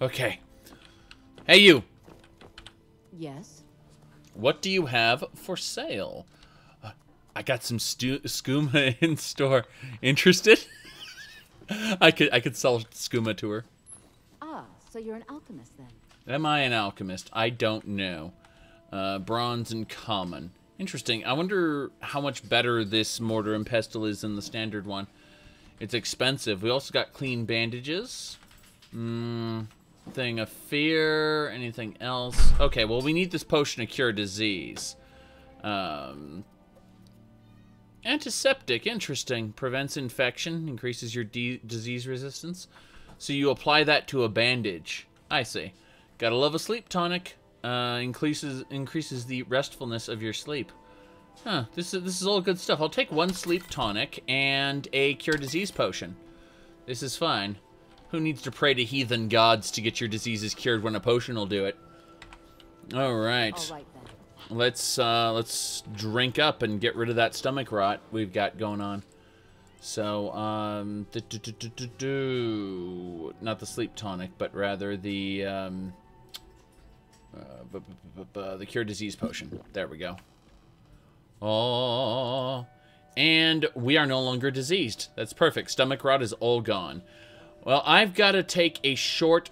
okay. Hey, you. Yes? What do you have for sale? I got some skooma in store. Interested? I could sell skooma to her. Ah, so you're an alchemist then? Am I an alchemist? I don't know. Bronze and common. Interesting. I wonder how much better this mortar and pestle is than the standard one. It's expensive. We also got clean bandages. Thing of fear. Anything else? Okay, well, we need this potion to cure disease. Antiseptic. Interesting. Prevents infection. Increases your disease resistance. So you apply that to a bandage. I see. Gotta love a sleep tonic. Increases the restfulness of your sleep. Huh, this is all good stuff. I'll take 1 sleep tonic and a cure disease potion. This is fine. Who needs to pray to heathen gods to get your diseases cured when a potion will do it? All right. All right then. Let's drink up and get rid of that stomach rot we've got going on. So, not the sleep tonic, but rather the cure disease potion. There we go. Oh, and we are no longer diseased. That's perfect. Stomach rot is all gone. Well, I've got to take a short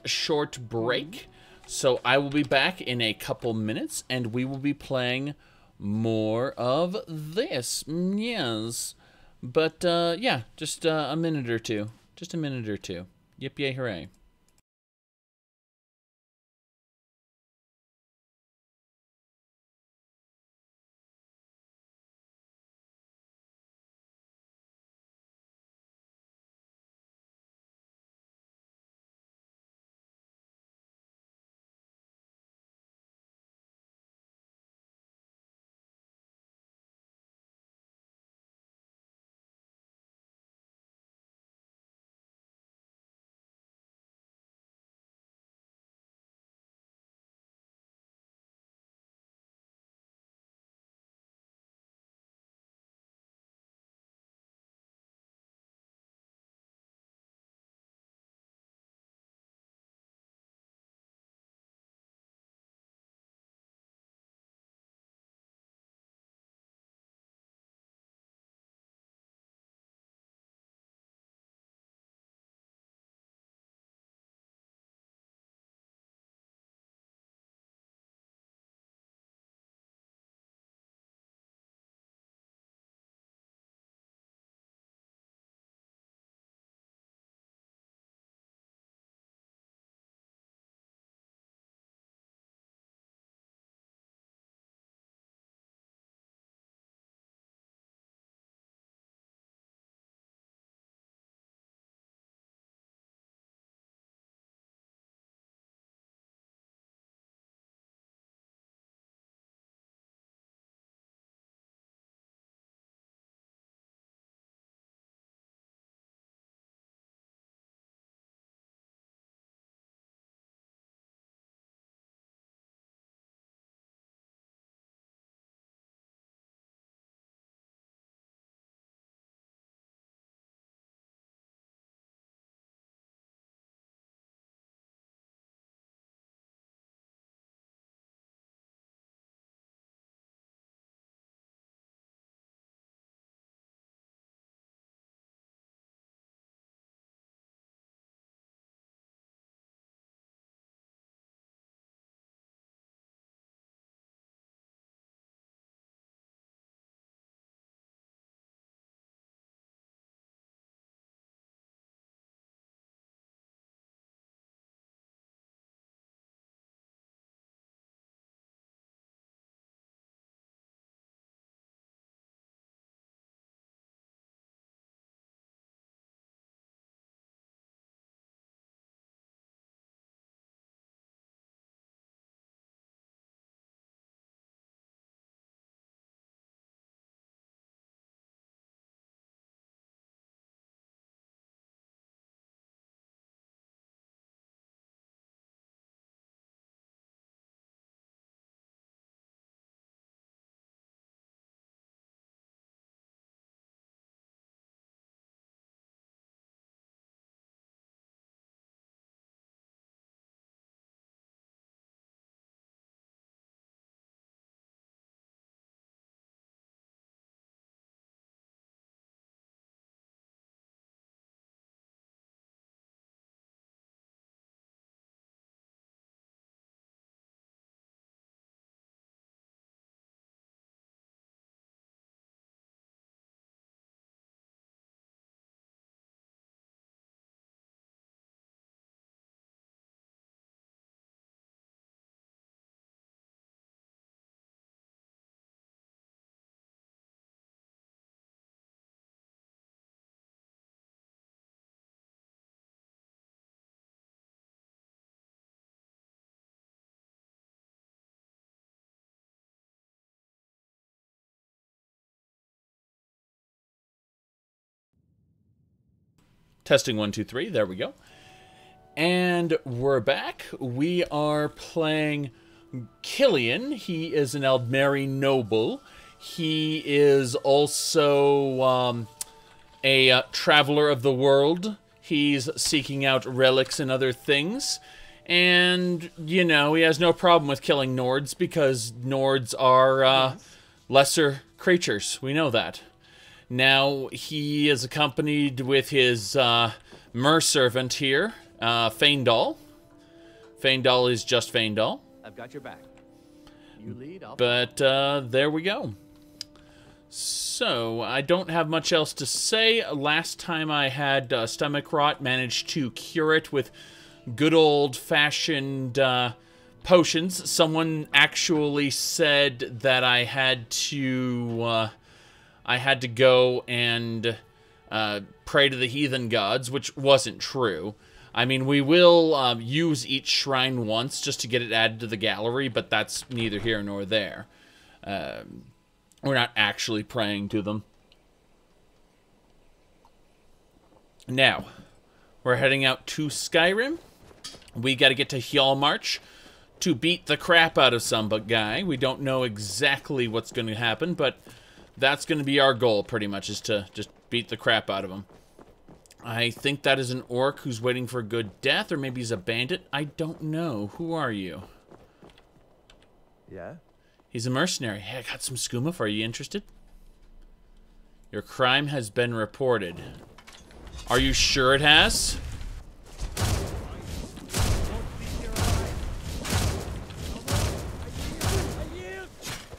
break. So I will be back in a couple minutes, and we will be playing more of this. Yes. But, yeah, just a minute or two. Just a minute or two. Yip, yay, hooray. Testing 1, 2, 3. There we go. And we're back. We are playing Killian. He is an Aldmeri Noble. He is also a traveler of the world. He's seeking out relics and other things. And, you know, he has no problem with killing Nords because Nords are lesser creatures. We know that. Now, he is accompanied with his merservant here, Faendal. Faendal is just Faendal. I've got your back. You lead, I'll... But there we go. So, I don't have much else to say. Last time I had stomach rot, managed to cure it with good old-fashioned potions. Someone actually said that I had to go and pray to the heathen gods, which wasn't true. I mean, we will use each shrine once just to get it added to the gallery, but that's neither here nor there. We're not actually praying to them. Now, we're heading out to Skyrim. We got to get to Hjalmarch to beat the crap out of some guy. We don't know exactly what's going to happen, but that's going to be our goal, pretty much, is to just beat the crap out of him. I think that is an orc who's waiting for a good death, or maybe he's a bandit. I don't know. Who are you? Yeah? He's a mercenary. Hey, I got some skooma for you. Interested? Your crime has been reported. Are you sure it has?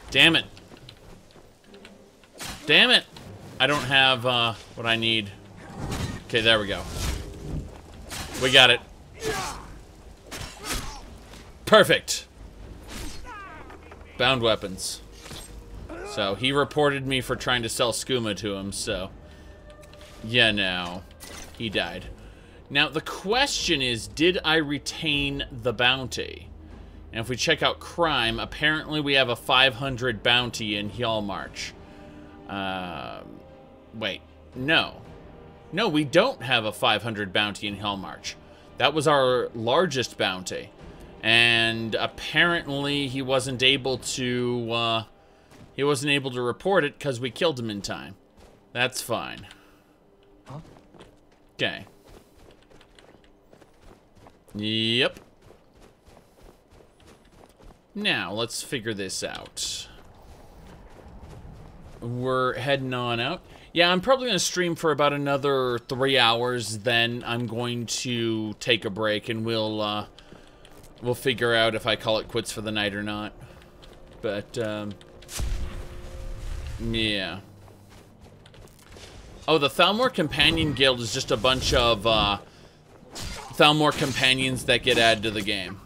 Damn it. Damn it. I don't have what I need. Okay, there we go. We got it. Perfect. Bound weapons. So, he reported me for trying to sell skooma to him, so... Yeah, no. He died. Now, the question is, did I retain the bounty? And if we check out crime, apparently we have a 500 bounty in Hjalmarch. Wait. No. No, we don't have a 500 bounty in Hjalmarch. That was our largest bounty. And apparently he wasn't able to, report it because we killed him in time. That's fine. Okay. Yep. Now, let's figure this out. We're heading on out. Yeah, I'm probably going to stream for about another 3 hours, then I'm going to take a break, and we'll figure out if I call it quits for the night or not. But, yeah. Oh, the Thalmor Companion Guild is just a bunch of, Thalmor Companions that get added to the game.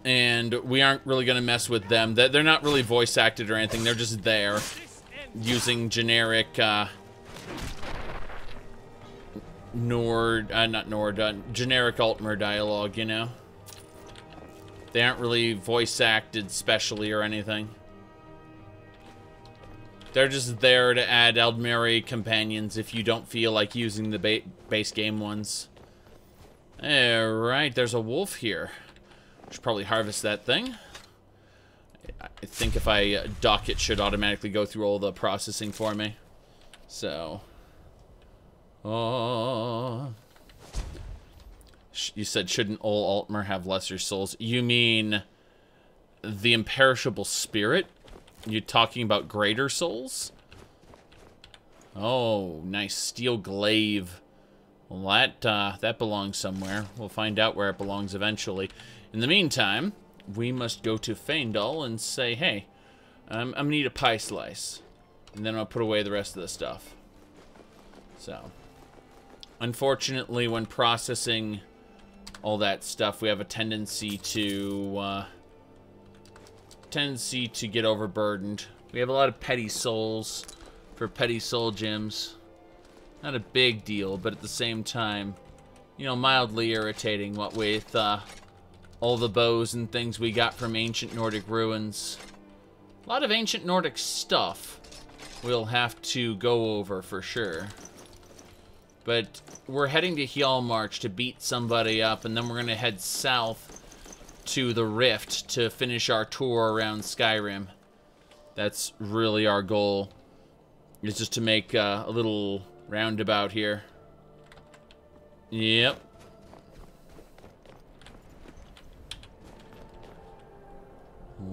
And we aren't really going to mess with them. They're not really voice acted or anything. They're just there using generic generic Altmer dialogue, you know? They aren't really voice acted specially or anything. They're just there to add Aldmeri companions if you don't feel like using the base game ones. Alright, there's a wolf here. Should probably harvest that thing. I think if I dock it, should automatically go through all the processing for me. So. Oh. You said, shouldn't all Altmer have lesser souls? You mean the imperishable spirit? You talking about greater souls? Oh, nice. Steel glaive. Well, that belongs somewhere. We'll find out where it belongs eventually. In the meantime, we must go to Faendal and say, hey, I'm gonna need a pie slice. And then I'll put away the rest of the stuff. So, unfortunately, when processing all that stuff, we have a tendency to get overburdened. We have a lot of petty souls for petty soul gems. Not a big deal, but at the same time, you know, mildly irritating, what with all the bows and things we got from ancient Nordic ruins. A lot of ancient Nordic stuff we'll have to go over for sure. But we're heading to Hjalmarch to beat somebody up, and then we're gonna head south to the Rift to finish our tour around Skyrim. That's really our goal. Is just to make a little roundabout here. Yep.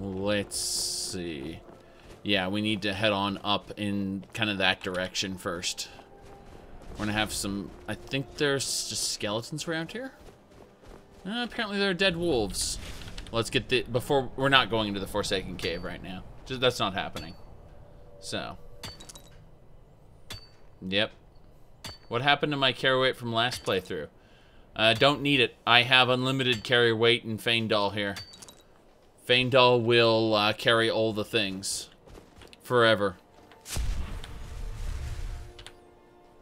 Let's see. Yeah, we need to head on up in kind of that direction first. We're gonna have some... I think there's just skeletons around here? Apparently there are dead wolves. Let's get the... Before... We're not going into the Forsaken Cave right now. Just, that's not happening. So. Yep. What happened to my carry weight from last playthrough? Don't need it. I have unlimited carry weight in Faendal here. Faendal will carry all the things. Forever.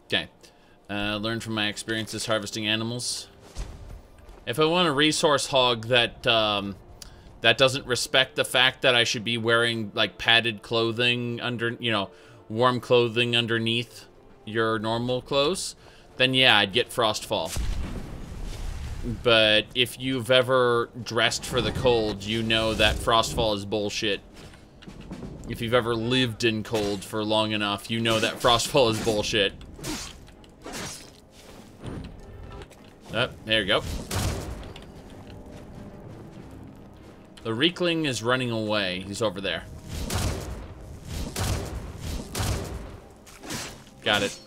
Okay. Learn from my experiences harvesting animals. If I want a resource hog that that doesn't respect the fact that I should be wearing like padded clothing under, you know, warm clothing underneath your normal clothes, then yeah, I'd get Frostfall. But if you've ever dressed for the cold, you know that Frostfall is bullshit. If you've ever lived in cold for long enough, you know that Frostfall is bullshit. Oh, there you go. The Reekling is running away. He's over there. Got it.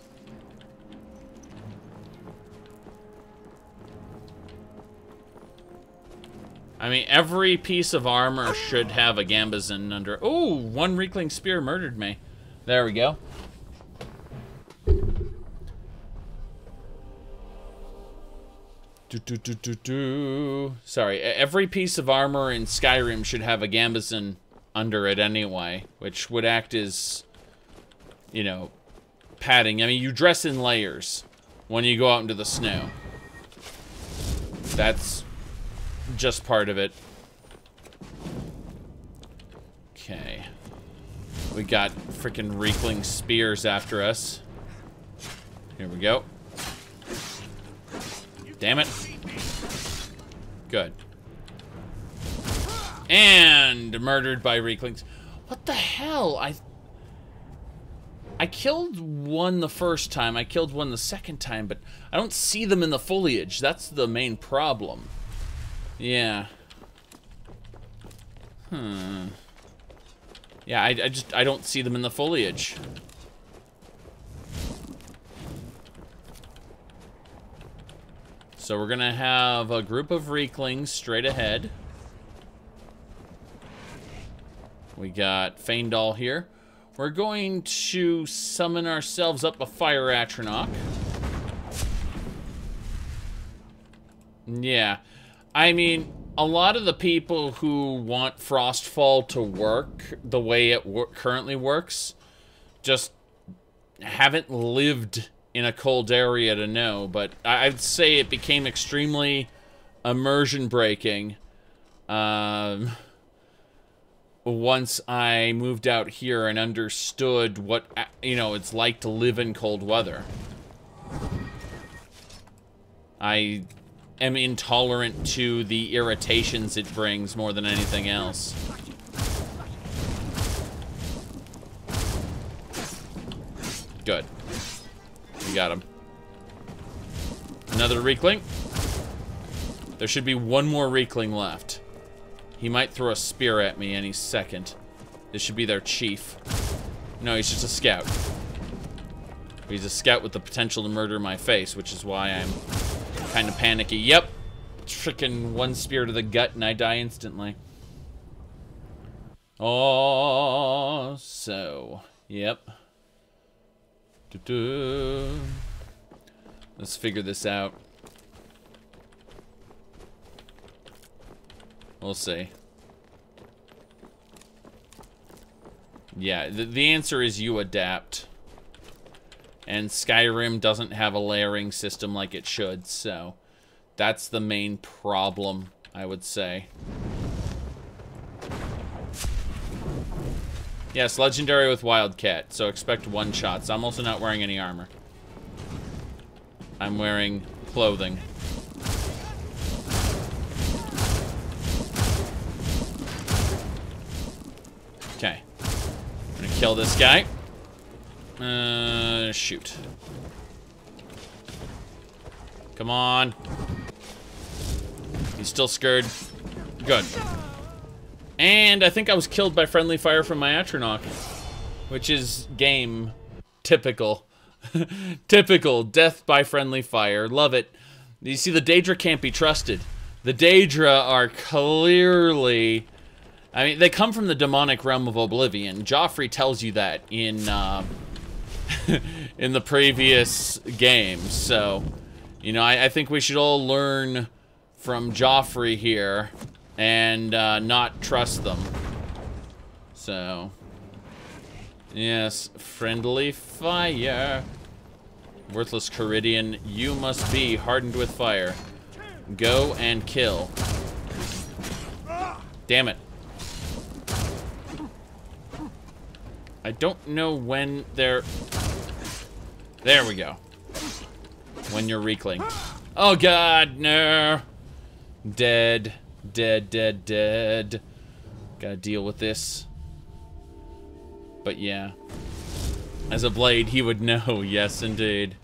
I mean, every piece of armor should have a Gambazon under... Oh, one Reekling Spear murdered me. There we go. Sorry, every piece of armor in Skyrim should have a Gambazon under it anyway, which would act as, you know, padding. I mean, you dress in layers when you go out into the snow. That's just part of it. Okay. We got freaking Reekling spears after us. Here we go. Damn it. Good. And murdered by Reeklings. What the hell? I killed one the first time. I killed one the second time, but I don't see them in the foliage. That's the main problem. Yeah. Yeah, I don't see them in the foliage. So we're gonna have a group of Reeklings straight ahead. We got Faendal here. We're going to summon ourselves up a Fire Atronach. Yeah. I mean, a lot of the people who want Frostfall to work the way it currently works just haven't lived in a cold area to know, but I'd say it became extremely immersion breaking once I moved out here and understood what, you know, it's like to live in cold weather. I am intolerant to the irritations it brings more than anything else. Good. We got him. Another Reekling. There should be one more Reekling left. He might throw a spear at me any second. This should be their chief. No, he's just a scout. He's a scout with the potential to murder my face, which is why I'm kind of panicky. Yep. Frickin' one spear to the gut and I die instantly. Oh, so. Yep. Let's figure this out. We'll see. Yeah, the answer is you adapt. And Skyrim doesn't have a layering system like it should, so that's the main problem, I would say. Yes, legendary with Wildcat, so expect one-shots. I'm also not wearing any armor. I'm wearing clothing. Okay. I'm gonna kill this guy. Shoot. Come on. He's still scared. Good. And I think I was killed by friendly fire from my Atronach, which is game typical. Typical death by friendly fire. Love it. You see, the Daedra can't be trusted. The Daedra are clearly... I mean, they come from the demonic realm of Oblivion. Joffrey tells you that in in the previous game. So, you know, I think we should all learn from Joffrey here and not trust them. So, yes, friendly fire. Worthless Caridian, you must be hardened with fire. Go and kill. Damn it. I don't know when they're... There we go. When you're Reekling. Oh god, no. Dead. Dead, dead, dead. Gotta deal with this. But yeah. As a blade, he would know. Yes, indeed.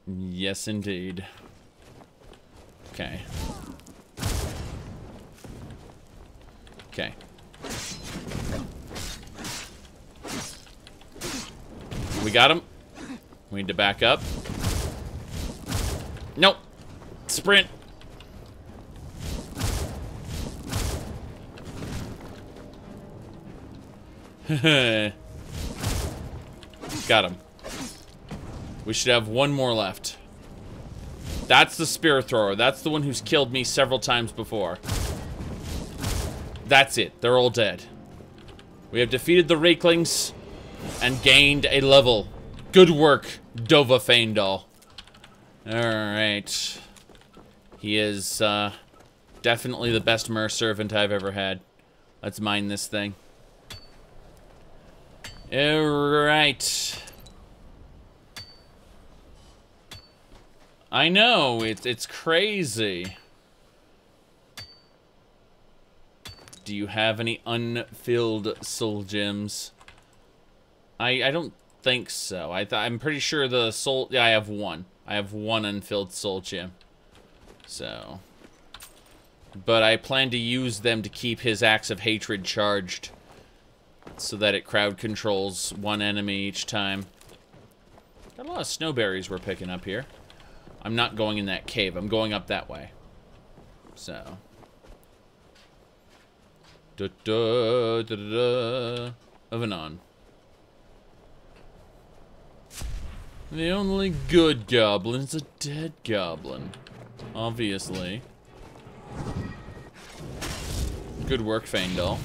Yes, indeed. Okay. Okay. We got him. We need to back up. Nope. Sprint. Got him. We should have one more left. That's the spear thrower. That's the one who's killed me several times before. That's it. They're all dead. We have defeated the Reeklings and gained a level. Good work, Dova Faendal. Alright. He is definitely the best mer servant I've ever had. Let's mine this thing. Alright. I know, it's crazy. Do you have any unfilled soul gems? I don't think so. I'm pretty sure the soul... Yeah, I have one. I have one unfilled soul gem. So... But I plan to use them to keep his Axe of Hatred charged. So that it crowd controls one enemy each time. Got a lot of snowberries we're picking up here. I'm not going in that cave. I'm going up that way. So... Of and on. The only good goblin is a dead goblin. Obviously. Good work, Faendal.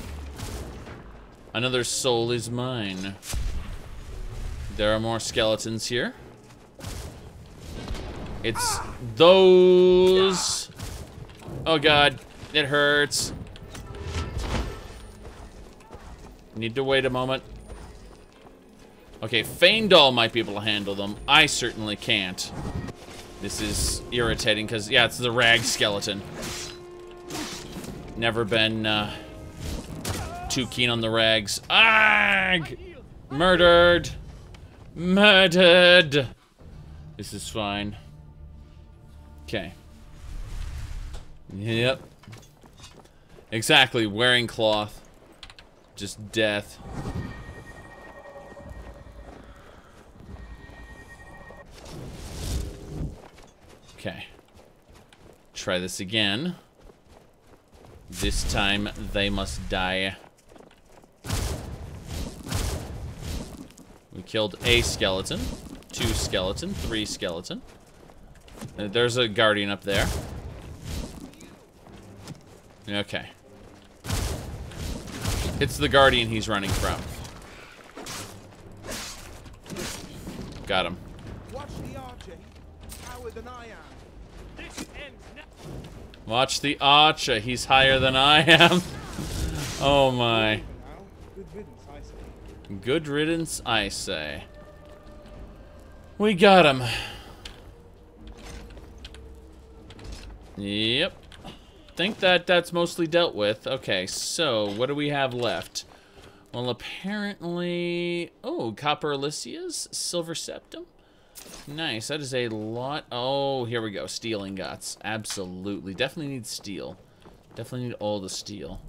Another soul is mine. There are more skeletons here. It's those... Oh god, it hurts. Need to wait a moment. Okay, Faendal might be able to handle them. I certainly can't. This is irritating because, yeah, it's the rag skeleton. Never been too keen on the rags. Ag! Murdered! Murdered! This is fine. Okay. Yep. Exactly, wearing cloth. Just death. Okay. Try this again. This time, they must die. We killed a skeleton. 2 skeleton. 3 skeleton. There's a guardian up there. Okay. It's the guardian he's running from. Got him. Watch the archer. He's higher than I am. This ends now. Watch the archer. He's higher than I am. Oh my. Good riddance, I say. Good riddance, I say. We got him. Yep. Think that that's mostly dealt with. Okay, so what do we have left? Well, apparently... Oh, Copper Elysia's Silver Septum. Nice, that is a lot. Oh, here we go. Steel ingots. Absolutely. Definitely need steel. Definitely need all the steel.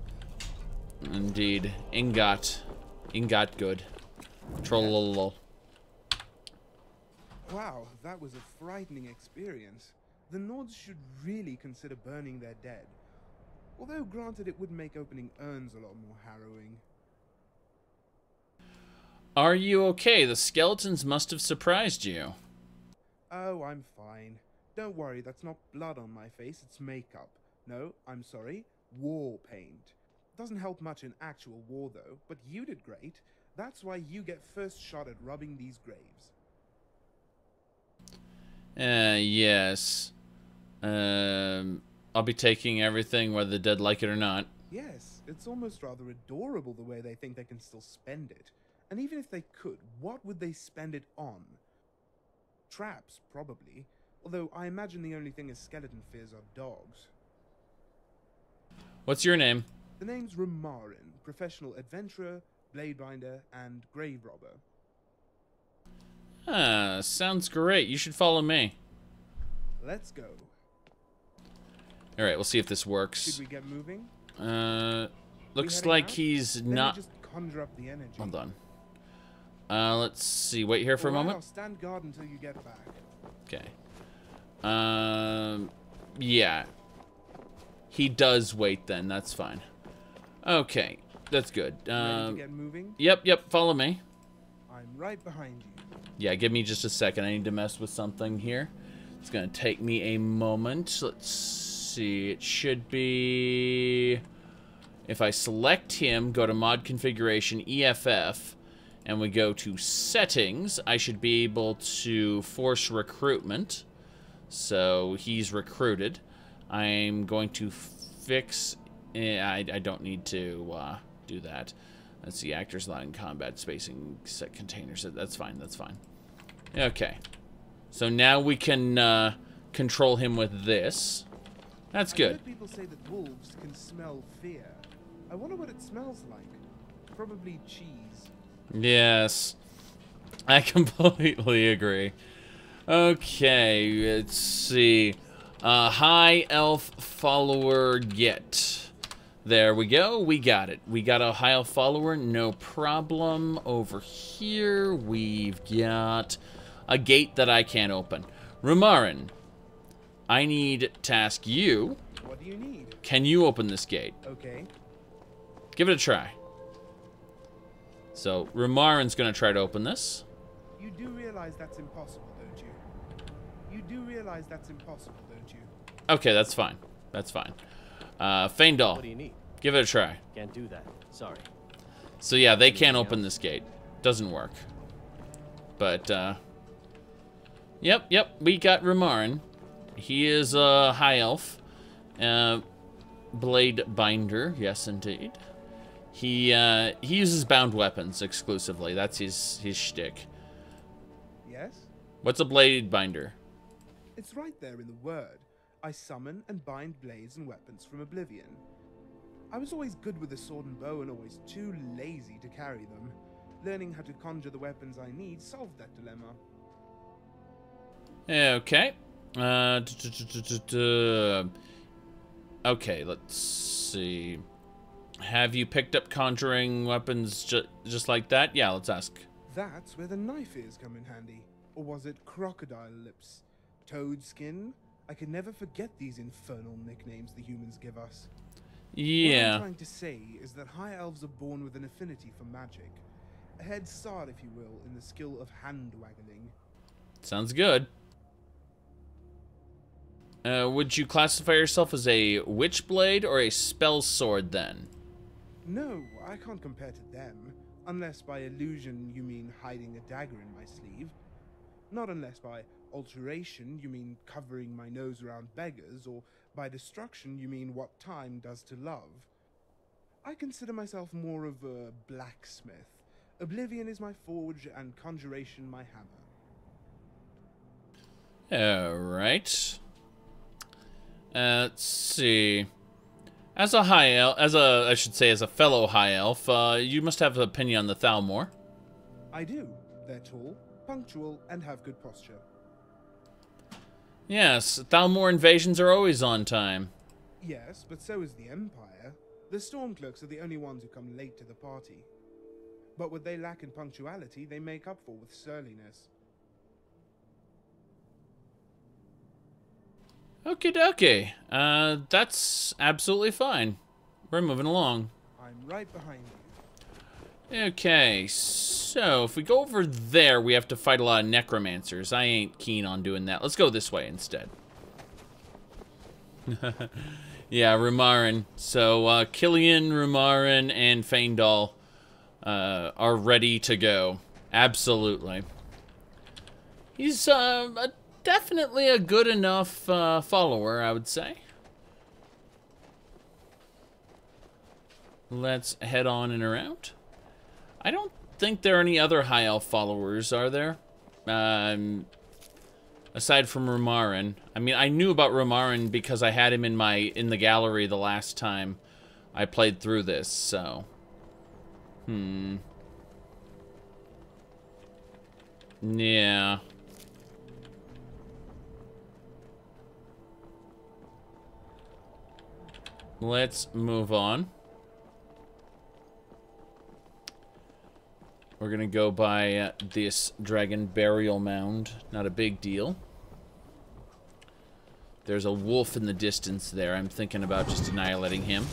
Indeed. Ingot. Ingot good. Trollolol. Wow, that was a frightening experience. The Nords should really consider burning their dead. Although, granted, it would make opening urns a lot more harrowing. Are you okay? The skeletons must have surprised you. Oh, I'm fine. Don't worry, that's not blood on my face, it's makeup. No, I'm sorry, war paint. Doesn't help much in actual war, though, but you did great. That's why you get first shot at rubbing these graves. Yes. I'll be taking everything, whether the dead like it or not. Yes, it's almost rather adorable the way they think they can still spend it. And even if they could, what would they spend it on? Traps, probably. Although I imagine the only thing a skeleton fears are dogs. What's your name? The name's Ramarin, professional adventurer, bladebinder, and grave robber. Ah, sounds great. You should follow me. Let's go. Alright, we'll see if this works. Should we get moving? Looks like out? he's Then not... just conjure up the energy. Hold on. Let's see. Wait here for a moment. I'll stand guard until you get back. Okay. Yeah. He does wait then. That's fine. Okay. That's good. Ready to get moving? Yep. Follow me. I'm right behind you. Yeah, give me just a second. I need to mess with something here. It's going to take me a moment. Let's see. It should be... If I select him, go to mod configuration, EFF, and we go to settings, I should be able to force recruitment. So he's recruited. I'm going to fix... I don't need to do that. Let's see, actors allowed in combat, spacing, set containers. That's fine, that's fine. Okay. So now we can control him with this. That's good. I've heard people say that wolves can smell fear. I wonder what it smells like. Probably cheese. Yes. I completely agree. Okay, let's see. High elf follower get. There we go. We got it. We got a high elf follower. No problem. Over here, we've got a gate that I can't open. Ramarin, I need to ask you. What do you need? Can you open this gate? Okay. Give it a try. So, Ramarin's going to try to open this. You do realize that's impossible, don't you? You do realize that's impossible, don't you? Okay, that's fine. That's fine. Feindal. What do you need? Give it a try. Can't do that. Sorry. So yeah, they can't open this gate. Doesn't work. But, Yep, we got Ramarin. He is a high elf. Blade binder, yes indeed. He uses bound weapons exclusively. That's his shtick. Yes? What's a blade binder? It's right there in the word. I summon and bind blades and weapons from oblivion. I was always good with a sword and bow and always too lazy to carry them. Learning how to conjure the weapons I need solved that dilemma. Okay. Okay, let's see. Have you picked up conjuring weapons just like that? Yeah, let's ask. That's where the knife is come in handy. Or was it crocodile lips? Toad skin? I can never forget these infernal nicknames the humans give us. Yeah. What I'm trying to say is that high elves are born with an affinity for magic. A head start, if you will, in the skill of hand-waggling. Sounds good. Would you classify yourself as a witchblade or a spell sword then? No, I can't compare to them. Unless by illusion you mean hiding a dagger in my sleeve. Not unless by alteration you mean covering my nose around beggars, or by destruction you mean what time does to love. I consider myself more of a blacksmith. Oblivion is my forge and conjuration my hammer. Alright. Let's see. As a high elf, I should say, as a fellow high elf, you must have an opinion on the Thalmor. I do. They're tall, punctual, and have good posture. Yes, Thalmor invasions are always on time. Yes, but so is the Empire. The Stormcloaks are the only ones who come late to the party. But what they lack in punctuality, they make up for with surliness. Okie dokie. That's absolutely fine. We're moving along. I'm right behind you. Okay, so if we go over there, we have to fight a lot of necromancers. I ain't keen on doing that. Let's go this way instead. Yeah, Rumarin. So, Killian, Rumarin, and Feindal are ready to go. Absolutely. He's definitely a good enough follower, I would say. Let's head on and around. I don't think there are any other High Elf followers, are there? Aside from Rumarin. I mean, I knew about Rumarin because I had him in the gallery the last time I played through this, so... Yeah. Let's move on. We're gonna go by this dragon burial mound. Not a big deal. There's a wolf in the distance there. I'm thinking about just annihilating him.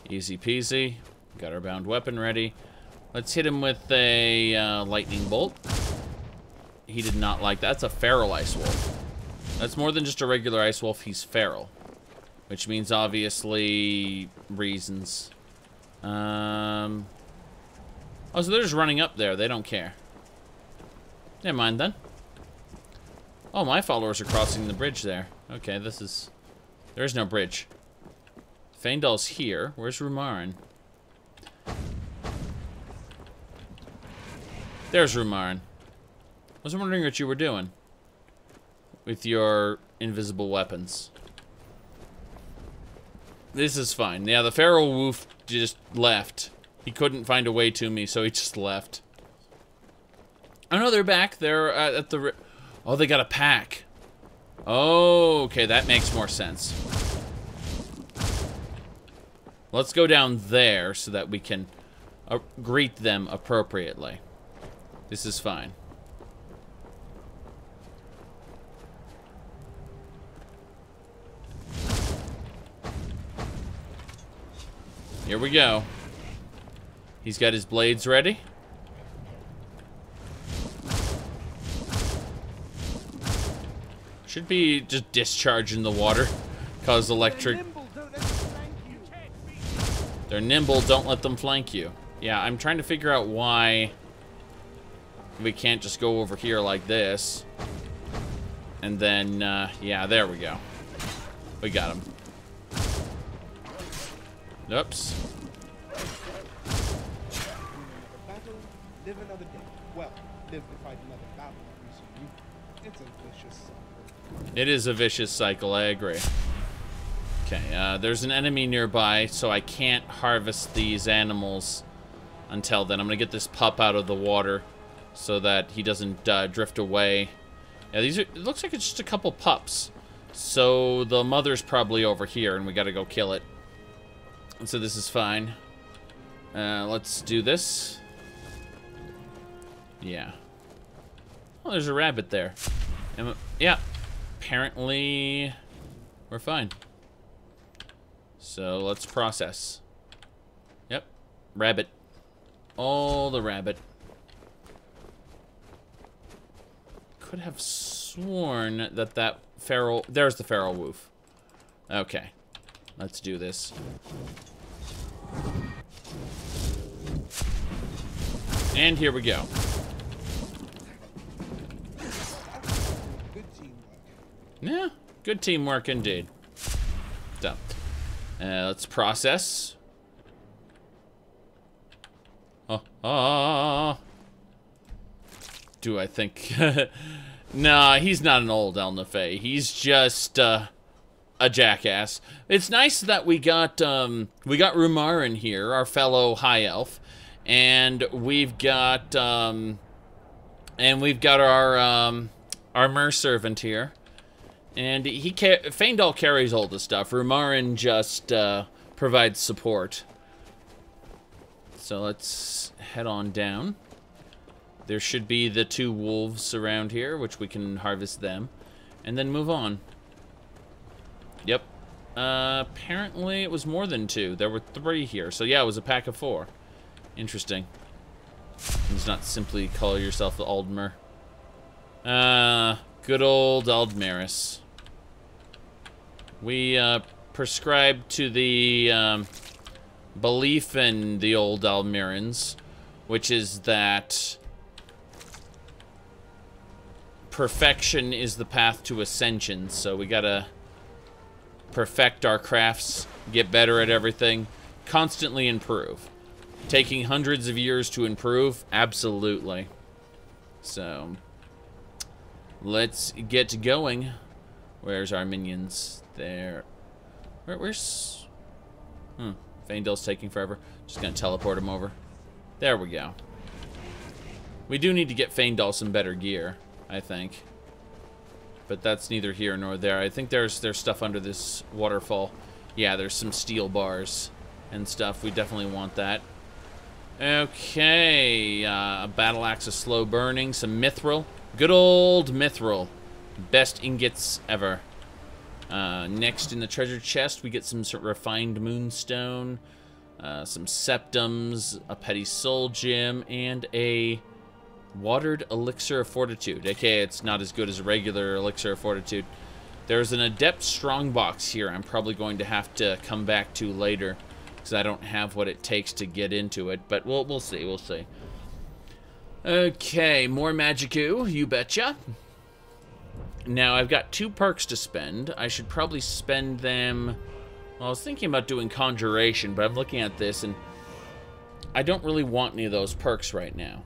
Easy peasy. Got our bound weapon ready. Let's hit him with a lightning bolt. He did not like that. That's a feral ice wolf. That's more than just a regular ice wolf. He's feral. Which means, obviously, reasons. Oh, so they're just running up there. They don't care. Never mind, then. Oh, my followers are crossing the bridge there. Okay, this is... There's no bridge. Feindal's here. Where's Rumarin? There's Rumarin. I was wondering what you were doing with your invisible weapons. This is fine. Yeah, the feral wolf just left. He couldn't find a way to me, so he just left. Oh no, they're back. They're at the... Oh, they got a pack. Oh, okay, that makes more sense. Let's go down there so that we can greet them appropriately. This is fine. Here we go. He's got his blades ready. Should be just discharging the water. Cause electric... They're nimble, don't let them flank you. Yeah, I'm trying to figure out why we can't just go over here like this. And then, yeah, there we go. We got him. Oops. Live another day. Well, live to fight another battle, I presume. It's a vicious cycle. It is a vicious cycle, I agree. Okay, there's an enemy nearby, so I can't harvest these animals until then. I'm gonna get this pup out of the water so that he doesn't drift away. Yeah, these are... It looks like it's just a couple pups. So the mother's probably over here, and we gotta go kill it. And so this is fine. Let's do this. Yeah. Oh, there's a rabbit there. Yeah. Apparently, we're fine. So let's process. Yep. Rabbit. Oh, the rabbit. Could have sworn that feral... There's the feral wolf. Okay. Let's do this. And here we go. Good teamwork. Yeah, good teamwork indeed. So, let's process. Do I think... Nah, he's not an old Elnafay. He's just, a jackass. It's nice that we got Rumar in here, our fellow high elf, and we've got our mer servant here, and Faendal carries all the stuff. Rumarin just provides support. So let's head on down. There should be the 2 wolves around here, which we can harvest them, and then move on. Yep. Apparently it was more than 2. There were 3 here. So yeah, it was a pack of 4. Interesting. Let's not simply call yourself the Aldmer. Good old Aldmeris. We prescribe to the belief in the old Almirans, which is that perfection is the path to ascension. So we gotta perfect our crafts, get better at everything, constantly improve. Taking hundreds of years to improve? Absolutely. So, let's get going. Where's our minions? There. Where's... Faendal's taking forever. Just gonna teleport him over. There we go. We do need to get Faendal some better gear, I think. But that's neither here nor there. I think there's stuff under this waterfall. Yeah, there's some steel bars and stuff. We definitely want that. Okay, a battle axe of slow burning, some mithril. Good old mithril. Best ingots ever. Next in the treasure chest, we get some sort of refined moonstone, some septums, a petty soul gem, and a watered elixir of fortitude. Okay, it's not as good as a regular elixir of fortitude. There's an adept strongbox here I'm probably going to have to come back to later, because I don't have what it takes to get into it, but we'll see, we'll see. Okay, more magicoo, you betcha. Now, I've got 2 perks to spend. I should probably spend them... Well, I was thinking about doing conjuration, but I'm looking at this, and I don't really want any of those perks right now.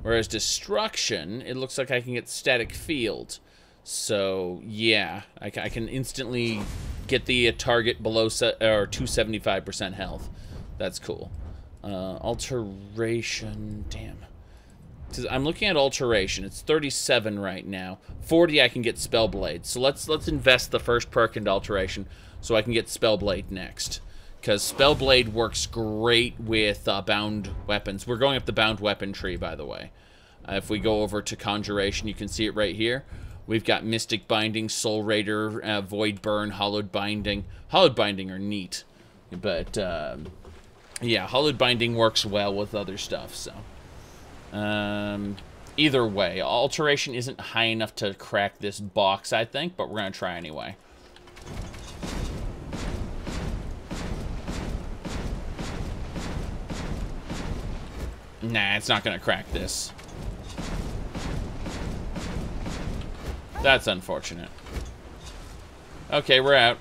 Whereas destruction, it looks like I can get static field. So, yeah, I can instantly get the target below or 275% health. That's cool. Alteration, damn. I'm looking at alteration. It's 37 right now. 40 I can get Spellblade. So let's invest the first perk into alteration so I can get Spellblade next. Because Spellblade works great with bound weapons. We're going up the bound weapon tree, by the way. If we go over to Conjuration, you can see it right here. We've got Mystic Binding, Soul Raider, Void Burn, Hollowed Binding. Hollowed Binding are neat. But, yeah, Hollowed Binding works well with other stuff, so. Either way, Alteration isn't high enough to crack this box, I think, but we're going to try anyway. Nah, it's not gonna crack this. That's unfortunate. Okay, we're out.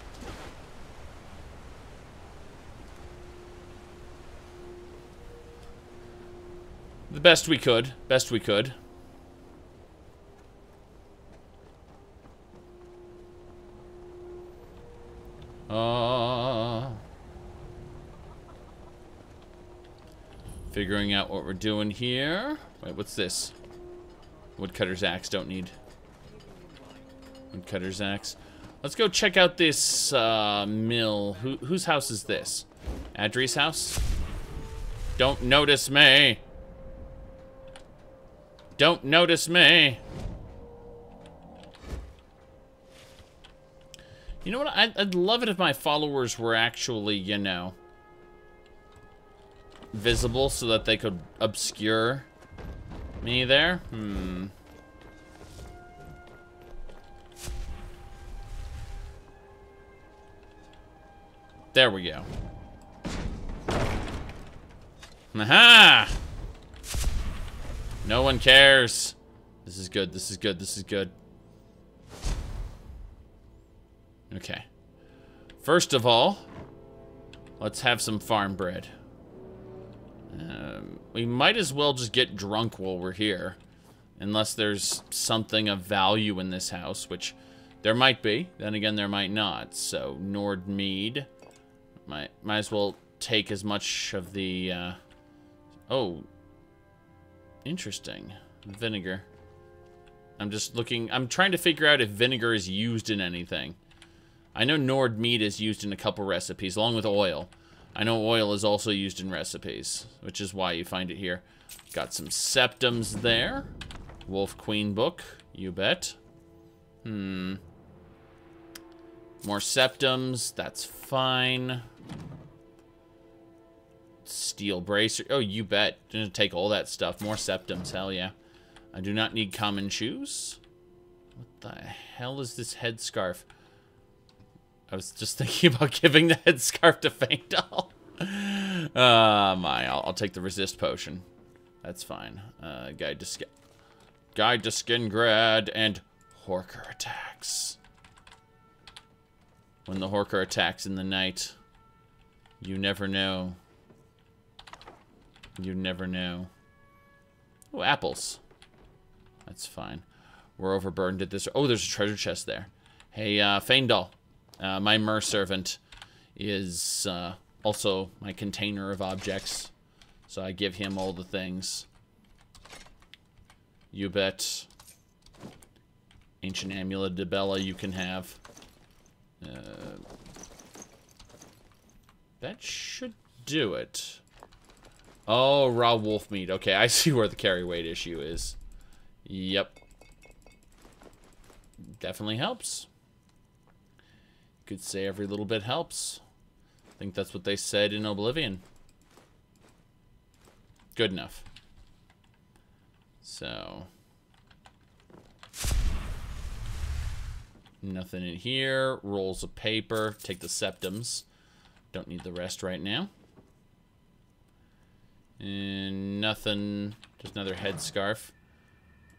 The best we could. Best we could. Figuring out what we're doing here. Wait, what's this? Woodcutter's axe, don't need. Woodcutter's axe. Let's go check out this mill. Whose house is this? Adri's house? Don't notice me. Don't notice me. You know what? I'd love it if my followers were actually, you know, visible so that they could obscure me there. There we go. Aha! No one cares. This is good, this is good, this is good. Okay. First of all, let's have some farm bread. We might as well just get drunk while we're here. Unless there's something of value in this house, which There might be. Then again, there might not. So, Nord mead. Might as well take as much of the... Oh. Interesting. Vinegar. I'm just looking... I'm trying to figure out if vinegar is used in anything. I know Nord mead is used in a couple recipes, along with oil. I know oil is also used in recipes, which is why you find it here. Got some septums there. Wolf Queen book, you bet. More septums, that's fine. Steel bracer. Oh, you bet. Gonna take all that stuff. More septums, hell yeah. I do not need common shoes. What the hell is this headscarf? I was just thinking about giving the headscarf to Faendal. I'll take the resist potion. That's fine. Guide to Skingrad and Horker attacks. When the Horker attacks in the night, you never know. You never know. Oh, apples. That's fine. We're overburdened at this. Oh, there's a treasure chest there. Hey, Faendal. My merservant is also my container of objects. So I give him all the things. You bet. Ancient Amulet de Bella you can have. That should do it. Oh, raw wolf meat. Okay, I see where the carry weight issue is. Yep. Definitely helps. Could say every little bit helps. I think that's what they said in Oblivion. Good enough. So. Nothing in here. Rolls of paper. Take the septums. Don't need the rest right now. And nothing. Just another headscarf.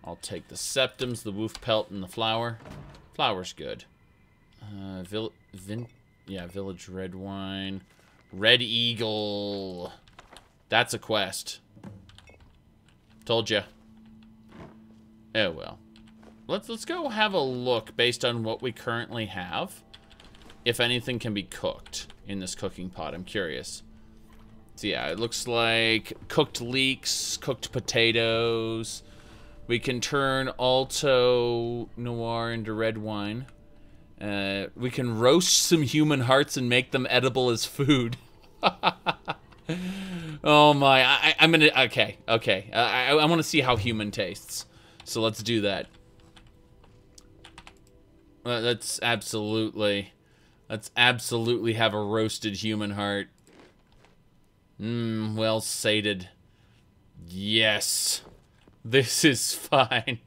I'll take the septums, the wolf pelt, and the flour. Flour's good. Village red wine. Red Eagle. That's a quest. Told ya. Oh well. Let's go have a look based on what we currently have. If anything can be cooked in this cooking pot, I'm curious. So yeah, it looks like cooked leeks, cooked potatoes. We can turn Alto Noir into red wine. We can roast some human hearts and make them edible as food. Oh my, I'm gonna, okay. I want to see how human tastes. So let's do that. Let's absolutely have a roasted human heart. Well sated. Yes. This is fine.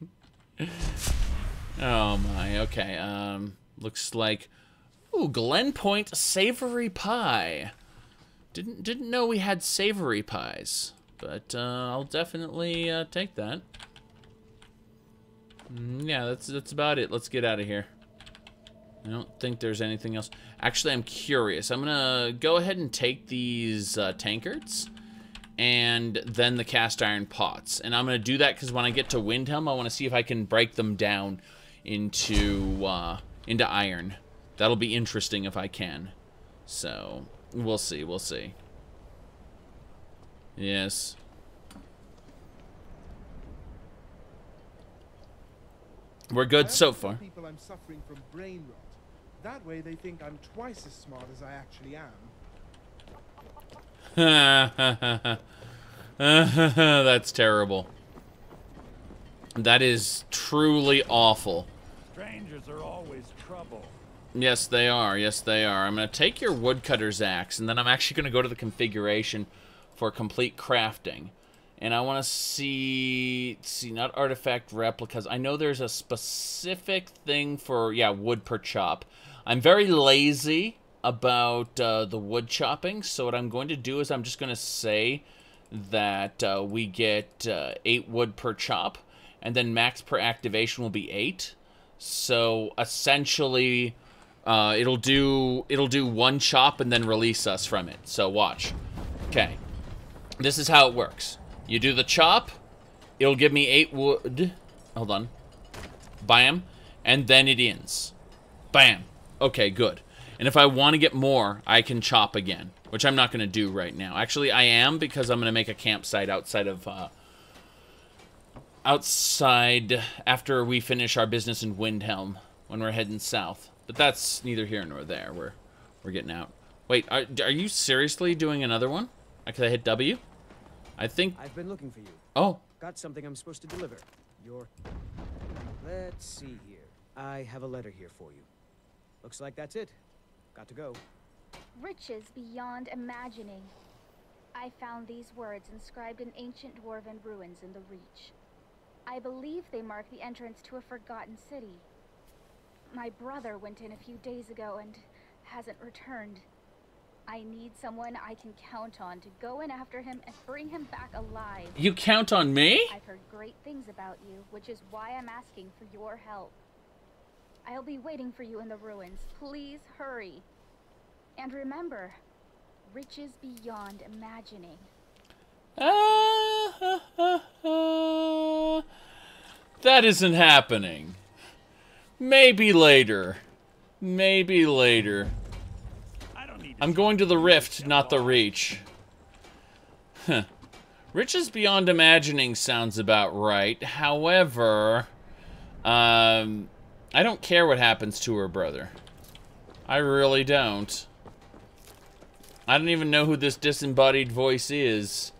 Oh my, okay, looks like... Ooh, Glen Point savory pie. Didn't know we had savory pies, but I'll definitely take that. Yeah, that's about it. Let's get out of here. I don't think there's anything else. Actually, I'm curious. I'm gonna go ahead and take these tankards and then the cast iron pots. And I'm gonna do that because when I get to Windhelm, I want to see if I can break them down into iron. That'll be interesting if I can. So, we'll see, we'll see. Yes. We're good so far. People I'm suffering from brain rot. That way they think I'm twice as smart as I actually am. That's terrible. That is truly awful. Strangers are always trouble. Yes, they are. Yes, they are. I'm going to take your woodcutter's axe, and then I'm actually going to go to the configuration for complete crafting. And I want to see, not artifact replicas. I know there's a specific thing for, yeah, wood per chop. I'm very lazy about the wood chopping, so what I'm going to do is I'm just going to say that we get 8 wood per chop, and then max per activation will be 8. So essentially, it'll do 1 chop and then release us from it. So watch. Okay, this is how it works. You do the chop, it'll give me 8 wood. Hold on. Bam, and then it ends. Bam. Okay, good. And if I want to get more, I can chop again, which I'm not going to do right now. Actually, I am, because I'm going to make a campsite outside of... outside after we finish our business in Windhelm when we're heading south. But that's neither here nor there. We're getting out. Wait, are you seriously doing another one? Can I hit W? I think... I've been looking for you. Oh. Got something I'm supposed to deliver. Let's see here. I have a letter here for you. Looks like that's it. Got to go. Riches beyond imagining. I found these words inscribed in ancient dwarven ruins in the Reach. I believe they mark the entrance to a forgotten city. My brother went in a few days ago and hasn't returned. I need someone I can count on to go in after him and bring him back alive. You count on me? I've heard great things about you, which is why I'm asking for your help. I'll be waiting for you in the ruins. Please hurry. And remember, riches beyond imagining. That isn't happening. Maybe later. Maybe later. I'm going to the Rift, not the Reach. Huh. Riches beyond imagining sounds about right. However, I don't care what happens to her brother. I really don't. I don't even know who this disembodied voice is.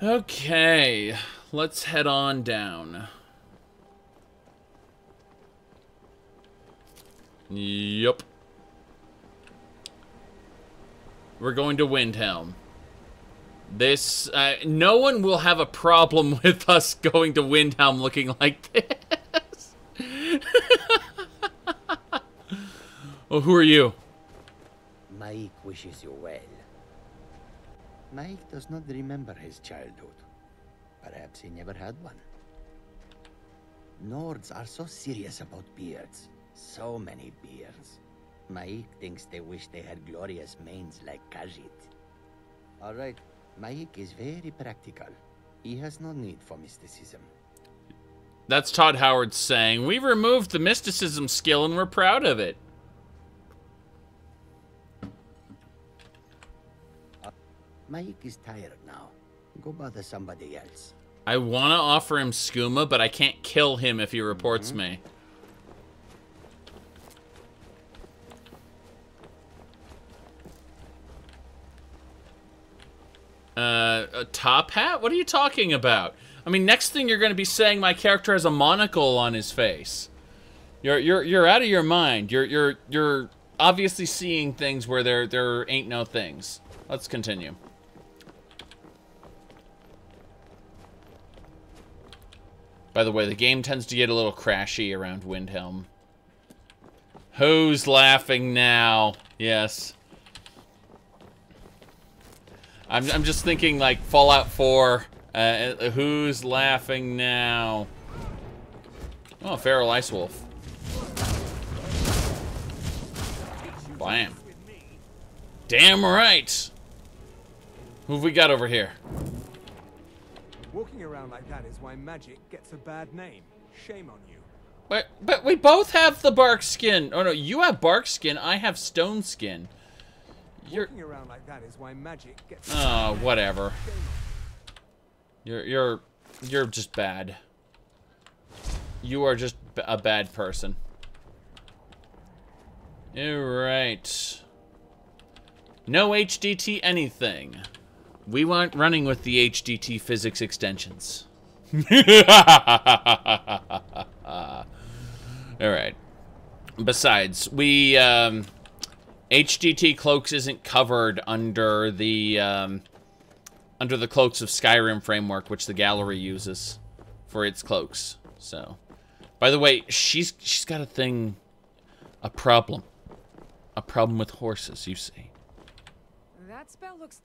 Okay, let's head on down. Yup. We're going to Windhelm. This, no one will have a problem with us going to Windhelm looking like this. Oh, who are you? Mike wishes you well. Mike does not remember his childhood. Perhaps he never had one. Nords are so serious about beards. So many beards. Mike thinks they wish they had glorious manes like Khajiit. Alright, Mike is very practical. He has no need for mysticism. That's Todd Howard saying, we've removed the mysticism skill and we're proud of it. Mike is tired now. Go bother somebody else. I want to offer him skooma, but I can't kill him if he reports me. A top hat? What are you talking about? I mean, next thing you're going to be saying my character has a monocle on his face. You're out of your mind. You're obviously seeing things where there ain't no things. Let's continue. By the way, the game tends to get a little crashy around Windhelm. Who's laughing now? Yes. I'm just thinking like Fallout 4. Who's laughing now? Oh, Feral Ice Wolf. Blam. Damn right. Who have we got over here? Walking around like that is why magic gets a bad name. Shame on you. But we both have the bark skin. Oh no, you have bark skin. I have stone skin. Walking around like that is why magic gets. Oh, whatever. You're just bad. You are just a bad person. Alright. No HDT anything. We weren't running with the HDT physics extensions. Alright. Besides, we, HDT Cloaks isn't covered under the Cloaks of Skyrim framework, which the gallery uses for its cloaks. So, by the way, she's got a problem with horses, you see. That spell looks